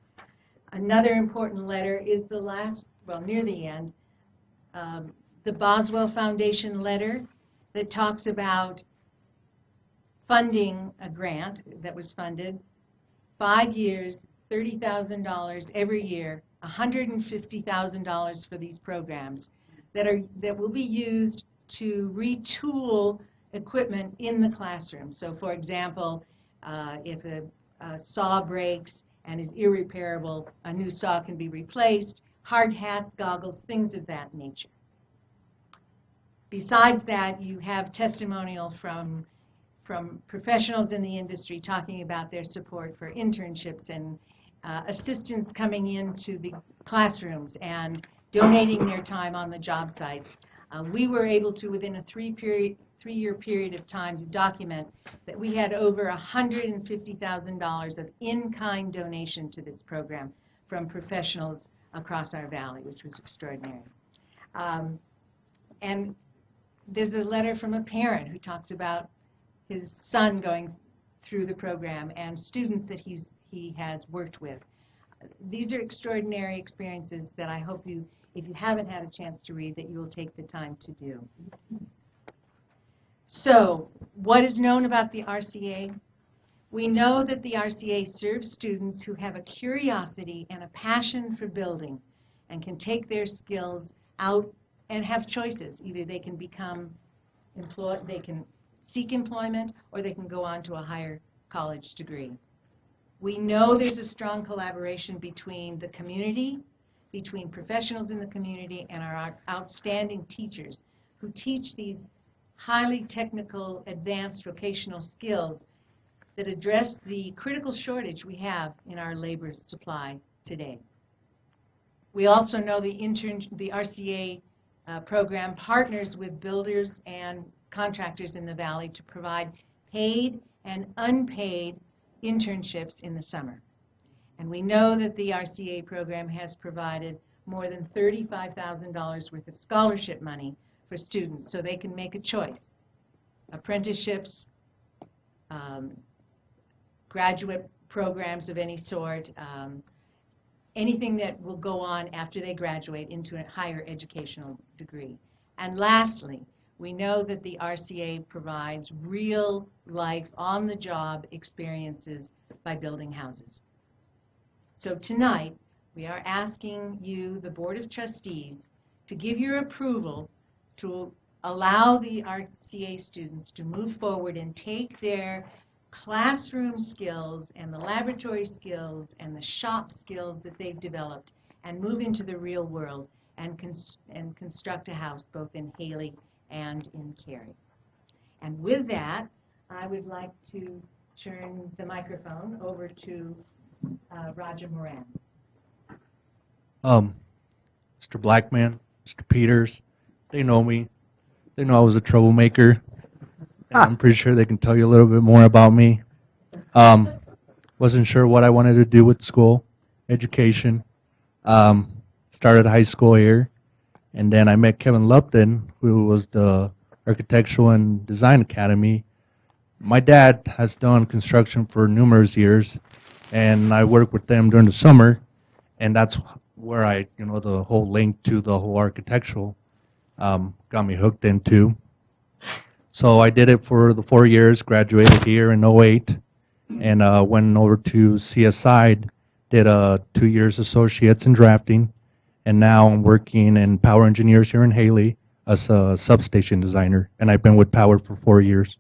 Another important letter is the last, well, near the end, the Boswell Foundation letter that talks about funding a grant that was funded, 5 years, $30,000 every year, $150,000 for these programs that will be used to retool equipment in the classroom. So, for example, if a saw breaks and is irreparable, a new saw can be replaced, hard hats, goggles, things of that nature. Besides that, you have testimonial from professionals in the industry talking about their support for internships and assistants coming into the classrooms and donating their time on the job sites. We were able to, within a 3-year period of time, to document that we had over $150,000 of in-kind donation to this program from professionals across our valley, which was extraordinary. And there's a letter from a parent who talks about his son going through the program and students that he has worked with. These are extraordinary experiences that I hope you, if you haven't had a chance to read, that you will take the time to do. So, what is known about the RCA? We know that the RCA serves students who have a curiosity and a passion for building and can take their skills out and have choices. Either they can become employed, they can seek employment, or they can go on to a higher college degree. We know there's a strong collaboration between the community, between professionals in the community, and our outstanding teachers who teach these highly technical, advanced vocational skills that address the critical shortage we have in our labor supply today. We also know the RCA program partners with builders and contractors in the valley to provide paid and unpaid internships in the summer. And we know that the RCA program has provided more than $35,000 worth of scholarship money for students so they can make a choice. Apprenticeships, graduate programs of any sort, anything that will go on after they graduate into a higher educational degree. And lastly, we know that the RCA provides real-life, on-the-job experiences by building houses. So tonight, we are asking you, the Board of Trustees, to give your approval to allow the RCA students to move forward and take their classroom skills and the laboratory skills and the shop skills that they've developed and move into the real world and construct a house both in Haley and in Cary. And with that, I would like to turn the microphone over to Roger Moran. Mr. Blackman, Mr. Peters, they know me. They know I was a troublemaker. And I'm pretty sure they can tell you a little bit more about me. Wasn't sure what I wanted to do with school, education. Started high school here. And then I met Kevin Lupton, who was the Architectural and Design Academy. My dad has done construction for numerous years, and I worked with them during the summer, and that's where the whole link to the whole architectural got me hooked into. So I did it for the 4 years, graduated here in 2008, and went over to CSI, did 2 years associates in drafting, and now I'm working in Power Engineers here in Haley as a substation designer, and I've been with Power for 4 years.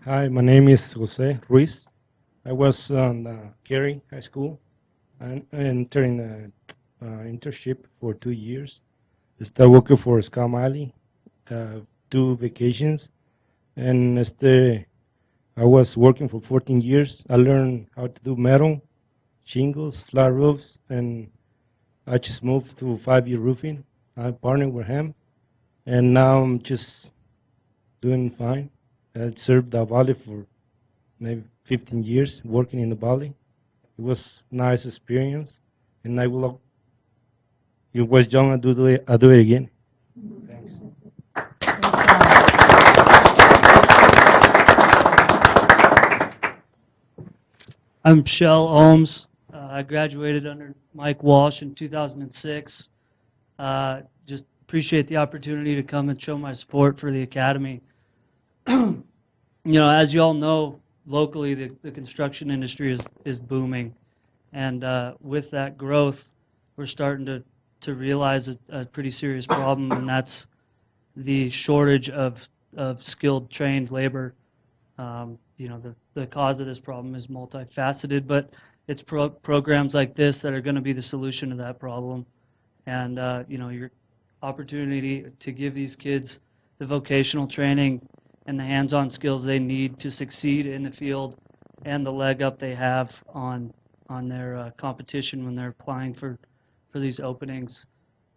Hi, my name is Jose Ruiz. I was on Cary High School and entering an internship for 2 years. I started working for Sky Mali, 2 vacations, and I was working for 14 years. I learned how to do metal, shingles, flat roofs, and I just moved to 5-year roofing. I partnered with him, and now I'm just doing fine. I served the valley for maybe 15 years, working in the valley. It was a nice experience, and I will. It was young. I do it again. Thanks. I'm Shell Ohms. I graduated under Mike Walsh in 2006. Just appreciate the opportunity to come and show my support for the academy. As you all know, locally the construction industry is booming, and with that growth, we're starting to realize a pretty serious problem, and that's the shortage of skilled, trained labor. The cause of this problem is multifaceted, but it's programs like this that are going to be the solution to that problem. And your opportunity to give these kids the vocational training and the hands-on skills they need to succeed in the field, and the leg up they have on their competition when they're applying for these openings.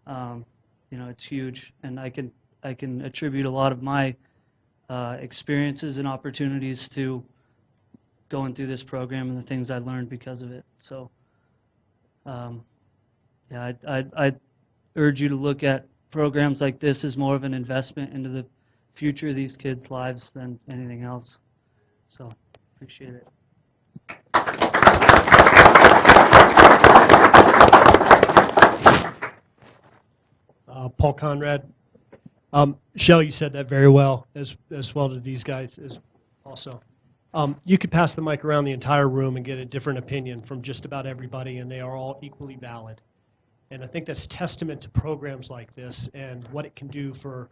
It's huge, and I can attribute a lot of my experiences and opportunities to going through this program and the things I learned because of it. So, I'd urge you to look at programs like this as more of an investment into the future of these kids' lives than anything else. So, appreciate it. Paul Conrad. Shell, you said that very well, as well to these guys as also. You could pass the mic around the entire room and get a different opinion from just about everybody, and they are all equally valid. And I think that's testament to programs like this and what it can do for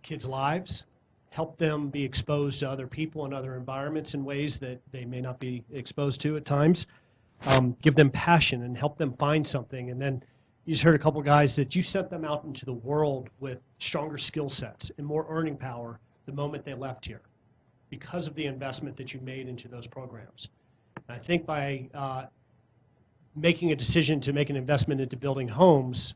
kids' lives, help them be exposed to other people and other environments in ways that they may not be exposed to at times, give them passion and help them find something. And then you just heard a couple guys that you sent them out into the world with stronger skill sets and more earning power the moment they left here because of the investment that you made into those programs. And I think by making a decision to make an investment into building homes,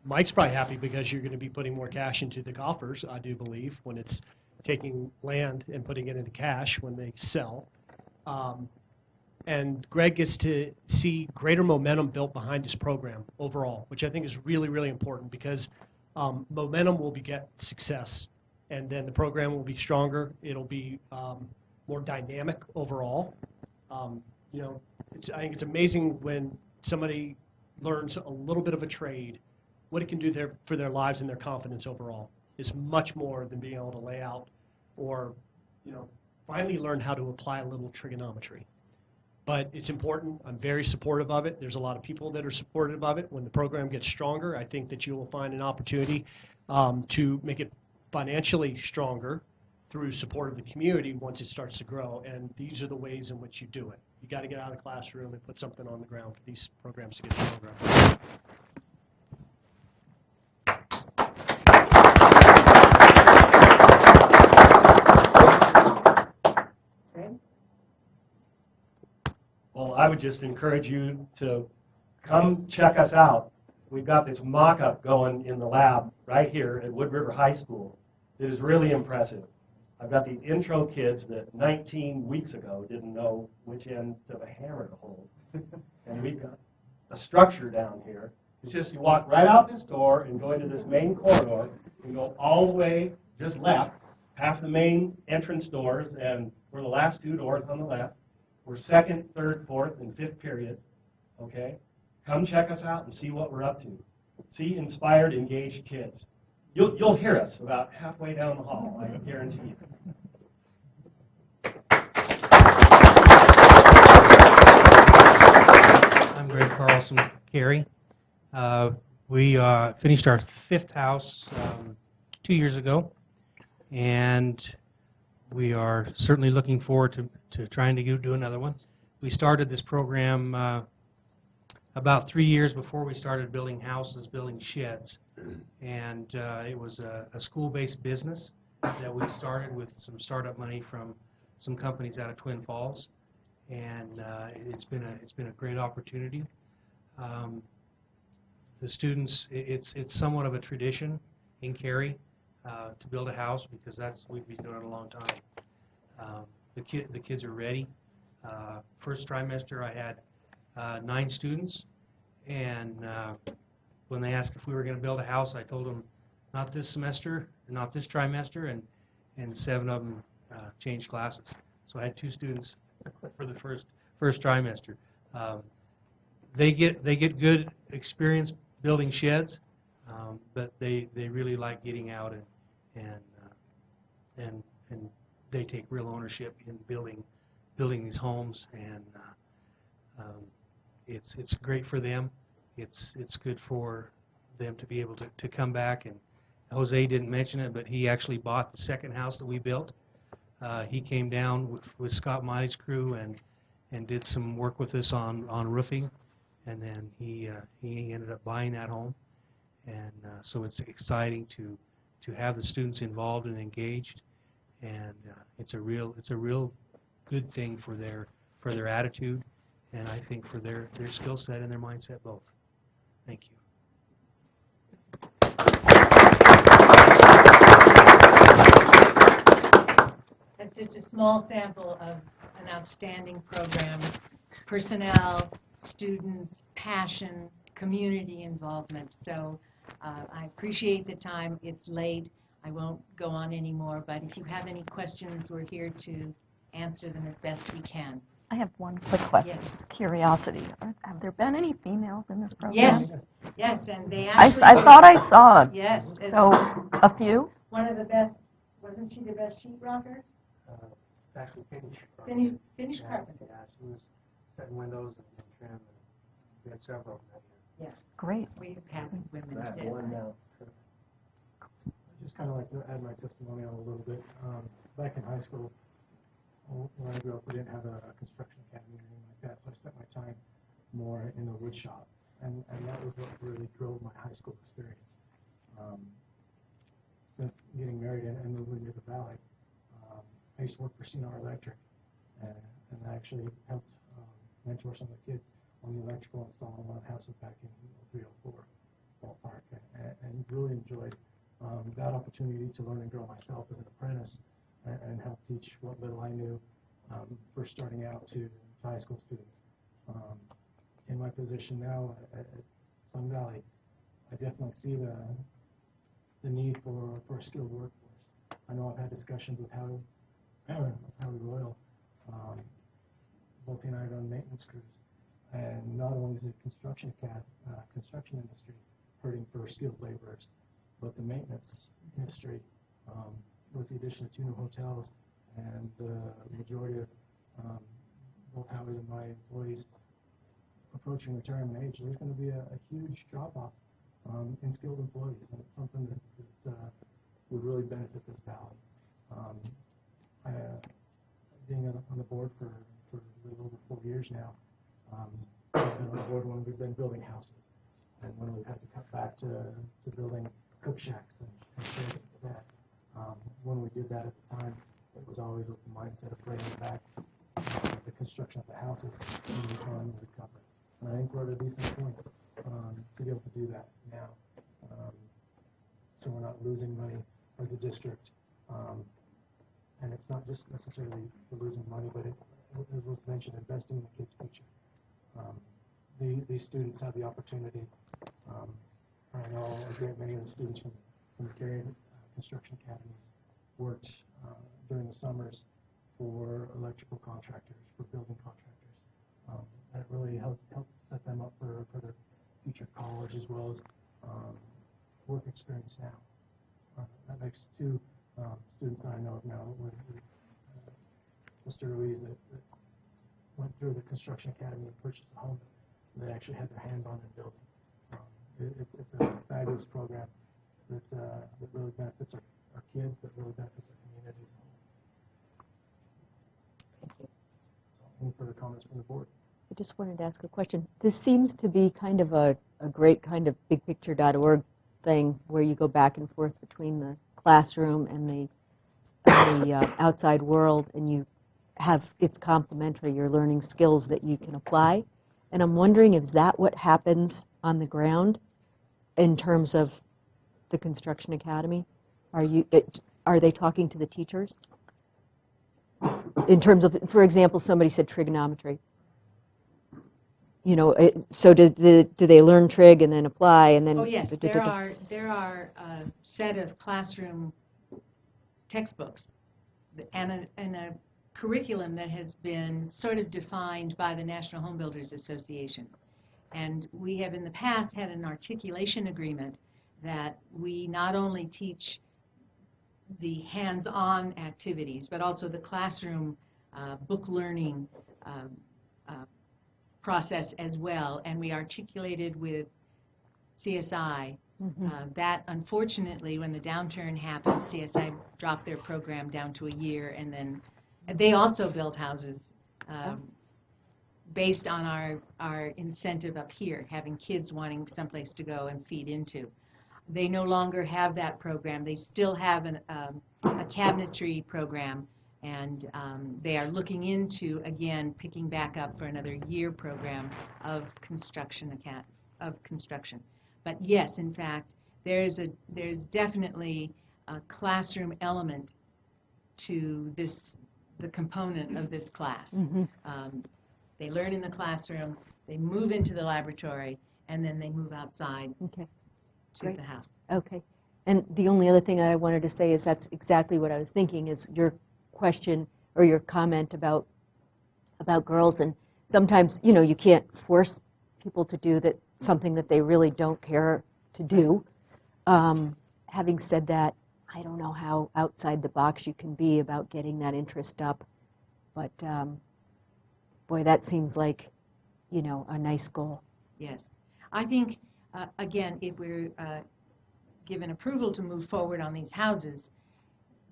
Mike's probably happy because you're going to be putting more cash into the coffers, I do believe, when it's taking land and putting it into cash when they sell. And Greg gets to see greater momentum built behind his program overall, which I think is really, really important because momentum will beget success, and then the program will be stronger. It'll be more dynamic overall. I think it's amazing when somebody learns a little bit of a trade, what it can do for their lives and their confidence overall is much more than being able to lay out or, finally learn how to apply a little trigonometry. But it's important. I'm very supportive of it. There's a lot of people that are supportive of it. When the program gets stronger, I think that you will find an opportunity to make it financially stronger through support of the community once it starts to grow. And these are the ways in which you do it. You got to get out of the classroom and put something on the ground for these programs to get stronger. Well, I would just encourage you to come check us out. We've got this mock-up going in the lab right here at Wood River High School. It is really impressive. I've got these intro kids that 19 weeks ago didn't know which end of a hammer to hold. And we've got a structure down here. It's just you walk right out this door and go into this main corridor and go all the way just left, past the main entrance doors, and we're the last 2 doors on the left. We're second, third, fourth, and fifth period, okay? Come check us out and see what we're up to. See inspired, engaged kids. You'll hear us about halfway down the hall, I guarantee you. I'm Greg Carlson, Cary. We finished our 5th house 2 years ago, and We are certainly looking forward to trying to do another one. We started this program about 3 years before we started building houses, building sheds. And it was a school-based business that we started with some startup money from some companies out of Twin Falls. And it's been a great opportunity. The students, it's somewhat of a tradition in Cary to build a house because we've been doing it a long time. The kids are ready. First trimester I had 9 students, and when they asked if we were going to build a house, I told them not this semester, not this trimester, and 7 of them changed classes. So I had 2 students for the first trimester. They get good experience building sheds, but they really like getting out and they take real ownership in building these homes, and it's great for them. It's good for them to be able to come back. And Jose didn't mention it, but he actually bought the second house that we built. He came down with Scott Miley's crew and did some work with us on roofing, and then he ended up buying that home. And so it's exciting to have the students involved and engaged, and it's a real good thing for their attitude, and I think for their skill set and their mindset both. Thank you. That's just a small sample of an outstanding program. Personnel, students, passion, community involvement. So I appreciate the time. It's late. I won't go on anymore, but if you have any questions, we're here to answer them as best we can. I have one quick question. Yes. Curiosity. Have there been any females in this program? Yes, yes, and they actually... I thought I saw it. Yes. So, a few? One of the best, wasn't she the best sheetrocker? Actually finished. Finished carpenter. Yeah, she was setting windows and trim, and we had several of them that year. Yes. Great. We have had women. That yes. one now. I'd just kind of like to add my testimony on a little bit. Back in high school, when I grew up, we didn't have a construction academy or anything like that, so I spent my time more in the wood shop, and that was what really drove my high school experience. Since getting married and moving to the valley, I used to work for CNR Electric, and I actually helped mentor some of the kids on the electrical install in one of the houses back in 304 ballpark, and really enjoyed that opportunity to learn and grow myself as an apprentice and help teach what little I knew first starting out to high school students. In my position now at Sun Valley, I definitely see the need for a skilled workforce. I know I've had discussions with Howie Royal. Both he and I run maintenance crews, and not only is the construction industry hurting for skilled laborers, but the maintenance industry, with the addition of 2 new hotels and the majority of both Howie and my employees approaching retirement age, there's going to be a huge drop-off in skilled employees, and it's something that would really benefit this valley. Being on the board for a little over 4 years now, I've been on the board when we've been building houses, and when we've had to cut back to building cook shacks and sheds instead. When we did that at the time, it was always with the mindset of bringing back the construction of the houses and the economy would cover. And I think we're at a decent point to be able to do that now. So we're not losing money as a district. And it's not just necessarily for losing money, but as was mentioned, investing in the kids' future. These students have the opportunity. I know a great many of the students from the Cary Construction Academies worked during the summers for electrical contractors, for building contractors. That really helped set them up for their future college as well as work experience now. That makes 2 students that I know of now with Mr. Ruiz that went through the Construction Academy and purchased a home that they actually had their hands on and building. It's a fabulous program that really benefits our kids, but really benefits our community as a whole. further comments from the board. I just wanted to ask a question. This seems to be kind of a great kind of bigpicture.org thing where you go back and forth between the classroom and the outside world, and you have, it's complementary, you're learning skills that you can apply. And I'm wondering, is that what happens on the ground in terms of the Construction Academy? Are they talking to the teachers? In terms of, for example, somebody said trigonometry. You know, so do they learn trig and then apply and then? Oh yes, there are a set of classroom textbooks and a curriculum that has been sort of defined by the National Home Builders Association. And we have in the past had an articulation agreement that we not only teach the hands-on activities, but also the classroom book learning process as well. And we articulated with CSI that, unfortunately, when the downturn happened, CSI dropped their program down to a year, and then they also built houses based on our incentive up here, having kids wanting someplace to go and feed into. They no longer have that program. They still have a cabinetry program, and they are looking into, again, picking back up for another year program of construction. But yes, in fact, there's definitely a classroom element to the component of this class. They learn in the classroom, they move into the laboratory, and then they move outside to the house. Okay. And the only other thing I wanted to say is that's exactly what I was thinking, is your question or your comment about girls. And sometimes, you know, you can't force people to do something that they really don't care to do. Having said that, I don't know how outside the box you can be about getting that interest up. But, boy, that seems like, you know, a nice goal. Yes. I think, again, if we're given approval to move forward on these houses,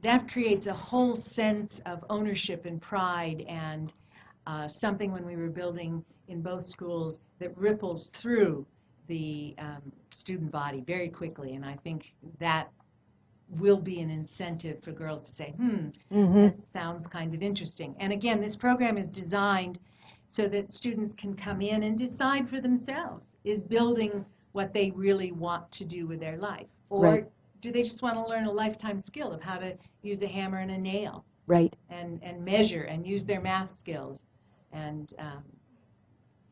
that creates a whole sense of ownership and pride, and something when we were building in both schools that ripples through the student body very quickly. And I think that will be an incentive for girls to say, that sounds kind of interesting. And again, this program is designed so that students can come in and decide for themselves, is building what they really want to do with their life? Or do they just want to learn a lifetime skill of how to use a hammer and a nail? Right. And measure and use their math skills. And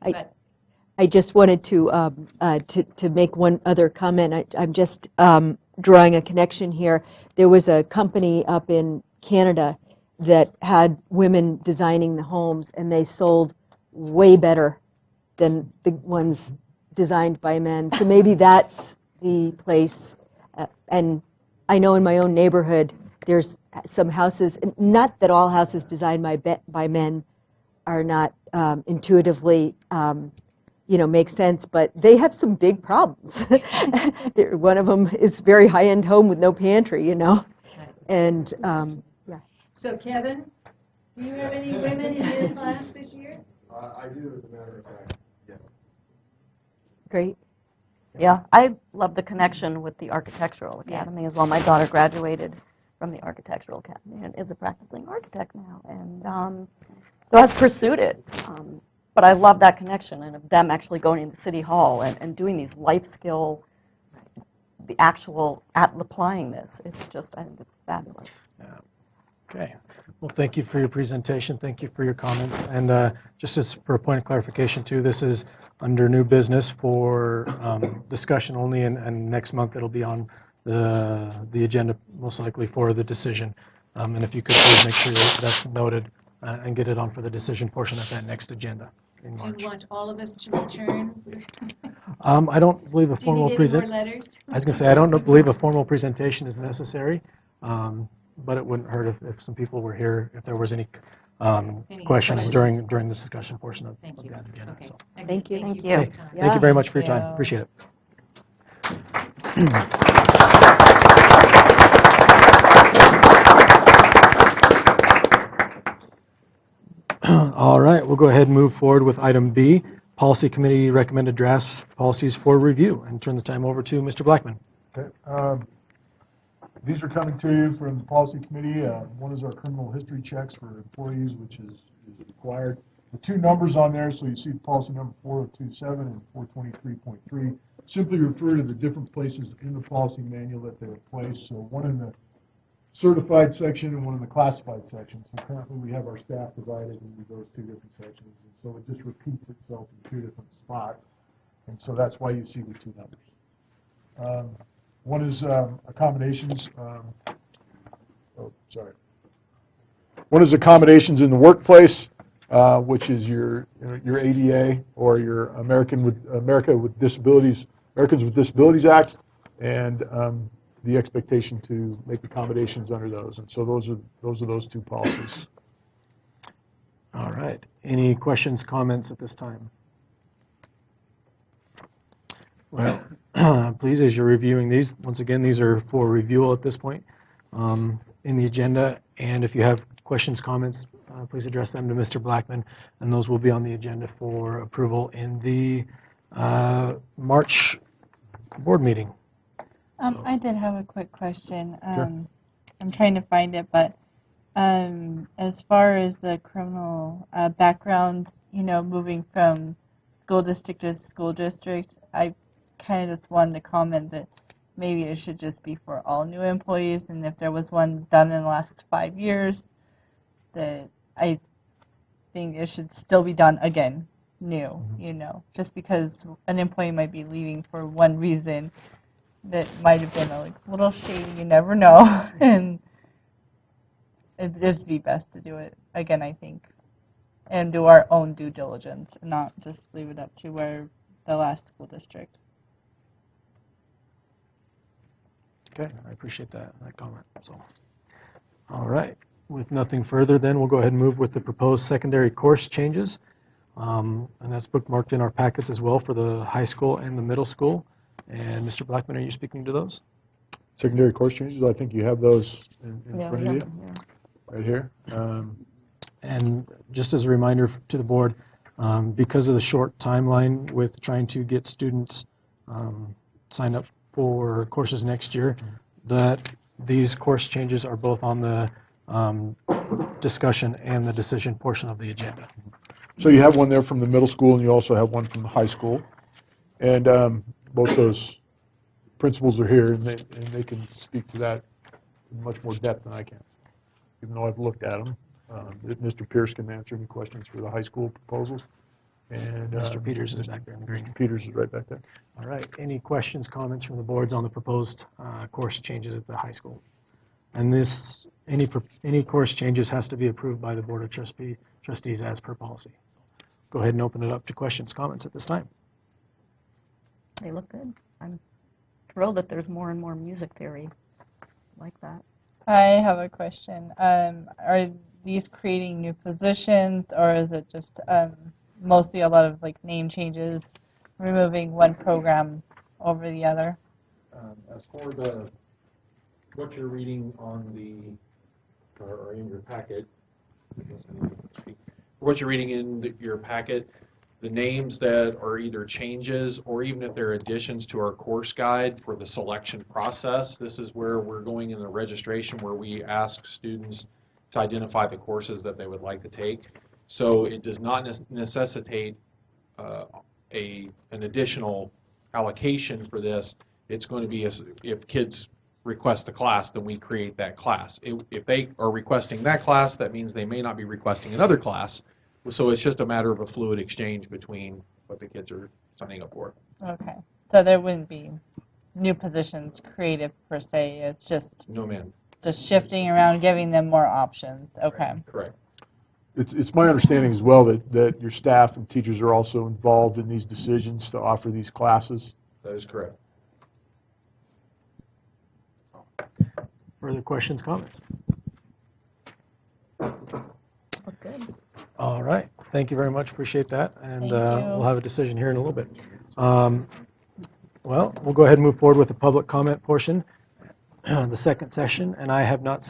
I just wanted to make one other comment. I'm just drawing a connection here. There was a company up in Canada that had women designing the homes, and they sold way better than the ones designed by men. So maybe that's the place. And I know in my own neighborhood, there's some houses, not that all houses designed by men are not intuitively, you know, make sense, but they have some big problems. One of them is very high-end home with no pantry, you know. And, yeah. So, Kevin, do you have any women in your class this year? I do, as a matter of fact, yes. Great. Yeah, I love the connection with the Architectural Academy as well. My daughter graduated from the Architectural Academy and is a practicing architect now. And so I've pursued it. But I love that connection and of them actually going into City Hall and doing these life skill, the actual applying this. It's just, I think it's fabulous. Yeah. Okay. Well, thank you for your presentation. Thank you for your comments. And just as for a point of clarification, too, this is under new business for discussion only, and next month it'll be on the agenda, most likely for the decision. And if you could please make sure that's noted and get it on for the decision portion of that next agenda in March. Do you want all of us to return? I don't believe a Do you formal need any more letters? I was going to say, I don't believe a formal presentation is necessary, but it wouldn't hurt if some people were here, if there was any questions during the discussion portion of that agenda. Okay. So. Thank you. Thank you. Okay. Thank you very much for your time. Appreciate it. All right. We'll we'll go ahead and move forward with item B, Policy Committee recommended drafts policies for review, and turn the time over to Mr. Blackman. Okay. These are coming to you from the Policy Committee. One is our criminal history checks for employees, which is required. The two numbers on there, so you see policy number 4027 and 423.3, simply refer to the different places in the policy manual that they are placed. So one in the certified section and one in the classified section. So currently we have our staff divided into those two different sections. And so it just repeats itself in two different spots. And so that's why you see the two numbers. One is accommodations. One is accommodations in the workplace, which is your ADA or your Americans with Disabilities Act, and the expectation to make accommodations under those. And so those are those two policies. All right. Any questions, comments at this time? Well, please, as you're reviewing these, once again, these are for review at this point in the agenda. And if you have questions, comments, please address them to Mr. Blackman, and those will be on the agenda for approval in the March board meeting. I did have a quick question. Sure. I'm trying to find it, but as far as the criminal background, moving from school district to school district, I kind of just wanted to comment that maybe it should just be for all new employees, and if there was one done in the last 5 years, that I think it should still be done again, new, just because an employee might be leaving for one reason that might have been a little shady, you never know, and it'd just be best to do it again, I think, and do our own due diligence, and not just leave it up to where the last school district. Okay, I appreciate that comment. So, all right. With nothing further, then we'll go ahead and move with the proposed secondary course changes, and that's bookmarked in our packets as well for the high school and the middle school. And Mr. Blackman, are you speaking to those? Secondary course changes, I think you have those in Yeah, front we of you, have them here. right here. And just as a reminder to the board, because of the short timeline with trying to get students signed up for courses next year, that these course changes are both on the discussion and the decision portion of the agenda. So you have one there from the middle school, and you also have one from the high school. And both those principals are here, and they can speak to that in much more depth than I can, even though I've looked at them. Mr. Pierce can answer any questions for the high school proposals. And Mr. Peters is back there in the green. Mr. Peters is right back there. All right. Any questions, comments from the boards on the proposed course changes at the high school? And any course changes has to be approved by the Board of Trustees as per policy. Go ahead and open it up to questions, comments at this time. They look good. I'm thrilled that there's more and more music theory like that. I have a question. Are these creating new positions, or is it just mostly a lot of name changes, removing one program over the other? As for what you're reading on or in your packet, what you're reading in your packet, the names that are either changes or even if they're additions to our course guide for the selection process, this is where we're going in the registration where we ask students to identify the courses that they would like to take. So it does not necessitate an additional allocation for this. It's going to be if kids request a class, then we create that class. If they are requesting that class, that means they may not be requesting another class. So it's just a matter of a fluid exchange between what the kids are signing up for. Okay. So there wouldn't be new positions created per se. It's just No, ma'am. just shifting around, giving them more options. Okay. Correct. It's my understanding as well that your staff and teachers are also involved in these decisions to offer these classes. That is correct. Further questions, comments? Okay. All right. Thank you very much. Appreciate that. And Thank you. we'll have a decision here in a little bit. Well, we'll go ahead and move forward with the public comment portion, the second session, and I have not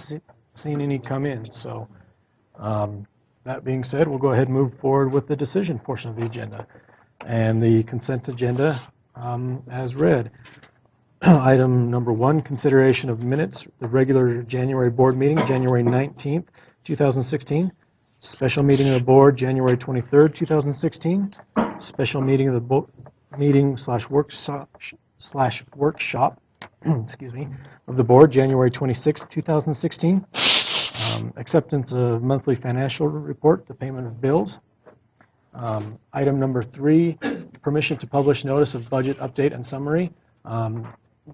seen any come in. So That being said, we'll go ahead and move forward with the decision portion of the agenda. And the consent agenda as read. Item number 1, consideration of minutes, the regular January board meeting, January 19th, 2016. Special meeting of the board, January 23rd, 2016. Special meeting of the workshop, excuse me, of the board, January 26th, 2016. Acceptance of monthly financial report, the payment of bills. Item number 3, permission to publish notice of budget update and summary.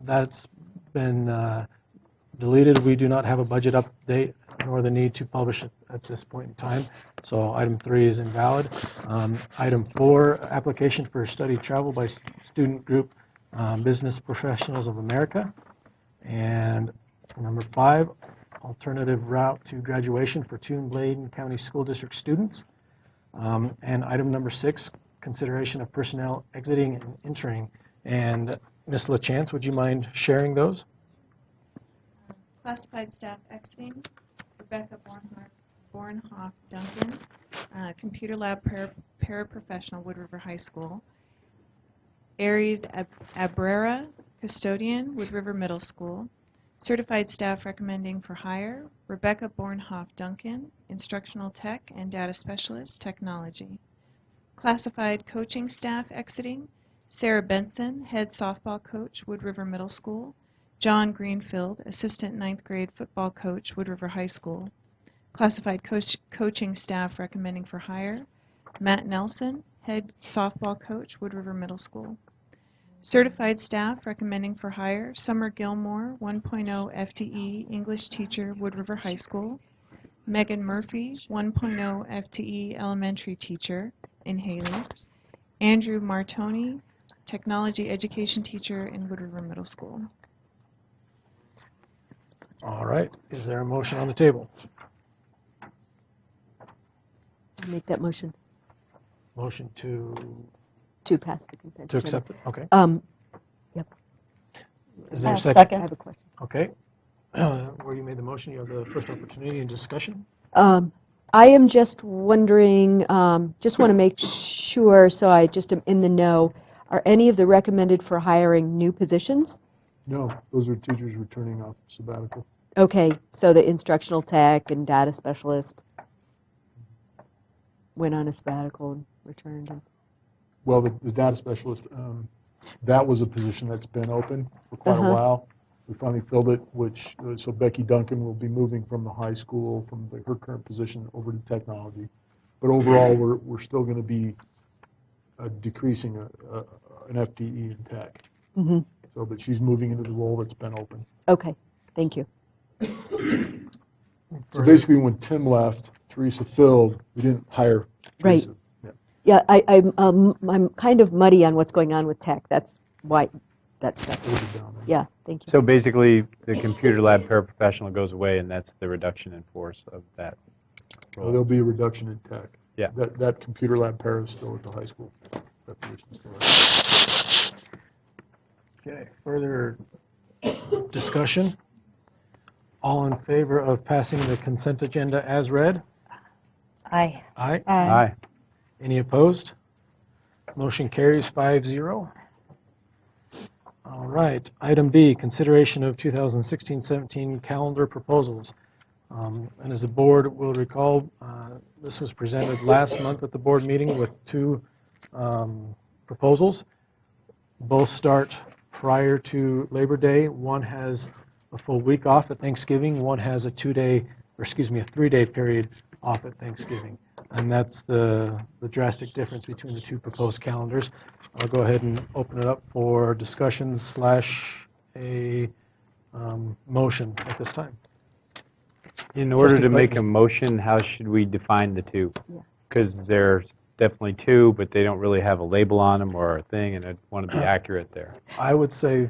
That's been deleted. We do not have a budget update nor the need to publish it at this point in time. So item 3 is invalid. Item 4, application for study travel by student group Business Professionals of America. And number 5, alternative route to graduation for two Blaine County School District students. And item number 6, consideration of personnel exiting and entering. And Ms. LaChance, would you mind sharing those? Classified staff exiting, Rebecca Bornhoff Duncan, computer lab paraprofessional, Wood River High School. Aries Abrera, custodian, Wood River Middle School. Certified staff recommending for hire, Rebecca Bornhoff Duncan, instructional tech and data specialist, technology. Classified coaching staff exiting, Sarah Benson, head softball coach, Wood River Middle School. John Greenfield, assistant 9th grade football coach, Wood River High School. Classified coaching staff recommending for hire, Matt Nelson, head softball coach, Wood River Middle School. Certified staff recommending for hire, Summer Gilmore, 1.0 FTE English teacher, Wood River High School. Megan Murphy, 1.0 FTE elementary teacher in Haley. Andrew Martoni, technology education teacher in Wood River Middle School. All right. Is there a motion on the table? I'll make that motion Motion to pass the consent. to agenda. accept it? Okay. Yep. Is there a Second. second? I have a question. Okay. Where you made the motion, you have the first opportunity in discussion. I am just wondering, just want to make sure, so I just am in the know, are any of the recommended for hiring new positions? No, those are teachers returning off sabbatical. Okay, so the instructional tech and data specialist went on a sabbatical and returned. And Well, the data specialist, that was a position that's been open for quite a while. We finally filled it, so Becky Duncan will be moving from the high school, from her current position over to technology. But overall, we're still going to be decreasing an FTE in tech. So, but she's moving into the role that's been open. Okay, thank you. So basically, when Tim left, Teresa filled, we didn't hire Right. Teresa. Yeah, I'm kind of muddy on what's going on with tech. That's why that stuff. Yeah, thank you. So basically, the computer lab paraprofessional goes away, and that's the reduction in force of that role. There'll be a reduction in tech. Yeah. That computer lab para is still at the high school. That position's still there. Okay. Further discussion? All in favor of passing the consent agenda as read? Aye. Aye. Aye. Any opposed? Motion carries 5-0. All right. Item B, consideration of 2016-17 calendar proposals. And as the board will recall, this was presented last month at the board meeting with two proposals. Both start prior to Labor Day. One has a full week off at Thanksgiving. One has a 3-day period off at Thanksgiving. And that's the drastic difference between the two proposed calendars. I'll go ahead and open it up for discussions / a motion at this time. In order Trustee to make Clayton. a motion, how should we define the two? Yeah. Because there's definitely two, but they don't really have a label on them or a thing, and I want to be accurate there. I would say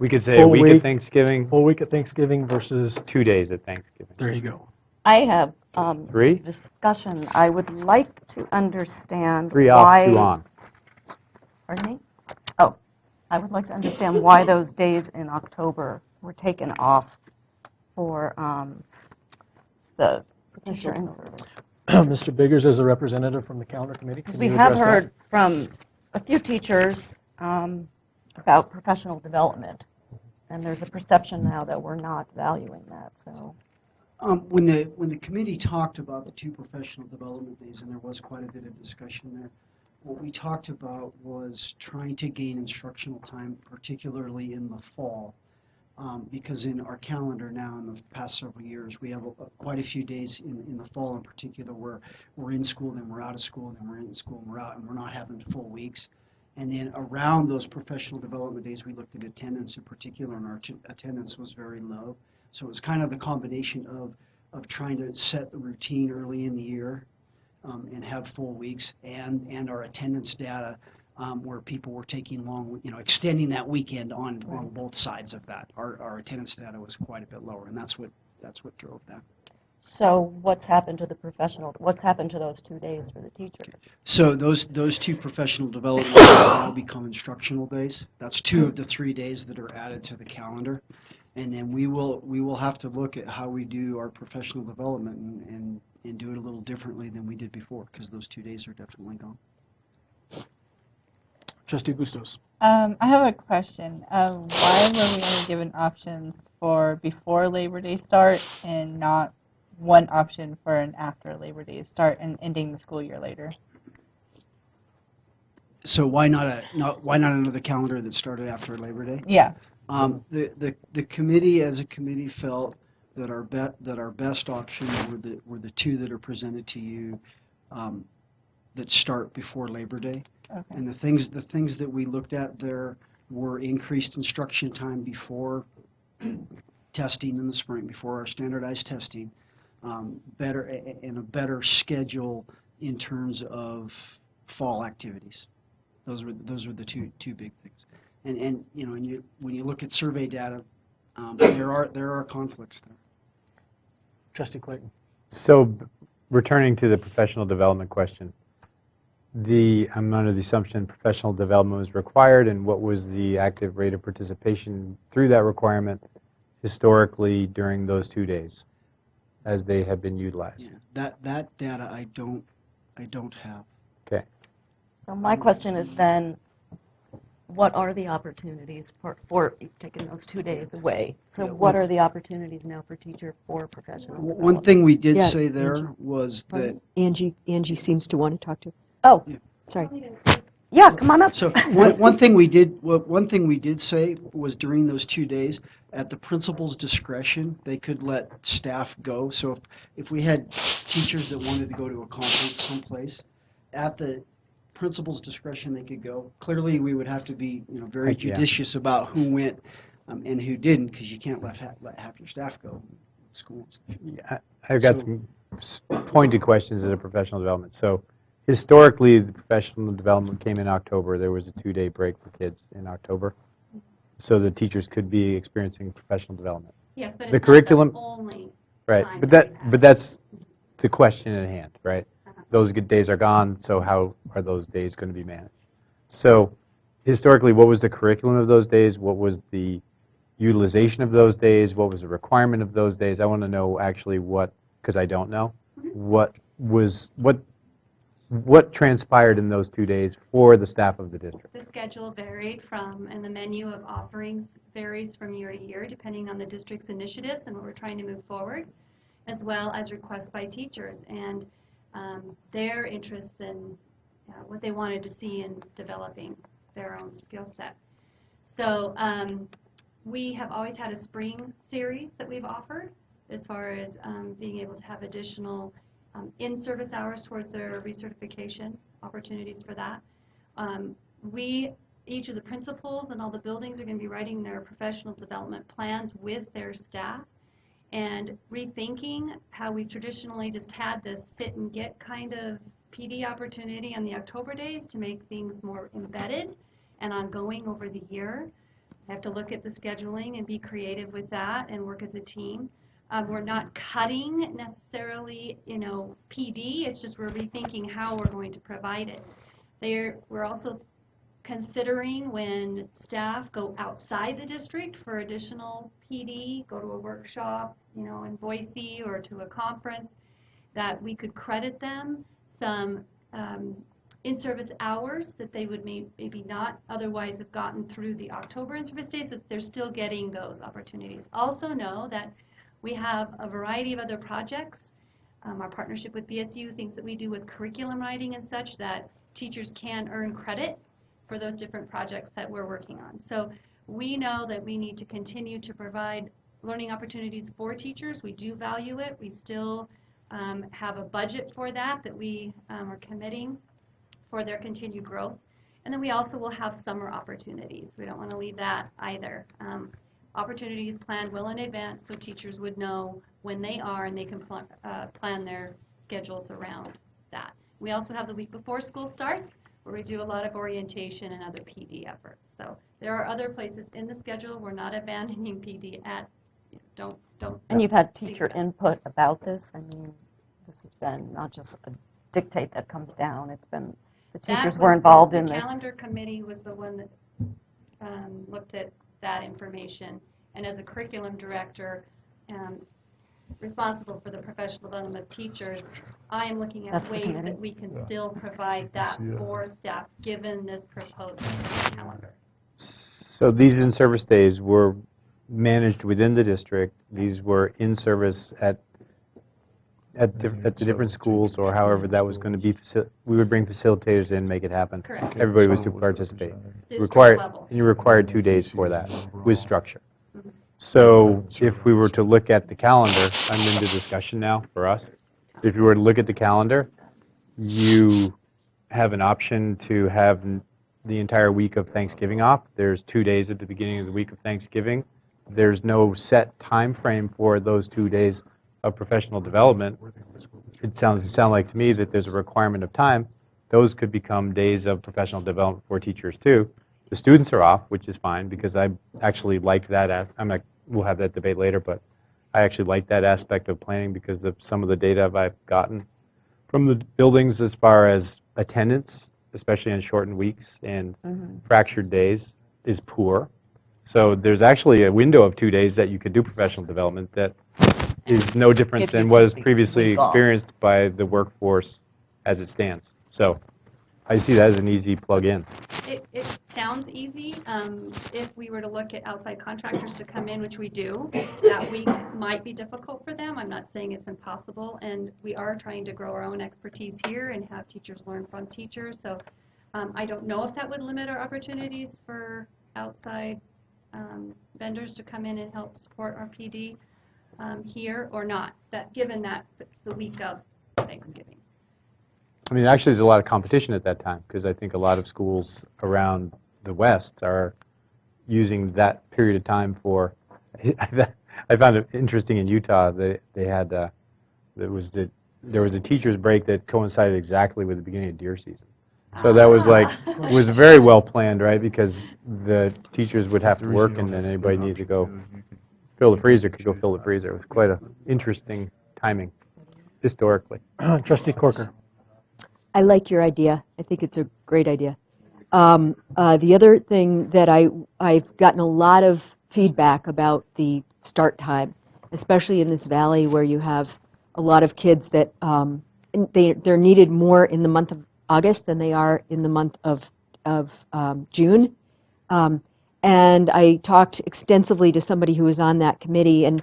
We could say a full week at Thanksgiving, full week at Thanksgiving versus, 2 days at Thanksgiving. there you go. I have 3? discussion. I would like to understand 3 why... off, 2 on. Pardon me? Oh, I would like to understand why those days in October were taken off for the teacher in service. Mr. Biggers as a representative from the calendar committee. Because Can we you have address that? heard from a few teachers about professional development, and there's a perception now that we're not valuing that, so. When the committee talked about the 2 professional development days, and there was quite a bit of discussion there, what we talked about was trying to gain instructional time, particularly in the fall, because in our calendar now in the past several years, we have quite a few days in the fall in particular where we're in school, then we're out of school, then we're in school, and we're out, and we're not having full weeks. And then around those professional development days, we looked at attendance in particular, and our attendance was very low. So it was kind of the combination of trying to set the routine early in the year and have full weeks, and our attendance data where people were taking long, extending that weekend on both sides of that. Our attendance data was quite a bit lower, and that's what drove that. So what's happened to what's happened to those 2 days for the teacher? So those 2 professional development days now become instructional days. That's 2 of the 3 days that are added to the calendar. And then we will have to look at how we do our professional development and do it a little differently than we did before, because those 2 days are definitely gone. Trustee Bustos. I have a question. Why were we only given options for before Labor Day start and not one option for an after Labor Day start and ending the school year later? So why not another calendar that started after Labor Day? Yeah. The committee, as a committee, felt that our best options were the 2 that are presented to you that start before Labor Day. Okay. And the things that we looked at there were increased instruction time before testing in the spring, before our standardized testing, and a better schedule in terms of fall activities. Those were the two big things. And when you look at survey data, there are conflicts there. Trustee Clayton. So, returning to the professional development question, I'm under the assumption professional development was required, and what was the active rate of participation through that requirement historically during those 2 days, as they have been utilized? Yeah, that data I don't have. Okay. So my question is then, what are the opportunities for taking those 2 days away? So what are the opportunities now for teacher for professional development? One thing we did say there was that Angie seems to want to talk to. Oh, sorry. Yeah, come on up. So one thing we did say was during those 2 days, at the principal's discretion, they could let staff go. So if we had teachers that wanted to go to a conference someplace, at the principal's discretion, they could go. Clearly, we would have to be very judicious about who went and who didn't, because you can't let half your staff go in schools. Yeah, I've got some pointed questions as a professional development. So historically, the professional development came in October. There was a 2-day break for kids in October. So the teachers could be experiencing professional development. Yes, but the it's curriculum, not the only right? time But that's the question at hand, right? Those good days are gone, so how are those days going to be managed? So historically, what was the curriculum of those days? What was the utilization of those days? What was the requirement of those days? I want to know actually because I don't know, what transpired in those 2 days for the staff of the district. The schedule varied and the menu of offerings varies from year to year, depending on the district's initiatives and what we're trying to move forward, as well as requests by teachers and their interests in what they wanted to see in developing their own skill set. So we have always had a spring series that we've offered as far as being able to have additional in-service hours towards their recertification, opportunities for that. Each of the principals and all the buildings are going to be writing their professional development plans with their staff and rethinking how we traditionally just had this sit and get kind of PD opportunity on the October days to make things more embedded and ongoing over the year. I have to look at the scheduling and be creative with that and work as a team. We're not cutting necessarily, PD. It's just we're rethinking how we're going to provide it. We're also considering when staff go outside the district for additional PD, go to a workshop, in Boise or to a conference, that we could credit them some in-service hours that they would maybe not otherwise have gotten through the October in-service days, so they're still getting those opportunities. Also know that we have a variety of other projects. Our partnership with BSU, things that we do with curriculum writing and such, that teachers can earn credit for those different projects that we're working on. So we know that we need to continue to provide learning opportunities for teachers. We do value it. We still have a budget for that we are committing for their continued growth. And then we also will have summer opportunities. We don't want to leave that either. Opportunities planned well in advance so teachers would know when they are and they can plan their schedules around that. We also have the week before school starts where we do a lot of orientation and other PD efforts. So there are other places in the schedule. We're not abandoning PD at, don't. And you've had teacher input about this? I mean, this has been not just a dictate that comes down, it's been, the teachers were involved in this. The calendar committee was the one that looked at that information, and as a curriculum director responsible for the professional development of teachers, I am looking at ways that we can still provide that for staff given this proposed calendar. So these in-service days were managed within the district. These were in service at the different schools, or however that was going to be. We would bring facilitators in, make it happen. Correct. Everybody was to participate. District level. And you required 2 days for that with structure. So if we were to look at the calendar, I'm into discussion now for us. If you were to look at the calendar, you have an option to have the entire week of Thanksgiving off. There's 2 days at the beginning of the week of Thanksgiving. There's no set time frame for those 2 days of professional development. It sounds like to me that there's a requirement of time. Those could become days of professional development for teachers too. The students are off, which is fine, because I actually like that. We'll have that debate later, but I actually like that aspect of planning because of some of the data I've gotten from the buildings as far as attendance, especially on shortened weeks and fractured days, is poor. So there's actually a window of 2 days that you could do professional development that is no different than what was previously experienced by the workforce as it stands. So I see that as an easy plug-in. It sounds easy. If we were to look at outside contractors to come in, which we do, that week might be difficult for them. I'm not saying it's impossible, and we are trying to grow our own expertise here and have teachers learn from teachers. So I don't know if that would limit our opportunities for outside vendors to come in and help support our PD here or not, given that it's the week of Thanksgiving. I mean, actually, there's a lot of competition at that time because I think a lot of schools around the West are using that period of time for. I found it interesting in Utah. They had there was a teacher's break that coincided exactly with the beginning of deer season. So that was it was very well planned, right? Because the teachers would have to work, and then anybody needed to go fill the freezer could go fill the freezer. It was quite an interesting timing historically. Trustee Corker. I like your idea. I think it's a great idea. The other thing that I've gotten a lot of feedback about the start time, especially in this valley where you have a lot of kids that they're needed more in the month of August than they are in the month of June. And I talked extensively to somebody who was on that committee, and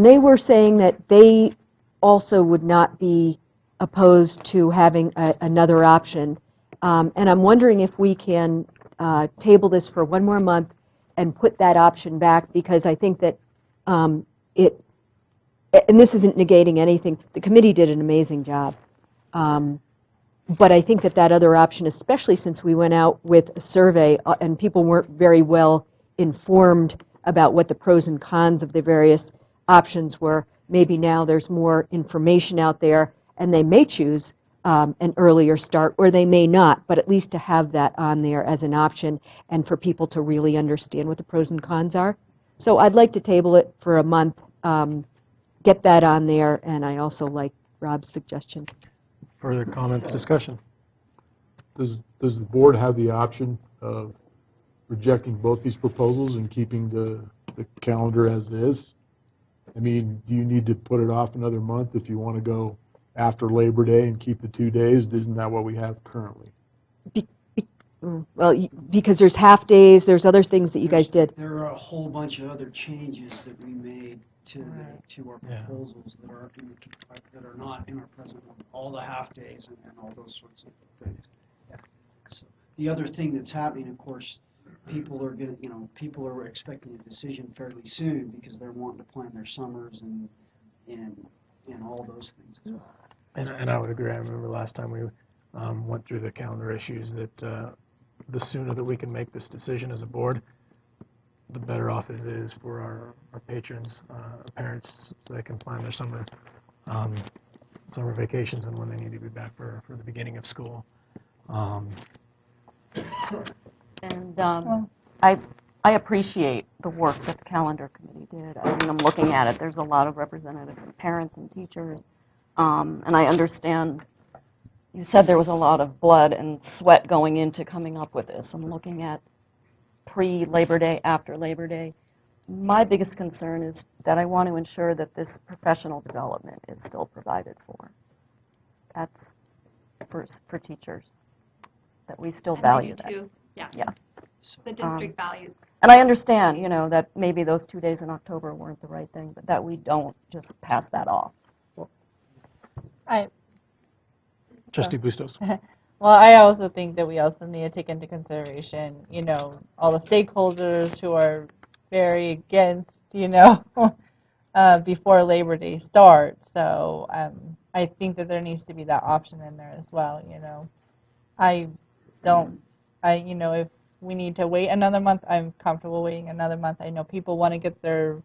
they were saying that they also would not be opposed to having another option. And I'm wondering if we can table this for one more month and put that option back, because I think that and this isn't negating anything, the committee did an amazing job. But I think that other option, especially since we went out with a survey and people weren't very well informed about what the pros and cons of the various options were, maybe now there's more information out there and they may choose an earlier start, or they may not, but at least to have that on there as an option and for people to really understand what the pros and cons are. So I'd like to table it for a month, get that on there, and I also like Rob's suggestion. Further comments, discussion? Does the board have the option of rejecting both these proposals and keeping the calendar as is? I mean, do you need to put it off another month if you want to go after Labor Day and keep the 2 days? Isn't that what we have currently? Well, because there's half-days, there's other things that you guys did. There are a whole bunch of other changes that we made to our Yeah. proposals that are not in our present one. All the half-days and all those sorts of things. So the other thing that's happening, of course, people are expecting a decision fairly soon because they're wanting to plan their summers and all those things as well. And I would agree. I remember last time we went through the calendar issues that the sooner that we can make this decision as a board, the better off it is for our patrons, parents, so they can plan their summer vacations and when they need to be back for the beginning of school. And I appreciate the work that the calendar committee did. I mean, I'm looking at it. There's a lot of representatives from parents and teachers, and I understand. You said there was a lot of blood and sweat going into coming up with this. I'm looking at pre-Labor Day, after Labor Day. My biggest concern is that I want to ensure that this professional development is still provided for. That's for teachers, that we still value that. Too. Yeah. Yeah. The district values. And I understand, that maybe those 2 days in October weren't the right thing, but that we don't just pass that off. Trustee Bustos. Well, I also think that we also need to take into consideration, all the stakeholders who are very against, before Labor Day starts. So I think that there needs to be that option in there as well, if we need to wait another month, I'm comfortable waiting another month. I know people want to get their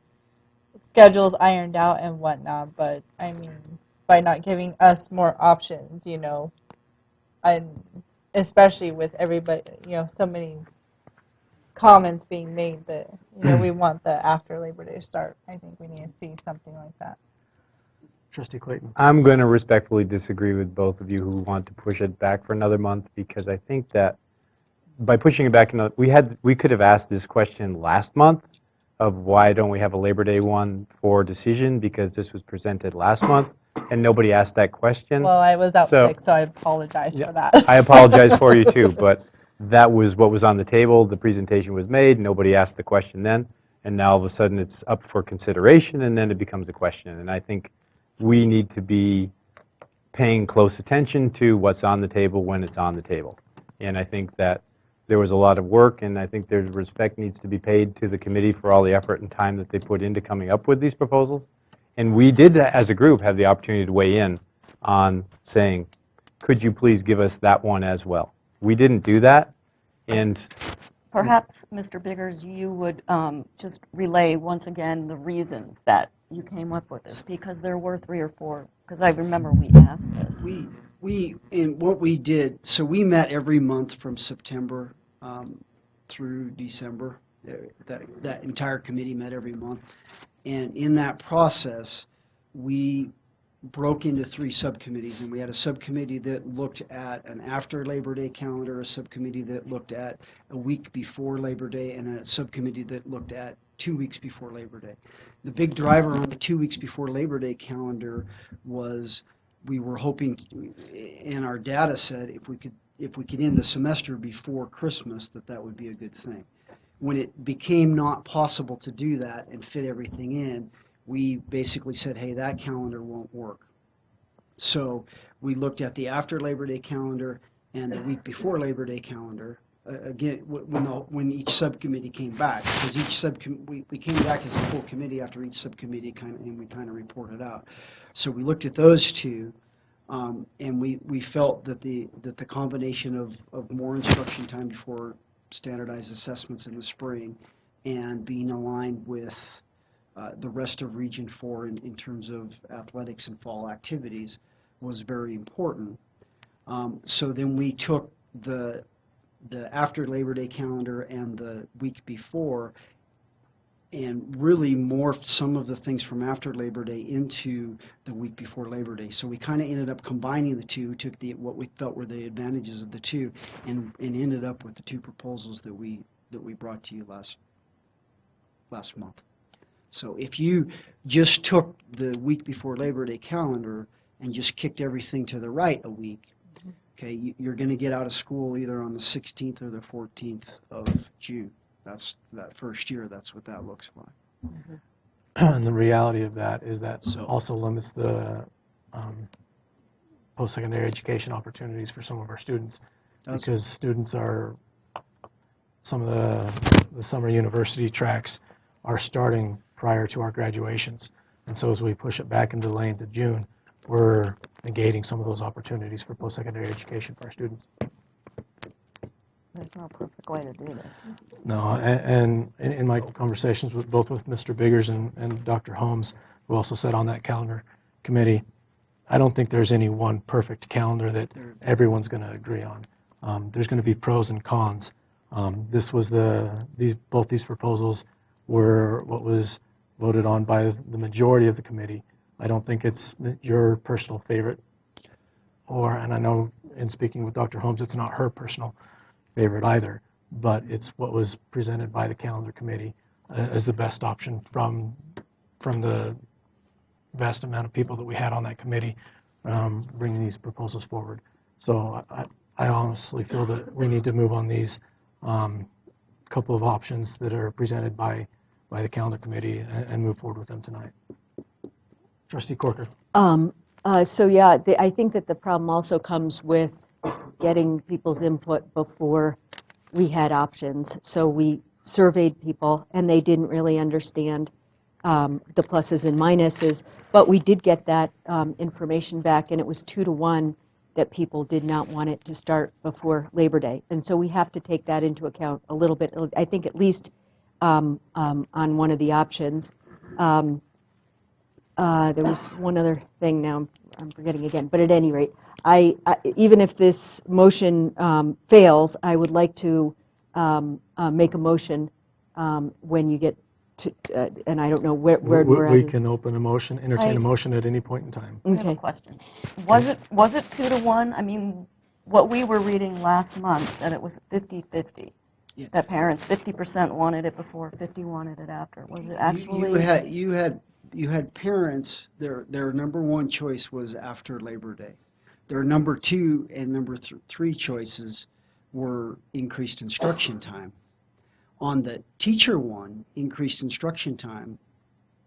schedules ironed out and whatnot, but I mean, by not giving us more options, and especially with everybody, so many comments being made that, we want the after Labor Day start. I think we need to see something like that. Trustee Clayton. I'm going to respectfully disagree with both of you who want to push it back for another month, because I think that by pushing it back another, we could have asked this question last month of why don't we have a Labor Day one for decision, because this was presented last month and nobody asked that question. Well, I was out sick, so I apologize for that. I apologize for you too, but that was what was on the table. The presentation was made. Nobody asked the question then, and now all of a sudden it's up for consideration, and then it becomes a question. And I think we need to be paying close attention to what's on the table when it's on the table. And I think that there was a lot of work, and I think there's respect needs to be paid to the committee for all the effort and time that they put into coming up with these proposals. And we did, as a group, have the opportunity to weigh in on saying, could you please give us that one as well? We didn't do that, and Perhaps, Mr. Biggers, you would just relay once again the reasons that you came up with this, because there were 3 or 4, because I remember we asked this. And what we did, so we met every month from September through December. That entire committee met every month. And in that process, we broke into 3 subcommittees, and we had a subcommittee that looked at an after Labor Day calendar, a subcommittee that looked at a week before Labor Day, and a subcommittee that looked at 2 weeks before Labor Day. The big driver on the 2 weeks before Labor Day calendar was we were hoping, and our data said if we could end the semester before Christmas, that would be a good thing. When it became not possible to do that and fit everything in, we basically said, hey, that calendar won't work. So we looked at the after Labor Day calendar and the week before Labor Day calendar, again, when each subcommittee came back, because we came back as a full committee after each subcommittee, and we kind of reported out. So we looked at those 2, and we felt that the combination of more instruction time before standardized assessments in the spring and being aligned with the rest of Region 4 in terms of athletics and fall activities was very important. So then we took the after Labor Day calendar and the week before and really morphed some of the things from after Labor Day into the week before Labor Day. So we kind of ended up combining the 2, took what we felt were the advantages of the 2, and ended up with the 2 proposals that we brought to you last month. So if you just took the week before Labor Day calendar and just kicked everything to the right a week, okay, you're going to get out of school either on the 16th or the 14th of June. That's that first year. That's what that looks like. And the reality of that is that also limits the post-secondary education opportunities for some of our students, because students are, some of the summer university tracks are starting prior to our graduations. And so as we push it back and delay into June, we're negating some of those opportunities for post-secondary education for our students. There's no perfect way to do this. No, and in my conversations with both with Mr. Biggers and Dr. Holmes, who also sat on that calendar committee, I don't think there's any one perfect calendar that everyone's going to agree on. There's going to be pros and cons. This was both these proposals were what was voted on by the majority of the committee. I don't think it's your personal favorite, and I know in speaking with Dr. Holmes, it's not her personal favorite either, but it's what was presented by the calendar committee as the best option from the vast amount of people that we had on that committee bringing these proposals forward. So I honestly feel that we need to move on these couple of options that are presented by the calendar committee and move forward with them tonight. Trustee Corker. So yeah, I think that the problem also comes with getting people's input before we had options. So we surveyed people, and they didn't really understand the pluses and minuses, but we did get that information back, and it was 2-to-1 that people did not want it to start before Labor Day. And so we have to take that into account a little bit, I think at least on one of the options. There was one other thing, now I'm forgetting again, but at any rate, even if this motion fails, I would like to make a motion when you get to, and I don't know where we're at. We can open a motion, entertain a motion at any point in time. I have a question. Was it 2-to-1? I mean, what we were reading last month said it was 50-50. Yeah. That parents, 50% wanted it before, 50 wanted it after. Was it actually? You had parents. Their number one choice was after Labor Day. Their number 2 and number 3 choices were increased instruction time. On the teacher one, increased instruction time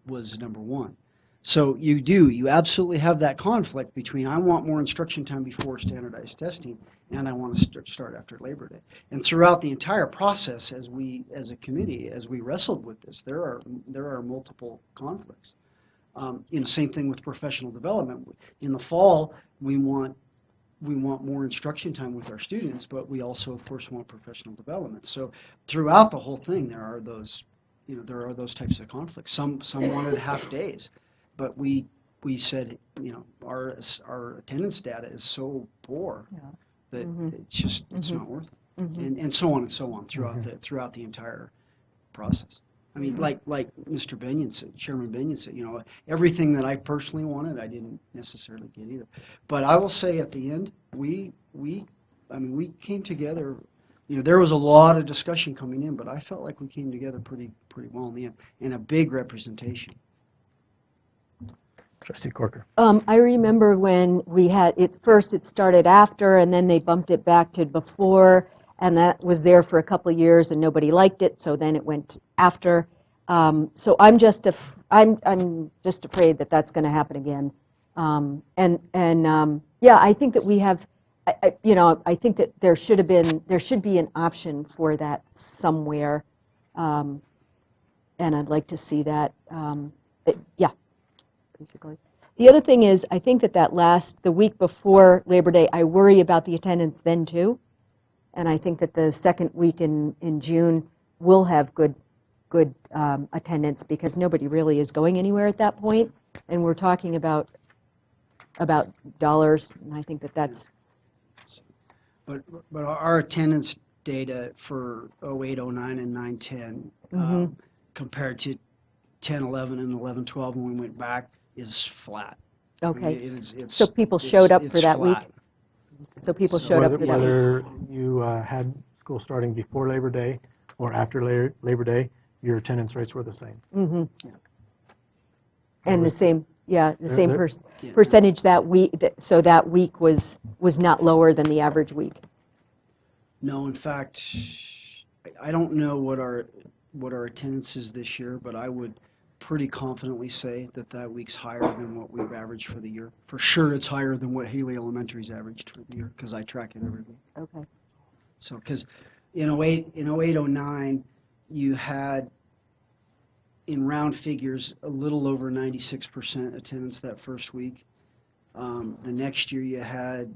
was number 1. So you absolutely have that conflict between I want more instruction time before standardized testing and I want to start after Labor Day. And throughout the entire process, as a committee, as we wrestled with this, there are multiple conflicts. Same thing with professional development. In the fall, we want more instruction time with our students, but we also, of course, want professional development. So throughout the whole thing, there are those types of conflicts. Some wanted half days, but we said, our attendance data is so poor that it's not worth it, and so on and so on throughout the entire process. I mean, like Mr. Benyon said, Chairman Benyon said, everything that I personally wanted, I didn't necessarily get either. But I will say at the end, we came together. There was a lot of discussion coming in, but I felt like we came together pretty well in the end, and a big representation. Trustee Corker. I remember when we had it first. It started after, and then they bumped it back to before. And that was there for a couple of years, and nobody liked it. So then it went after. So I'm just afraid that that's going to happen again. Yeah, I think that we have. I think that there should be an option for that somewhere, and I'd like to see that. Yeah, basically. The other thing is, I think that the week before Labor Day, I worry about the attendance then too. And I think that the second week in June will have good attendance because nobody really is going anywhere at that point, and we're talking about dollars, and I think that's. But our attendance data for 08, 09, and 9, 10 compared to 10, 11, and 11, 12 when we went back is flat. Okay. I mean, so people showed up for that flat. week. So people showed up for that week. Whether you had school starting before Labor Day or after Labor Day, your attendance rates were the same. And the same, Yeah, the same Yeah. percentage that week, so that week was not lower than the average week. No, in fact, I don't know what our attendance is this year, but I would pretty confidently say that week's higher than what we've averaged for the year. For sure, it's higher than what Haley Elementary's averaged for the year, because I track it every week. Okay. So, because in 08-09, you had, in round figures, a little over 96% attendance that first week. The next year, you had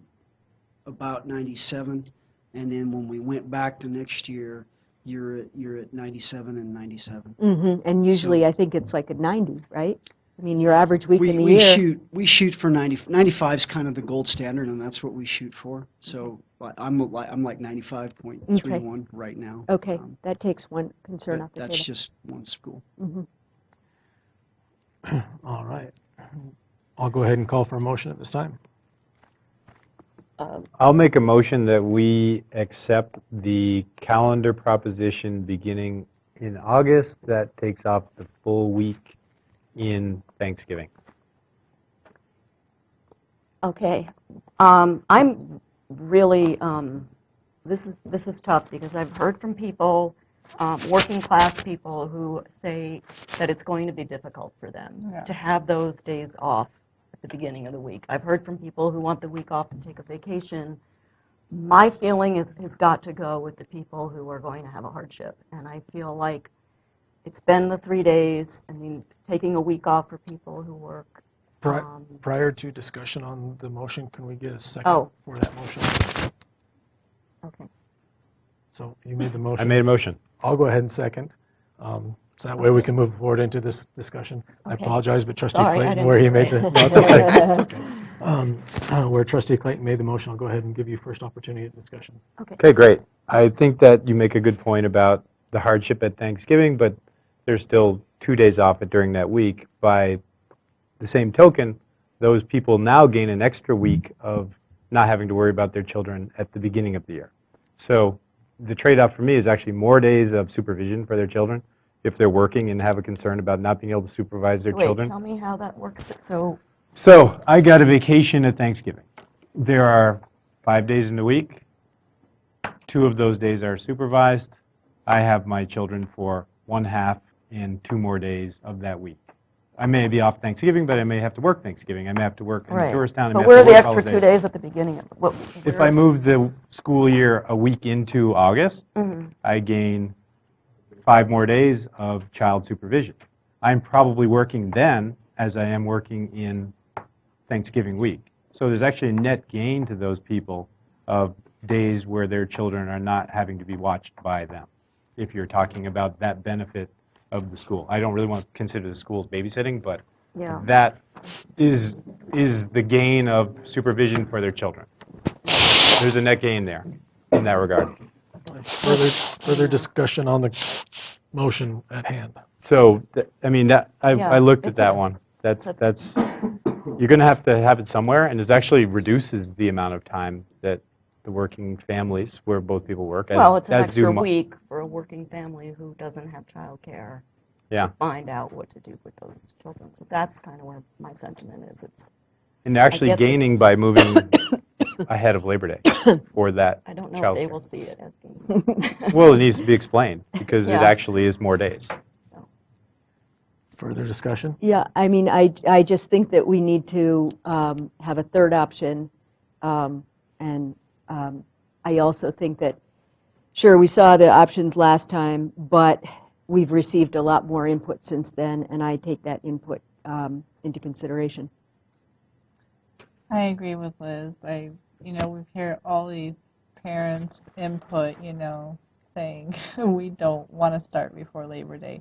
about 97, and then when we went back to next year, you're at 97 and 97. And usually, So- I think it's like a 90, right? I mean, your average week in the year. We shoot for 90. 95 is kind of the gold standard, and that's what we shoot for. So I'm like 95.31 right now. Okay, that takes one concern But off the that's table. just one school. All right. I'll go ahead and call for a motion at this time. I'll make a motion that we accept the calendar proposition beginning in August that takes off the full week in Thanksgiving. Okay. I'm really, this is tough because I've heard from people, working class people who say that it's going to be difficult for them to have those days off at the beginning of the week. I've heard from people who want the week off to take a vacation. My feeling has got to go with the people who are going to have a hardship. And I feel like it's been the 3 days. I mean, taking a week off for people who work. Prior to discussion on the motion, can we get a second for that motion? Okay. So you made the motion. I made a motion. I'll go ahead and second. So that way we can move forward into this discussion. I Okay. apologize, but Trustee Sorry, I Clayton, didn't where he do made the, it. no, it's okay, it's okay. Where Trustee Clayton made the motion, I'll go ahead and give you first opportunity at discussion. Okay, great. I think that you make a good point about the hardship at Thanksgiving, but there's still 2 days off during that week. By the same token, those people now gain an extra week of not having to worry about their children at the beginning of the year. So the trade-off for me is actually more days of supervision for their children if they're working and have a concern about not being able to supervise their Wait, children. tell me how that works. So I got a vacation at Thanksgiving. There are 5 days in the week. 2 of those days are supervised. I have my children for 1/2 and 2 more days of that week. I may be off Thanksgiving, but I may have to work Thanksgiving. I may have to work in Right. tourist town. I But may where are have to the work all extra those 2 days at the beginning of it? If I move the school year a week into August, Mhm. I gain 5 more days of child supervision. I'm probably working then as I am working in Thanksgiving week. So there's actually a net gain to those people of days where their children are not having to be watched by them, if you're talking about that benefit of the school. I don't really want to consider the school as babysitting, but Yeah. that is the gain of supervision for their children. There's a net gain there in that regard. Further discussion on the motion at hand. So, I mean, I looked at it's that a- one. That's you're going to have it somewhere, and it actually reduces the amount of time that the working families, where both people work, Well, it's an as do extra mo- week for a working family who doesn't have childcare. Yeah. To find out what to do with those children. So that's kind of where my sentiment is. And they're actually I get the- gaining by moving ahead of Labor Day for that I don't know child if they care. will see it as gaining. Well, it needs to be explained, because Yeah. it actually is more days. Further discussion? Yeah, I mean, I just think that we need to have a third option. And I also think that, sure, we saw the options last time, but we've received a lot more input since then, and I take that input into consideration. I agree with Liz. We've heard all these parents' input, saying we don't want to start before Labor Day.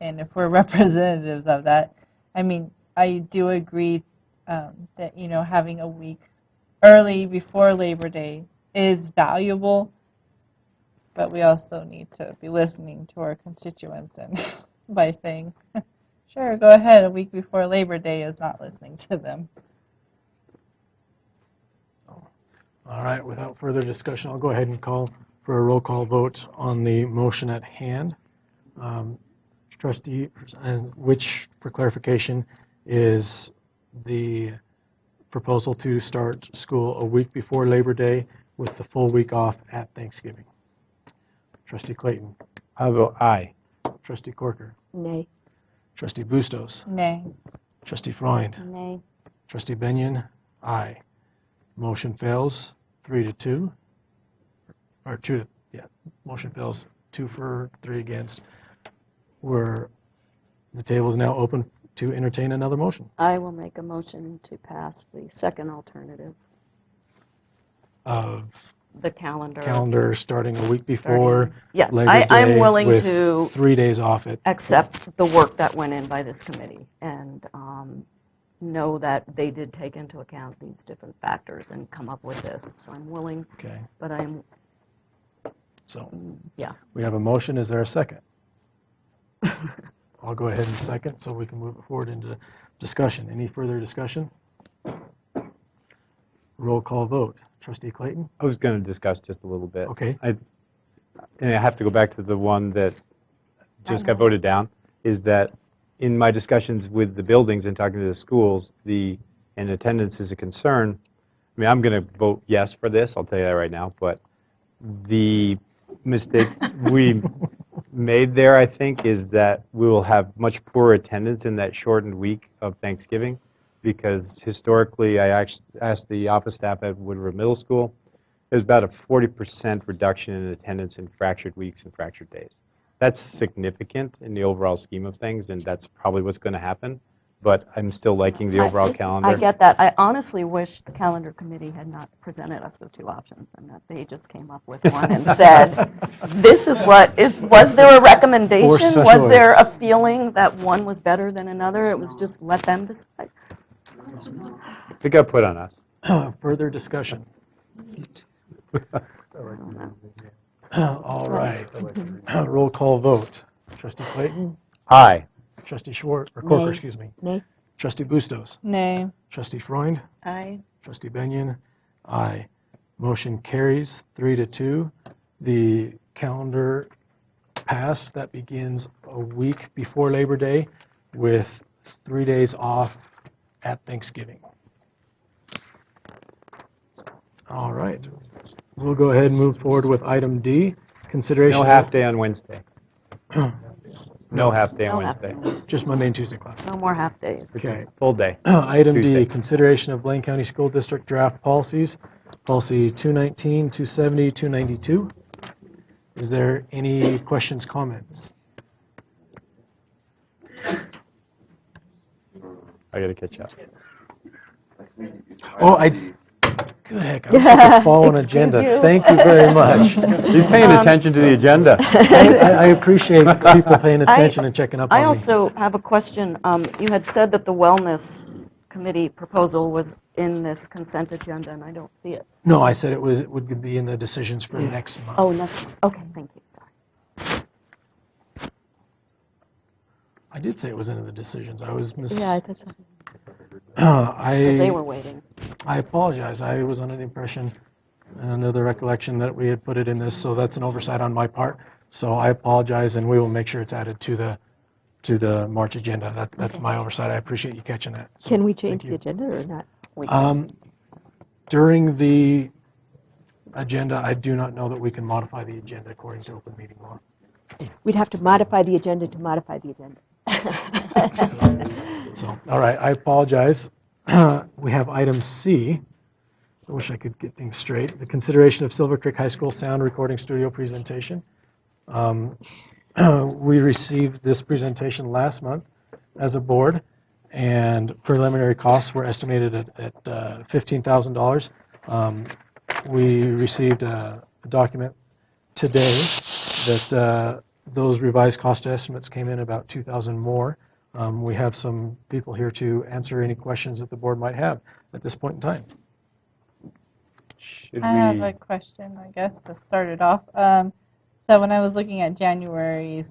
And if we're representatives of that, I mean, I do agree that, having a week early before Labor Day is valuable, but we also need to be listening to our constituents, and by saying, sure, go ahead, a week before Labor Day is not listening to them. All right, without further discussion, I'll go ahead and call for a roll call vote on the motion at hand. Trustee, and which, for clarification, is the proposal to start school a week before Labor Day with the full week off at Thanksgiving. Trustee Clayton. I'll vote aye. Trustee Corker. Nay. Trustee Bustos. Nay. Trustee Freund. Nay. Trustee Benyon. Aye. Motion fails 3-2. Or motion fails 2 for, 3 against. The table is now open to entertain another motion. I will make a motion to pass the second alternative, Of the calendar. calendar starting a week before Yes, Labor Day I'm willing with to 3 days off it. accept the work that went in by this committee and know that they did take into account these different factors and come up with this. So I'm willing, Okay. but I'm, So yeah. we have a motion. Is there a second? I'll go ahead and second so we can move it forward into discussion. Any further discussion? Roll call vote. Trustee Clayton? I was going to discuss just a little bit. Okay. And I have to go back to the one that just got voted down, is that in my discussions with the buildings and talking to the schools, and attendance is a concern. I mean, I'm going to vote yes for this, I'll tell you that right now, but the mistake we made there, I think, is that we will have much poorer attendance in that shortened week of Thanksgiving, because historically, I asked the office staff at Wood River Middle School, there's about a 40% reduction in attendance in fractured weeks and fractured days. That's significant in the overall scheme of things, and that's probably what's going to happen, but I'm still liking the overall calendar. I get that. I honestly wish the calendar committee had not presented us with 2 options and that they just came up with one and said, this is what is, was there a recommendation? Forced such Was there choice. a feeling that one was better than another? It was just let them decide. It got put on us. Further discussion? All right. Roll call vote. Trustee Clayton? Aye. Trustee Schwartz, or Corker, Nay. excuse me. Nay. Trustee Bustos? Nay. Trustee Freund? Aye. Trustee Benyon? Aye. Motion carries 3-2. The calendar pass that begins a week before Labor Day with 3 days off at Thanksgiving. All right. We'll go ahead and move forward with item D, consideration. No half day on Wednesday. No half day on No half Wednesday. Just Monday and Tuesday class. No more half days. Okay. Full day. Item D, Tuesday. consideration of Blaine County School District draft policies, policy 219, 270, 292. Is there any questions, comments? I got to catch up. Oh, good heck, I'm supposed to follow an agenda. Thank you very much. He's paying attention to the agenda. I appreciate people paying attention and checking up I on me. also have a question. You had said that the Wellness Committee proposal was in this consent agenda, and I don't see it. No, I said it would be in the decisions for next month. Oh, next month. Okay, thank you, sorry. I did say it was in the decisions. I was Yeah, I thought so. They were waiting. I apologize. I was under the impression, and under the recollection, that we had put it in this, so that's an oversight on my part. So I apologize, and we will make sure it's added to the March agenda. That's my oversight. I appreciate you catching that. So, Can we thank change you. the agenda or not? During the agenda, I do not know that we can modify the agenda according to open meeting law. We'd have to modify the agenda to modify the agenda. So, all right, I apologize. We have item C. I wish I could get things straight. The consideration of Silver Creek High School sound recording studio presentation. We received this presentation last month as a board, and preliminary costs were estimated at $15,000. We received a document today that those revised cost estimates came in about $2,000 more. We have some people here to answer any questions that the board might have at this point in time. I have a question, I guess, to start it off. So when I was looking at January's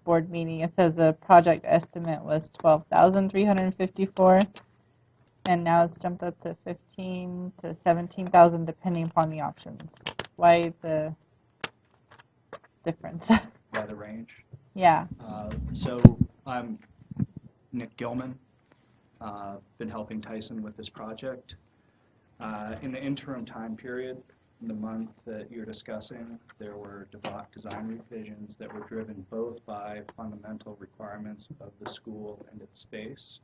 board meeting, it says the project estimate was $12,354, and now it's jumped up to $15,000 to $17,000 depending upon the options. Why the difference? By the range. Yeah. So I'm Nick Gilman, been helping Tyson with this project. In the interim time period, in the month that you're discussing, there were design revisions that were driven both by fundamental requirements of the school and its space,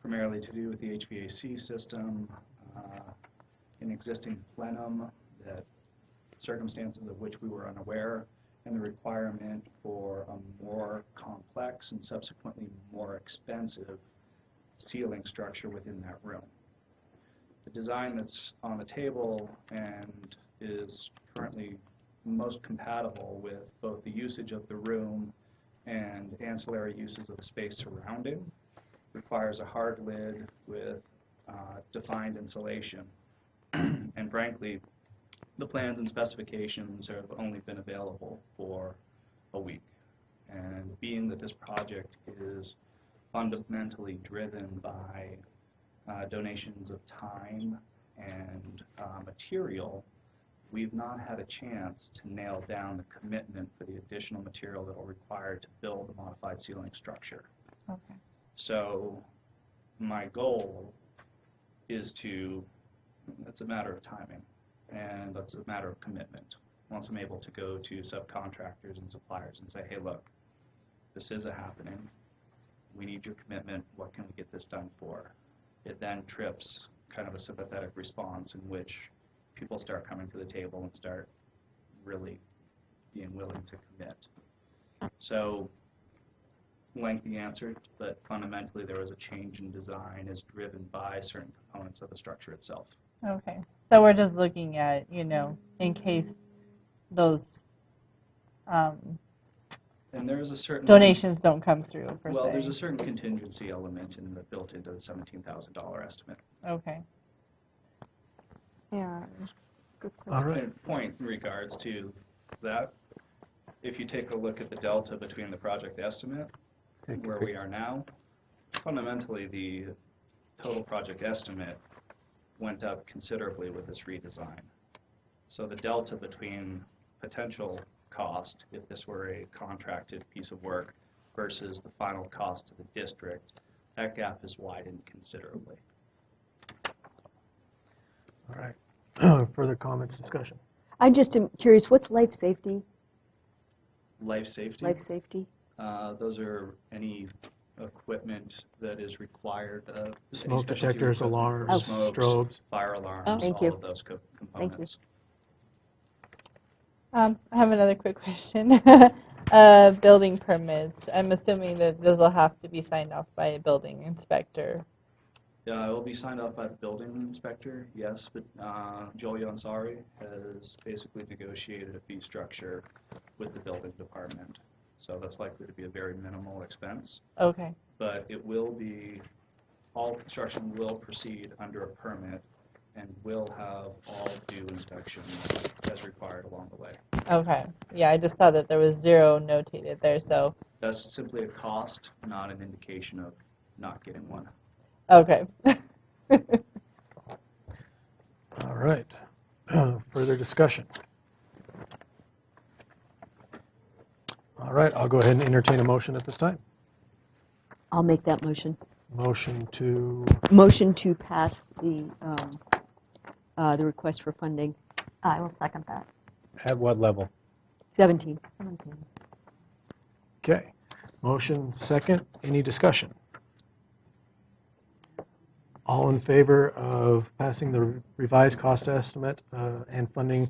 primarily to do with the HVAC system, an existing plenum, that circumstances of which we were unaware, and the requirement for a more complex and subsequently more expensive ceiling structure within that room. The design that's on the table and is currently most compatible with both the usage of the room and ancillary uses of the space surrounding requires a hard lid with defined insulation. And frankly, the plans and specifications have only been available for a week. And being that this project is fundamentally driven by donations of time and material, we've not had a chance to nail down the commitment for the additional material that will require to build the modified ceiling structure. Okay. So my goal is to, it's a matter of timing, and that's a matter of commitment. Once I'm able to go to subcontractors and suppliers and say, hey, look, this is happening. We need your commitment. What can we get this done for? It then trips kind of a sympathetic response in which people start coming to the table and start really being willing to commit. So, lengthy answer, but fundamentally there was a change in design as driven by certain components of the structure itself. Okay. So we're just looking at, you know, in case those and there is a certain donations don't come through, per well, se. there's a certain contingency element built into the $17,000 estimate. Okay. Yeah. Good All right. And point in regards to that, if you take a look at the delta between the project estimate and where we are now, fundamentally the total project estimate went up considerably with this redesign. So the delta between potential cost, if this were a contracted piece of work, versus the final cost to the district, that gap has widened considerably. All right. Further comments, discussion? I just am curious, what's life safety? Life safety? Life safety? Those are any equipment that is required. Smoke detectors, alarms, smokes, strobes. fire alarms, Oh, thank all you. of those components. Thank you. I have another quick question. Building permits. I'm assuming that those will have to be signed off by a building inspector. Yeah, it will be signed off by the building inspector, yes, but Joel Yansari has basically negotiated a fee structure with the building department. So that's likely to be a very minimal expense. Okay. But it will be, all construction will proceed under a permit and will have all due inspections as required along the way. Okay. Yeah, I just saw that there was 0 notated there, so. That's simply a cost, not an indication of not getting one. Okay. All right. Further discussion? All right, I'll go ahead and entertain a motion at this time. I'll make that motion. Motion to, Motion to pass the request for funding. I will second that. At what level? 17. 17. okay. Motion second, any discussion? All in favor of passing the revised cost estimate and funding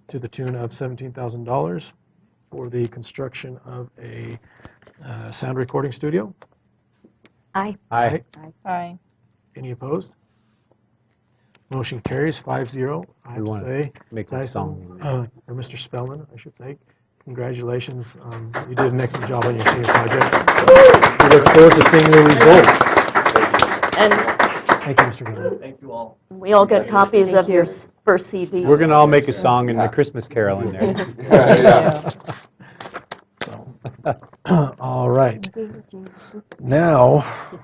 to the tune of $17,000 for the construction of a sound recording studio? Aye. Aye. Aye. Any opposed? Motion carries 5-0. I have We to want say, to make a Tyson, song. or Mr. Spellman, I should say, congratulations. You did an excellent job on your senior project. We look forward to seeing the results. And Thank you, Mr. Gilman. Thank you all. we all get copies Thank of your you. first CD. We're going to all make a song and a Christmas carol in there. Yeah. So, all right. Now,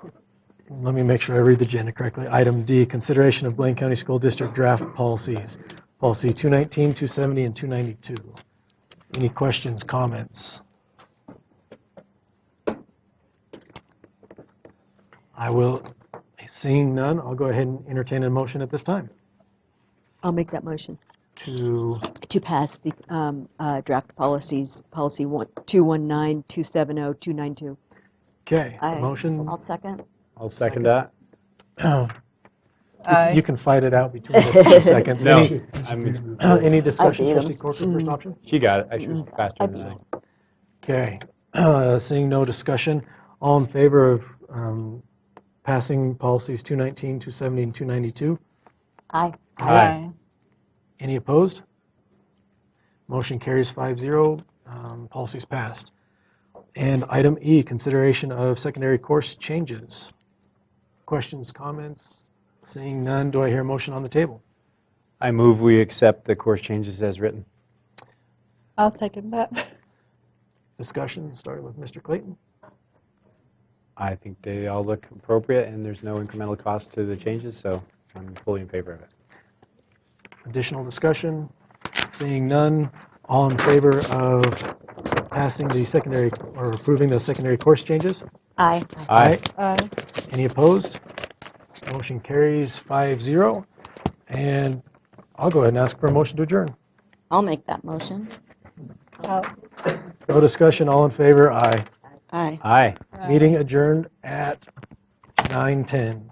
let me make sure I read the agenda correctly. Item D, consideration of Blaine County School District draft policies. Policy 219, 270, and 292. Any questions, comments? I will seeing none, I'll go ahead and entertain a motion at this time I'll make that motion to, to pass the draft policies, policy 219, 270, 292. okay, motion. I'll second. I'll second that. You can fight it out between the 2 seconds. No, Any discussion, I beat 'em. trustee Corcoran, first option? She got it. I should faster than I. Okay, seeing no discussion, all in favor of passing policies 219, 270, and 292? Aye. Aye. Any opposed? Motion carries 5-0, policies passed. And item E, consideration of secondary course changes. Questions, comments? Seeing none, do I hear a motion on the table? I move we accept the course changes as written. I'll second that. Discussion, starting with Mr. Clayton. I think they all look appropriate, and there's no incremental cost to the changes, so I'm fully in favor of it. Additional discussion? Seeing none, all in favor of passing the secondary, or approving the secondary course changes? Aye. Aye. Aye. Any opposed? Motion carries 5-0. And I'll go ahead and ask for a motion to adjourn. I'll make that motion. No discussion, all in favor? Aye. Aye. Aye. Meeting adjourned at 9:10.